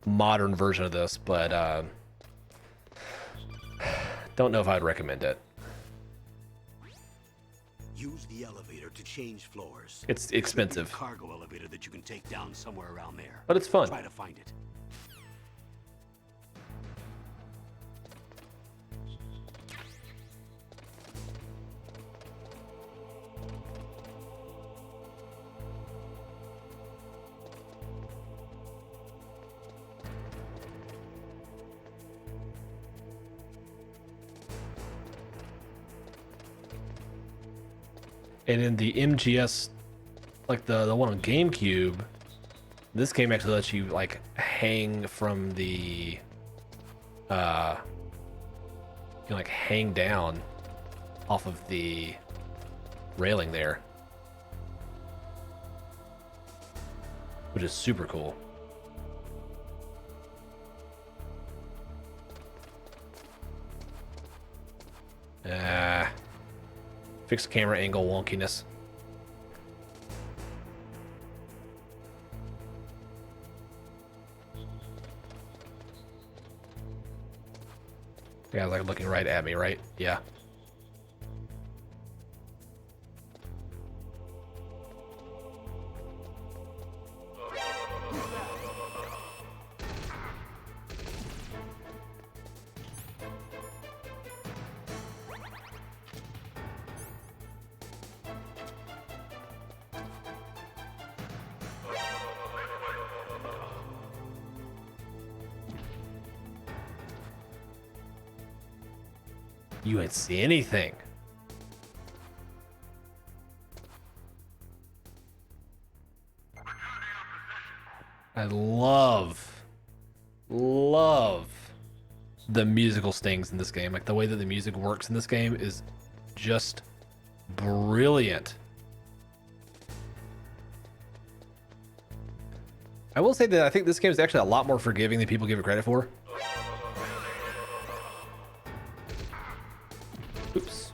modern version of this, but don't know if I'd recommend it. Use the elevator to change floors. It's expensive. There might be a cargo elevator that you can take down somewhere around there. But it's fun. Try to find it. And in the MGS, like the one on GameCube, this game actually lets you like hang from the, you can like hang down off of the railing there, which is super cool. Fixed camera angle wonkiness. Yeah, like looking right at me, right? Yeah. You ain't see anything. I love the musical stings in this game. Like the way that the music works in this game is just brilliant. I will say that I think this game is actually a lot more forgiving than people give it credit for. Oops.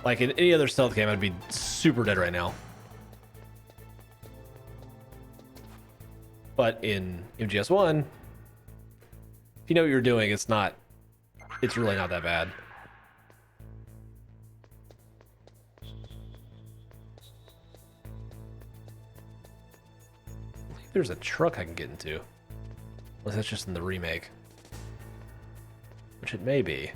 Like in any other stealth game, I'd be super dead right now. But in MGS1, if you know what you're doing, it's really not that bad. I think there's a truck I can get into. Unless that's just in the remake. Which it may be.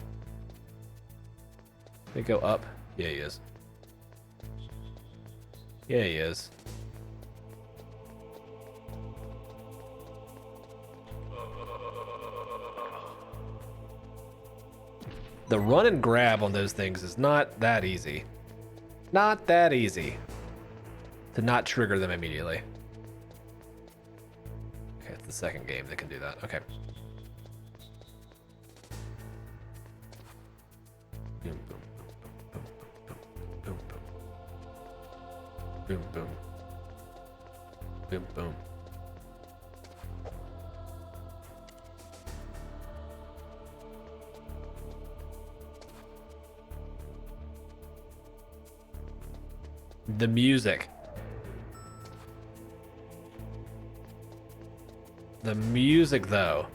They go up. Yeah, he is. Yeah, he is. The run and grab on those things is not that easy. Not that easy to not trigger them immediately. Okay, it's the second game that can do that. Okay. Boom, boom, boom, boom, boom, boom, boom, boom, boom. The music. The music, though.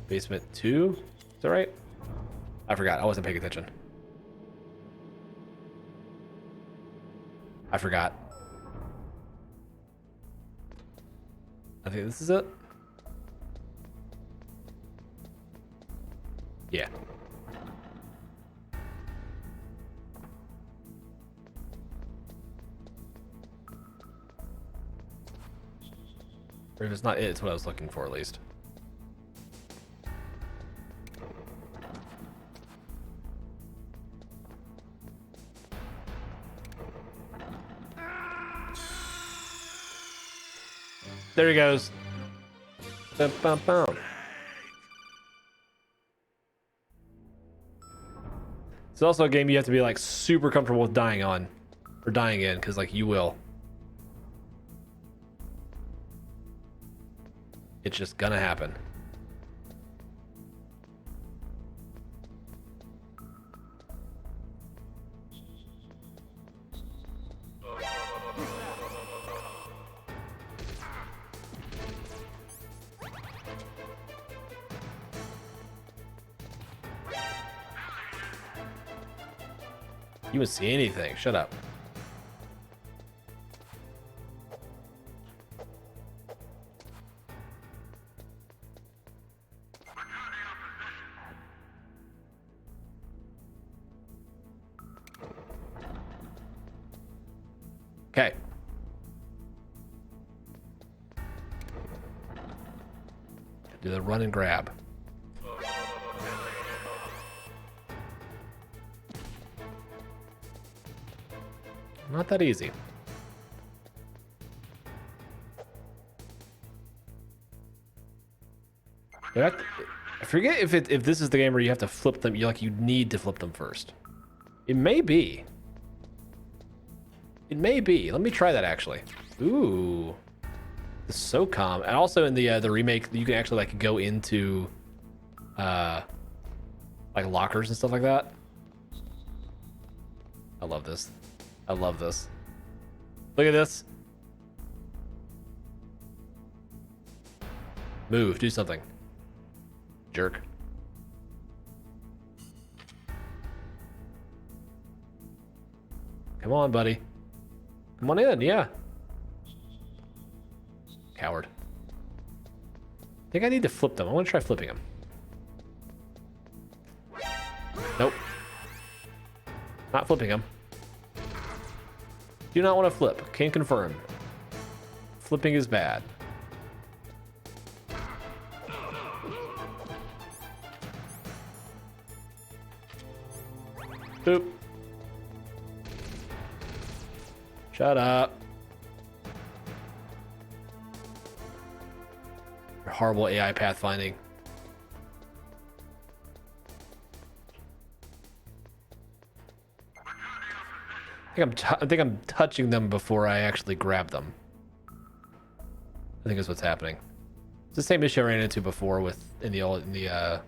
Basement 2? Is that right? I forgot. I wasn't paying attention. I forgot. I think this is it. Yeah. Or if it's not it, it's what I was looking for at least. There he goes. Bum, bum, bum. It's also a game you have to be like super comfortable with dying on or dying in, because like you will. It's just gonna happen. You wouldn't see anything. Shut up. Okay. Do the run and grab. Not that easy. I forget if this is the game where you have to flip them. You need to flip them first. It may be. It may be. Let me try that actually. Ooh, the SOCOM, and also in the remake, you can actually like go into like lockers and stuff like that. I love this. I love this. Look at this. Move. Do something. Jerk. Come on, buddy. Come on in, yeah. Coward. I think I need to flip them. I want to try flipping them. Nope. Not flipping them. Do not want to flip. Can confirm. Flipping is bad. Boop. Shut up. Horrible AI pathfinding. I think I'm touching them before I actually grab them. I think is what's happening. It's the same issue I ran into before with the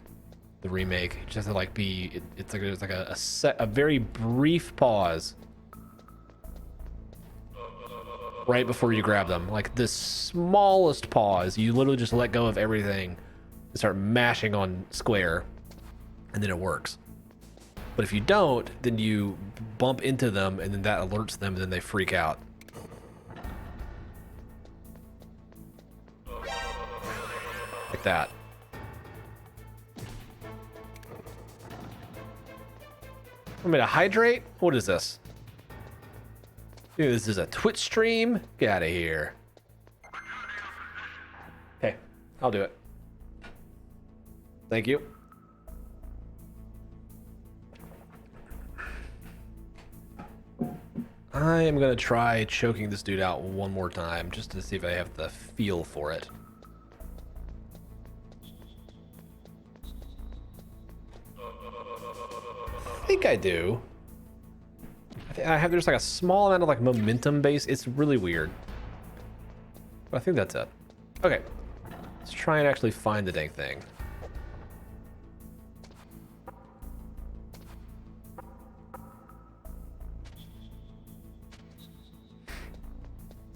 remake. It just has to like be it's like a very brief pause right before you grab them. Like the smallest pause. You literally just let go of everything and start mashing on square, and then it works. But if you don't, then you bump into them, and then that alerts them, and then they freak out. Like that. I'm gonna hydrate? What is this? Dude, this is a Twitch stream? Get out of here. Okay, I'll do it. Thank you. I am gonna try choking this dude out one more time just to see if I have the feel for it. I think I do. There's like a small amount of like momentum base. It's really weird. But I think that's it. Okay. Let's try and actually find the dang thing.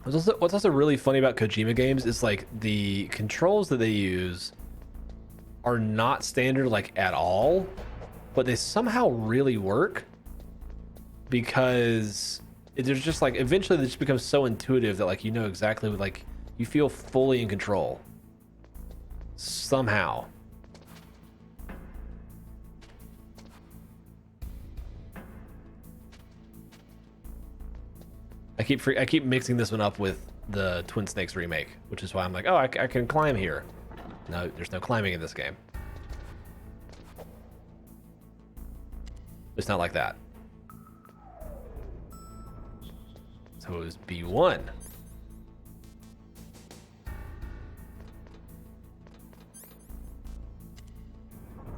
What's also really funny about Kojima games is like the controls that they use are not standard like at all, but they somehow really work because there's just like eventually they just become so intuitive that like you know exactly what, like you feel fully in control somehow. I keep mixing this one up with the Twin Snakes remake, which is why I'm like, oh, I can climb here. No, there's no climbing in this game. It's not like that. So it was B1.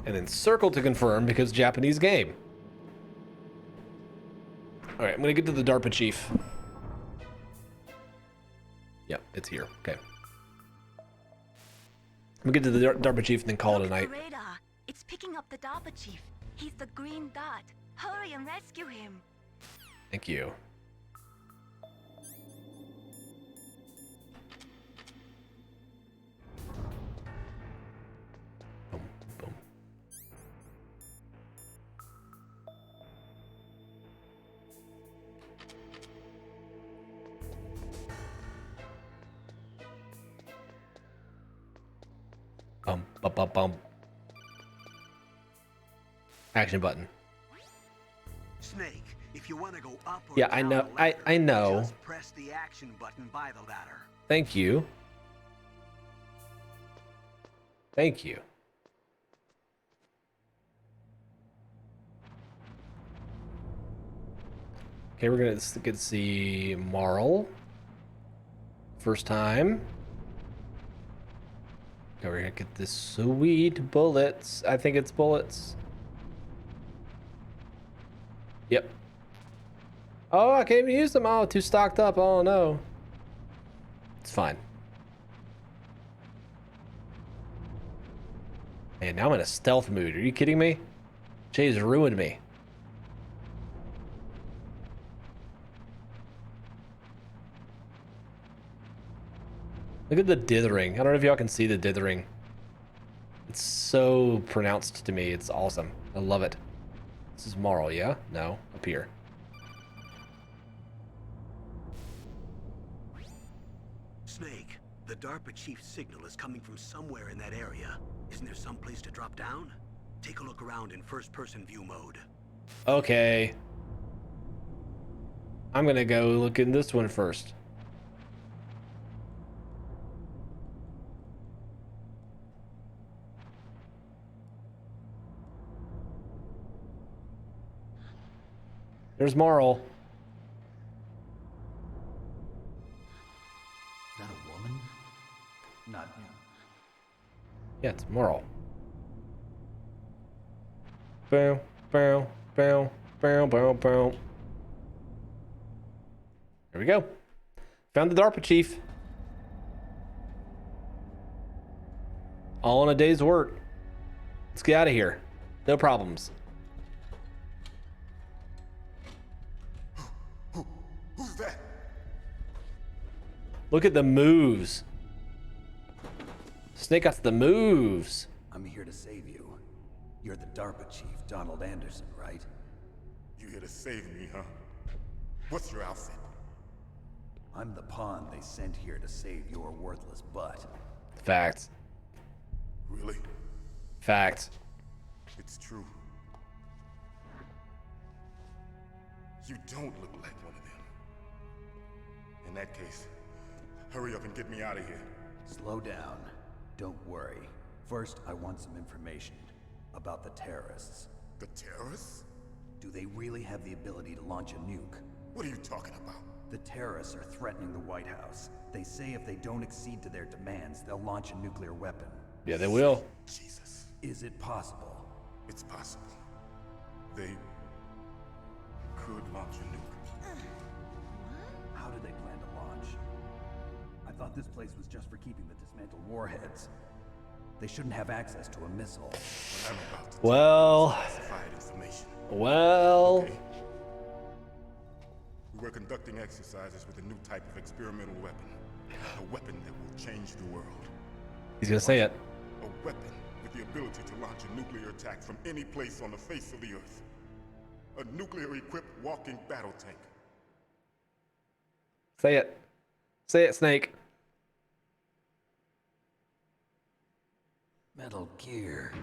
And then circle to confirm because Japanese game. All right, I'm gonna get to the DARPA chief. Yep, it's here. Okay. I'm gonna get to the DARPA chief and then call it a night. The radar. It's picking up the DARPA chief. He's the green dot. Hurry and rescue him. Thank you. Boom, boom. Bum, bum, bum, bum. Action button. Snake, if you want to go up or Yeah, down I know. the ladder, I know. just press the action button by the ladder. Thank you. Thank you. Okay, we're gonna get to see Marl. First time. Okay, we're gonna get this sweet bullets. I think it's bullets. Yep. Oh, I can't even use them. Oh, too stocked up. Oh no. It's fine. Man, now I'm in a stealth mood. Are you kidding me? Jay's ruined me. Look at the dithering. I don't know if y'all can see the dithering. It's so pronounced to me. It's awesome. I love it. This is Marl, yeah? No, up here. Snake, the DARPA chief's signal is coming from somewhere in that area. Isn't there some place to drop down? Take a look around in first-person view mode. Okay. I'm gonna go look in this one first. There's Marl. Is that a woman? Not you. Yeah, it's Marl. Bow, bow, bow, bow, bow, bow. Here we go. Found the DARPA chief. All in a day's work. Let's get out of here. No problems. Who's that? Look at the moves. Snake got the moves. I'm here to save you. You're the DARPA chief, Donald Anderson, right? You here to save me, huh? What's your outfit? I'm the pawn they sent here to save your worthless butt. Facts. Really? Facts. It's true. You don't look like one of them. In that case, hurry up and get me out of here. Slow down. Don't worry. First, I want some information about the terrorists. The terrorists? Do they really have the ability to launch a nuke? What are you talking about? The terrorists are threatening the White House. They say if they don't accede to their demands, they'll launch a nuclear weapon. Yeah, they will. Jesus. Is it possible? It's possible. They could launch a nuke. How do they plan to launch? I thought this place was just for keeping the dismantled warheads. They shouldn't have access to a missile. I'm about to Well. classified information. Well. Okay. We were conducting exercises with a new type of experimental weapon. A weapon that will change the world. He's gonna say it. A weapon with the ability to launch a nuclear attack from any place on the face of the Earth. A nuclear-equipped walking battle tank. Say it. Say it, Snake. Metal Gear.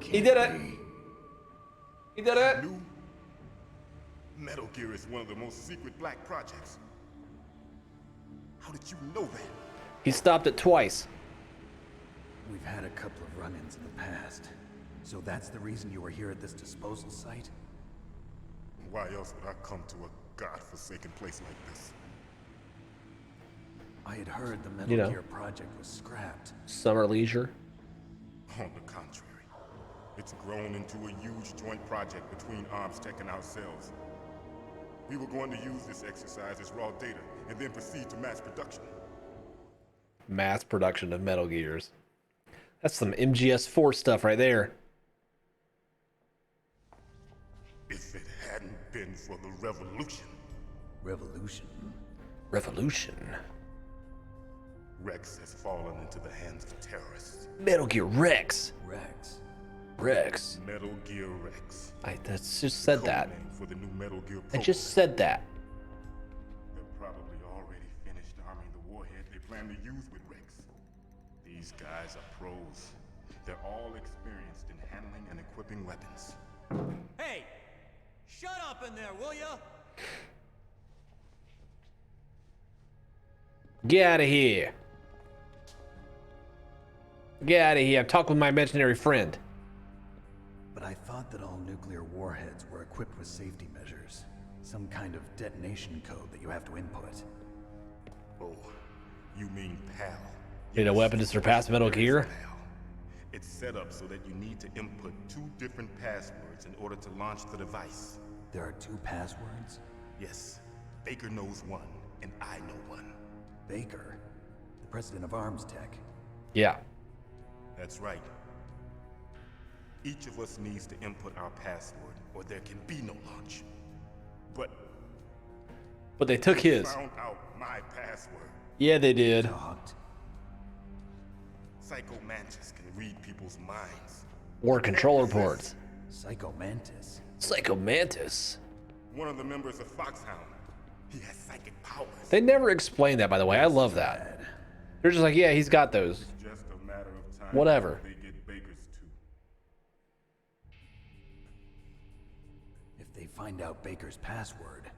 He did it. He did it. New Metal Gear is one of the most secret black projects. How did you know that? He stopped it twice. We've had a couple of run-ins in the past. So that's the reason you were here at this disposal site? Why else would I come to a godforsaken place like this? I had heard the Metal Gear project was scrapped. Summer leisure. On the contrary, it's grown into a huge joint project between Arms Tech and ourselves. We were going to use this exercise as raw data and then proceed to mass production. Mass production of Metal Gears. That's some MGS4 stuff right there. If it hadn't been for the revolution. Revolution? Revolution. Rex has fallen into the hands of terrorists. Metal Gear Rex. Rex. Rex. Metal Gear Rex. I just said that. Name for the new Metal Gear I just said that. They're probably already finished arming the warhead they plan to use with Rex. These guys are pros. They're all experienced in handling and equipping weapons. Hey! Shut up in there, will ya? Get out of here. Get out of here. I'm talking with my imaginary friend. But I thought that all nuclear warheads were equipped with safety measures. Some kind of detonation code that you have to input. Oh, you mean PAL? Need a weapon to surpass Metal Gear? It's set up so that you need to input 2 different passwords in order to launch the device. There are 2 passwords? Yes. Baker knows one, and I know one. Baker? The president of Arms Tech? Yeah. That's right. Each of us needs to input our password, or there can be no launch. But they took his. Found out my password. Yeah, they did. Psycho Mantis can read people's minds. Or controller ports. Psycho Mantis? Psycho Mantis. One of the members of Foxhound. He has psychic powers. They never explained that, by the way. I love that. They're just like, yeah, he's got those. It's just a matter of time. Whatever. They get Baker's too. If they find out Baker's password.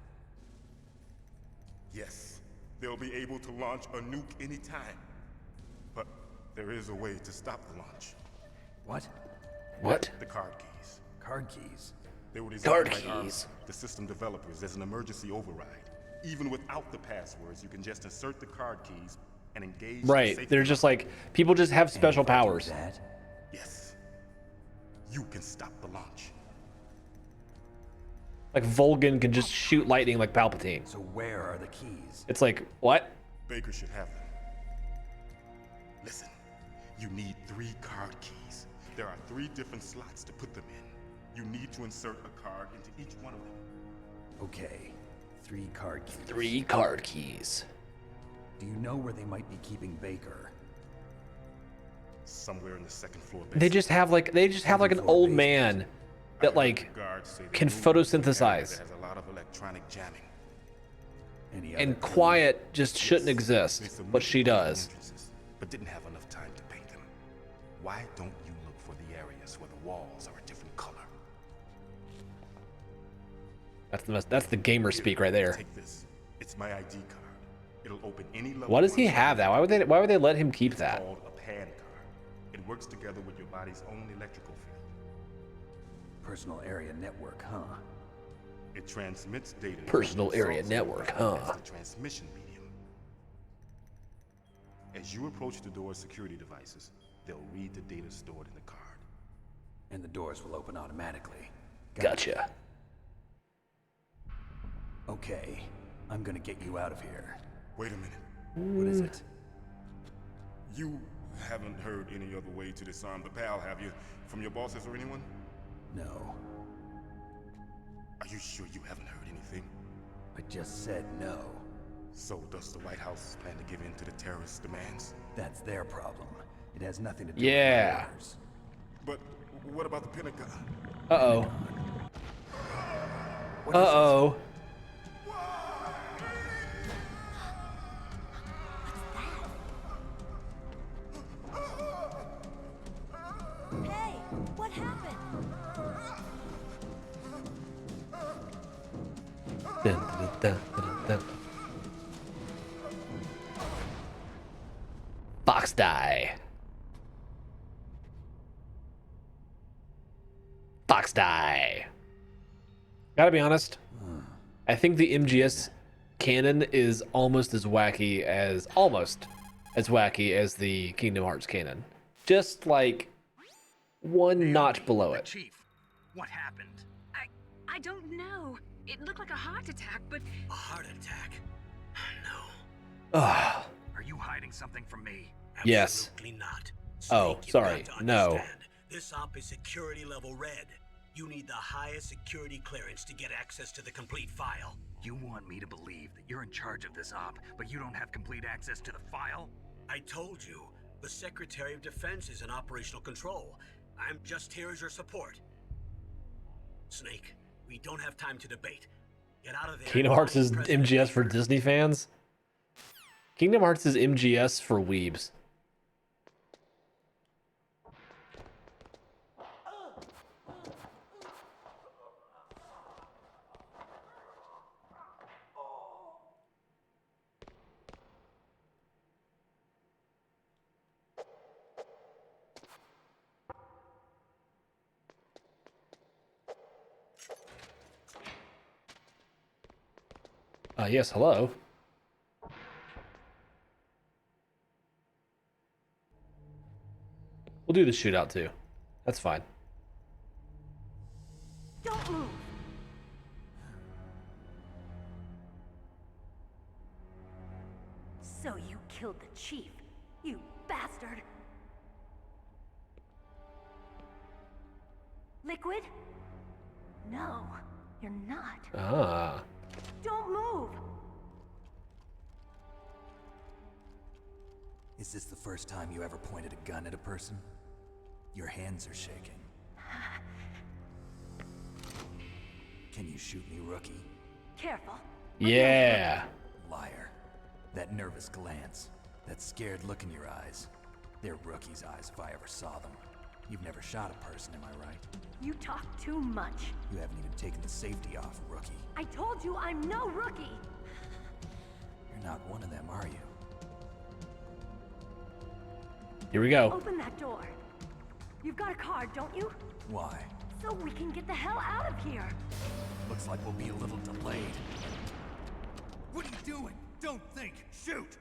Yes, they'll be able to launch a nuke anytime. But there is a way to stop the launch. What? What? The card keys. Card keys? They were Card designed by keys. the system developers as an emergency override. Even without the passwords, you can just insert the card keys and engage. Right. They're just like, people just have special powers. Yes. You can stop the launch. Like Volgan can just shoot lightning like Palpatine. So where are the keys? It's like, what? Baker should have them. Listen, you need 3 card keys. There are 3 different slots to put them in. You need to insert a card into each one of them. Okay, 3 card keys. 3 card keys. Do you know where they might be keeping Baker? Somewhere in the second floor. They just have like an old man that like can photosynthesize. Has a lot of electronic jamming. And Quiet just shouldn't exist, but she does. But didn't have enough time to paint them. Why don't you look for the areas where the walls are a different color? That's the gamer speak right there. Take this. It's my ID card. It'll open any level. Why does he have that? Why would they let him keep It's that? called a PAN card. It works together with your body's own electrical field. Personal area network, huh? It transmits data. Personal area network, huh? As the transmission medium. As you approach the door's security devices, they'll read the data stored in the card. And the doors will open automatically. Gotcha. Okay, I'm gonna get you out of here. Wait a minute. What is it? You haven't heard any other way to disarm the PAL, have you? From your bosses or anyone? No. Are you sure you haven't heard anything? I just said no. So does the White House plan to give in to the terrorists' demands? That's their problem. It has nothing to do Yeah. with yours. But what about the Pentagon? Uh-oh. Uh-oh. Hey, what happened? Dun, dun, dun, dun, dun. Fox die. Fox die. Gotta be honest. I think the MGS canon is almost as wacky as the Kingdom Hearts canon. Just like one notch below it. Chief, what happened? I don't know. It looked like a heart attack, but... A heart attack? No. Ugh. Are you hiding something from me? Yes. Absolutely not. Oh, Snake, you've sorry. got to No. understand. This op is security level red. You need the highest security clearance to get access to the complete file. You want me to believe that you're in charge of this op, but you don't have complete access to the file? I told you, the Secretary of Defense is in operational control. I'm just here as your support. Snake, we don't have time to debate. Get out of there. Kingdom Hearts is MGS for Disney fans? Kingdom Hearts is MGS for weebs. Yes, hello. We'll do the shootout too. That's fine. Don't move! So you killed the chief, you bastard! Liquid? No, you're not. Ah. Don't move! Is this the first time you ever pointed a gun at a person? Your hands are shaking. Can you shoot me, rookie? Careful. Yeah. Liar. That nervous glance, that scared look in your eyes. They're rookie's eyes if I ever saw them. You've never shot a person, am I right? You talk too much. You haven't even taken the safety off, rookie. I told you I'm no rookie! You're not one of them, are you? Here we go. Open that door. You've got a card, don't you? Why? so we can get the hell out of here. Looks like we'll be a little delayed. What are you doing? Don't think. Shoot!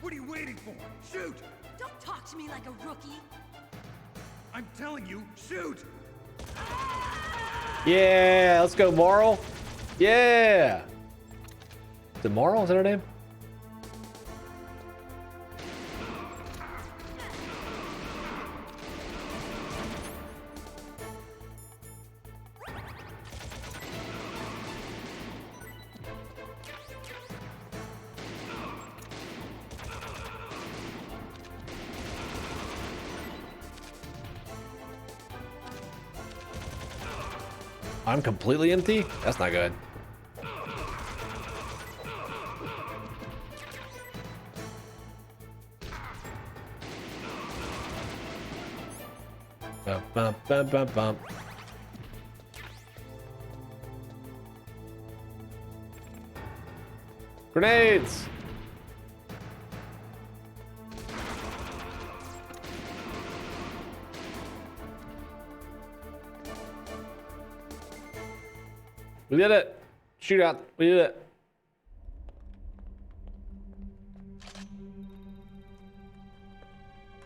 What are you waiting for? Shoot! Don't talk to me like a rookie. I'm telling you, shoot! Yeah, let's go, Marl. Yeah. Is it Marl? Is that her name? I'm completely empty? That's not good. Bum, bum, bum, bum, bum. Grenades! We did it! Shootout. We did it.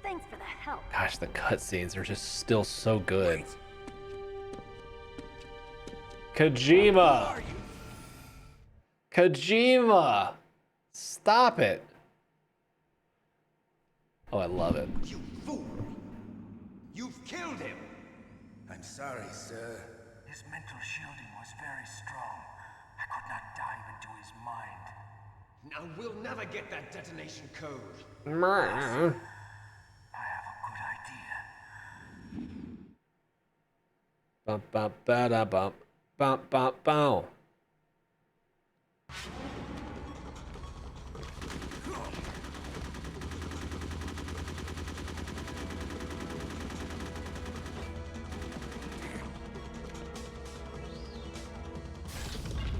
Thanks for the help. Gosh, the cutscenes are just still so good. Kojima! Kojima! Stop it! Oh, I love it. You fool! You've killed him! I'm sorry, sir. His mental shielding was very strong. I could not dive into his mind. Now we'll never get that detonation code. I have a good idea. Bump, bump, ba da bump. Bump, bump, bow.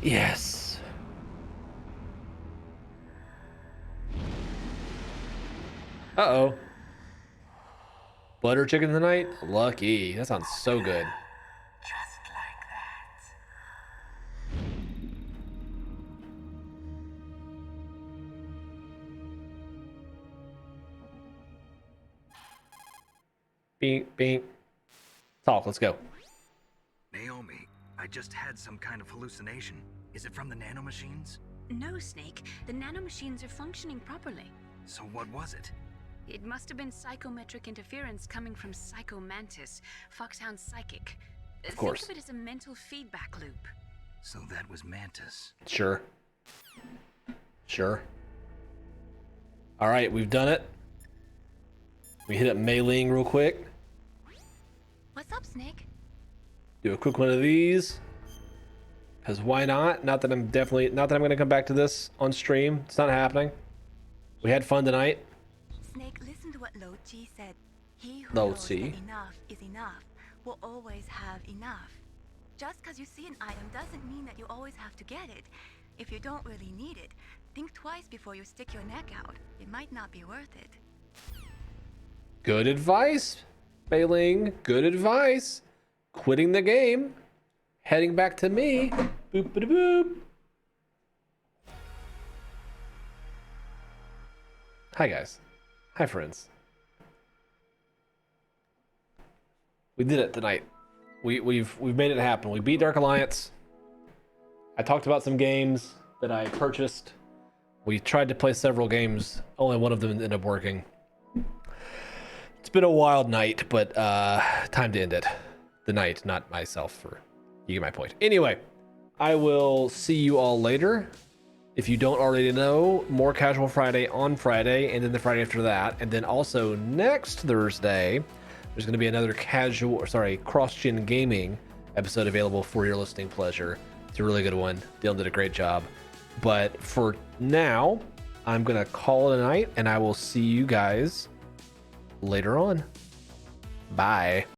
Yes. Uh-oh. Butter chicken tonight? Lucky. That sounds so good. Just like that. Bink, bink. Talk, let's go. Naomi, I just had some kind of hallucination. Is it from the nanomachines? No, Snake. The nanomachines are functioning properly. So what was it? It must have been psychometric interference coming from Psycho Mantis, Foxhound's psychic. Of course. Think of it as a mental feedback loop. So that was Mantis. Sure. Sure. All right, we've done it. We hit up meleeing real quick. What's up, Snake? Do a quick one of these. Because why not? Not that I'm going to come back to this on stream. It's not happening. We had fun tonight. Snake, listen to what Lo Chi said. He who Lo knows Chi. that enough is enough will always have enough. Just because you see an item doesn't mean that you always have to get it. If you don't really need it, think twice before you stick your neck out. It might not be worth it. Good advice, Beiling. Good advice. Quitting the game. Heading back to me. Boop, boop, boop. Hi, guys. Hi, friends. We did it tonight. We've made it happen. We beat Dark Alliance. I talked about some games that I purchased. We tried to play several games. Only one of them ended up working. It's been a wild night, but time to end it. The night, not myself. You get my point. Anyway, I will see you all later. If you don't already know, more Casual Friday on Friday, and then the Friday after that. And then also next Thursday, there's going to be another cross-gen gaming episode available for your listening pleasure. It's a really good one. Dylan did a great job. But for now, I'm going to call it a night, and I will see you guys later on. Bye.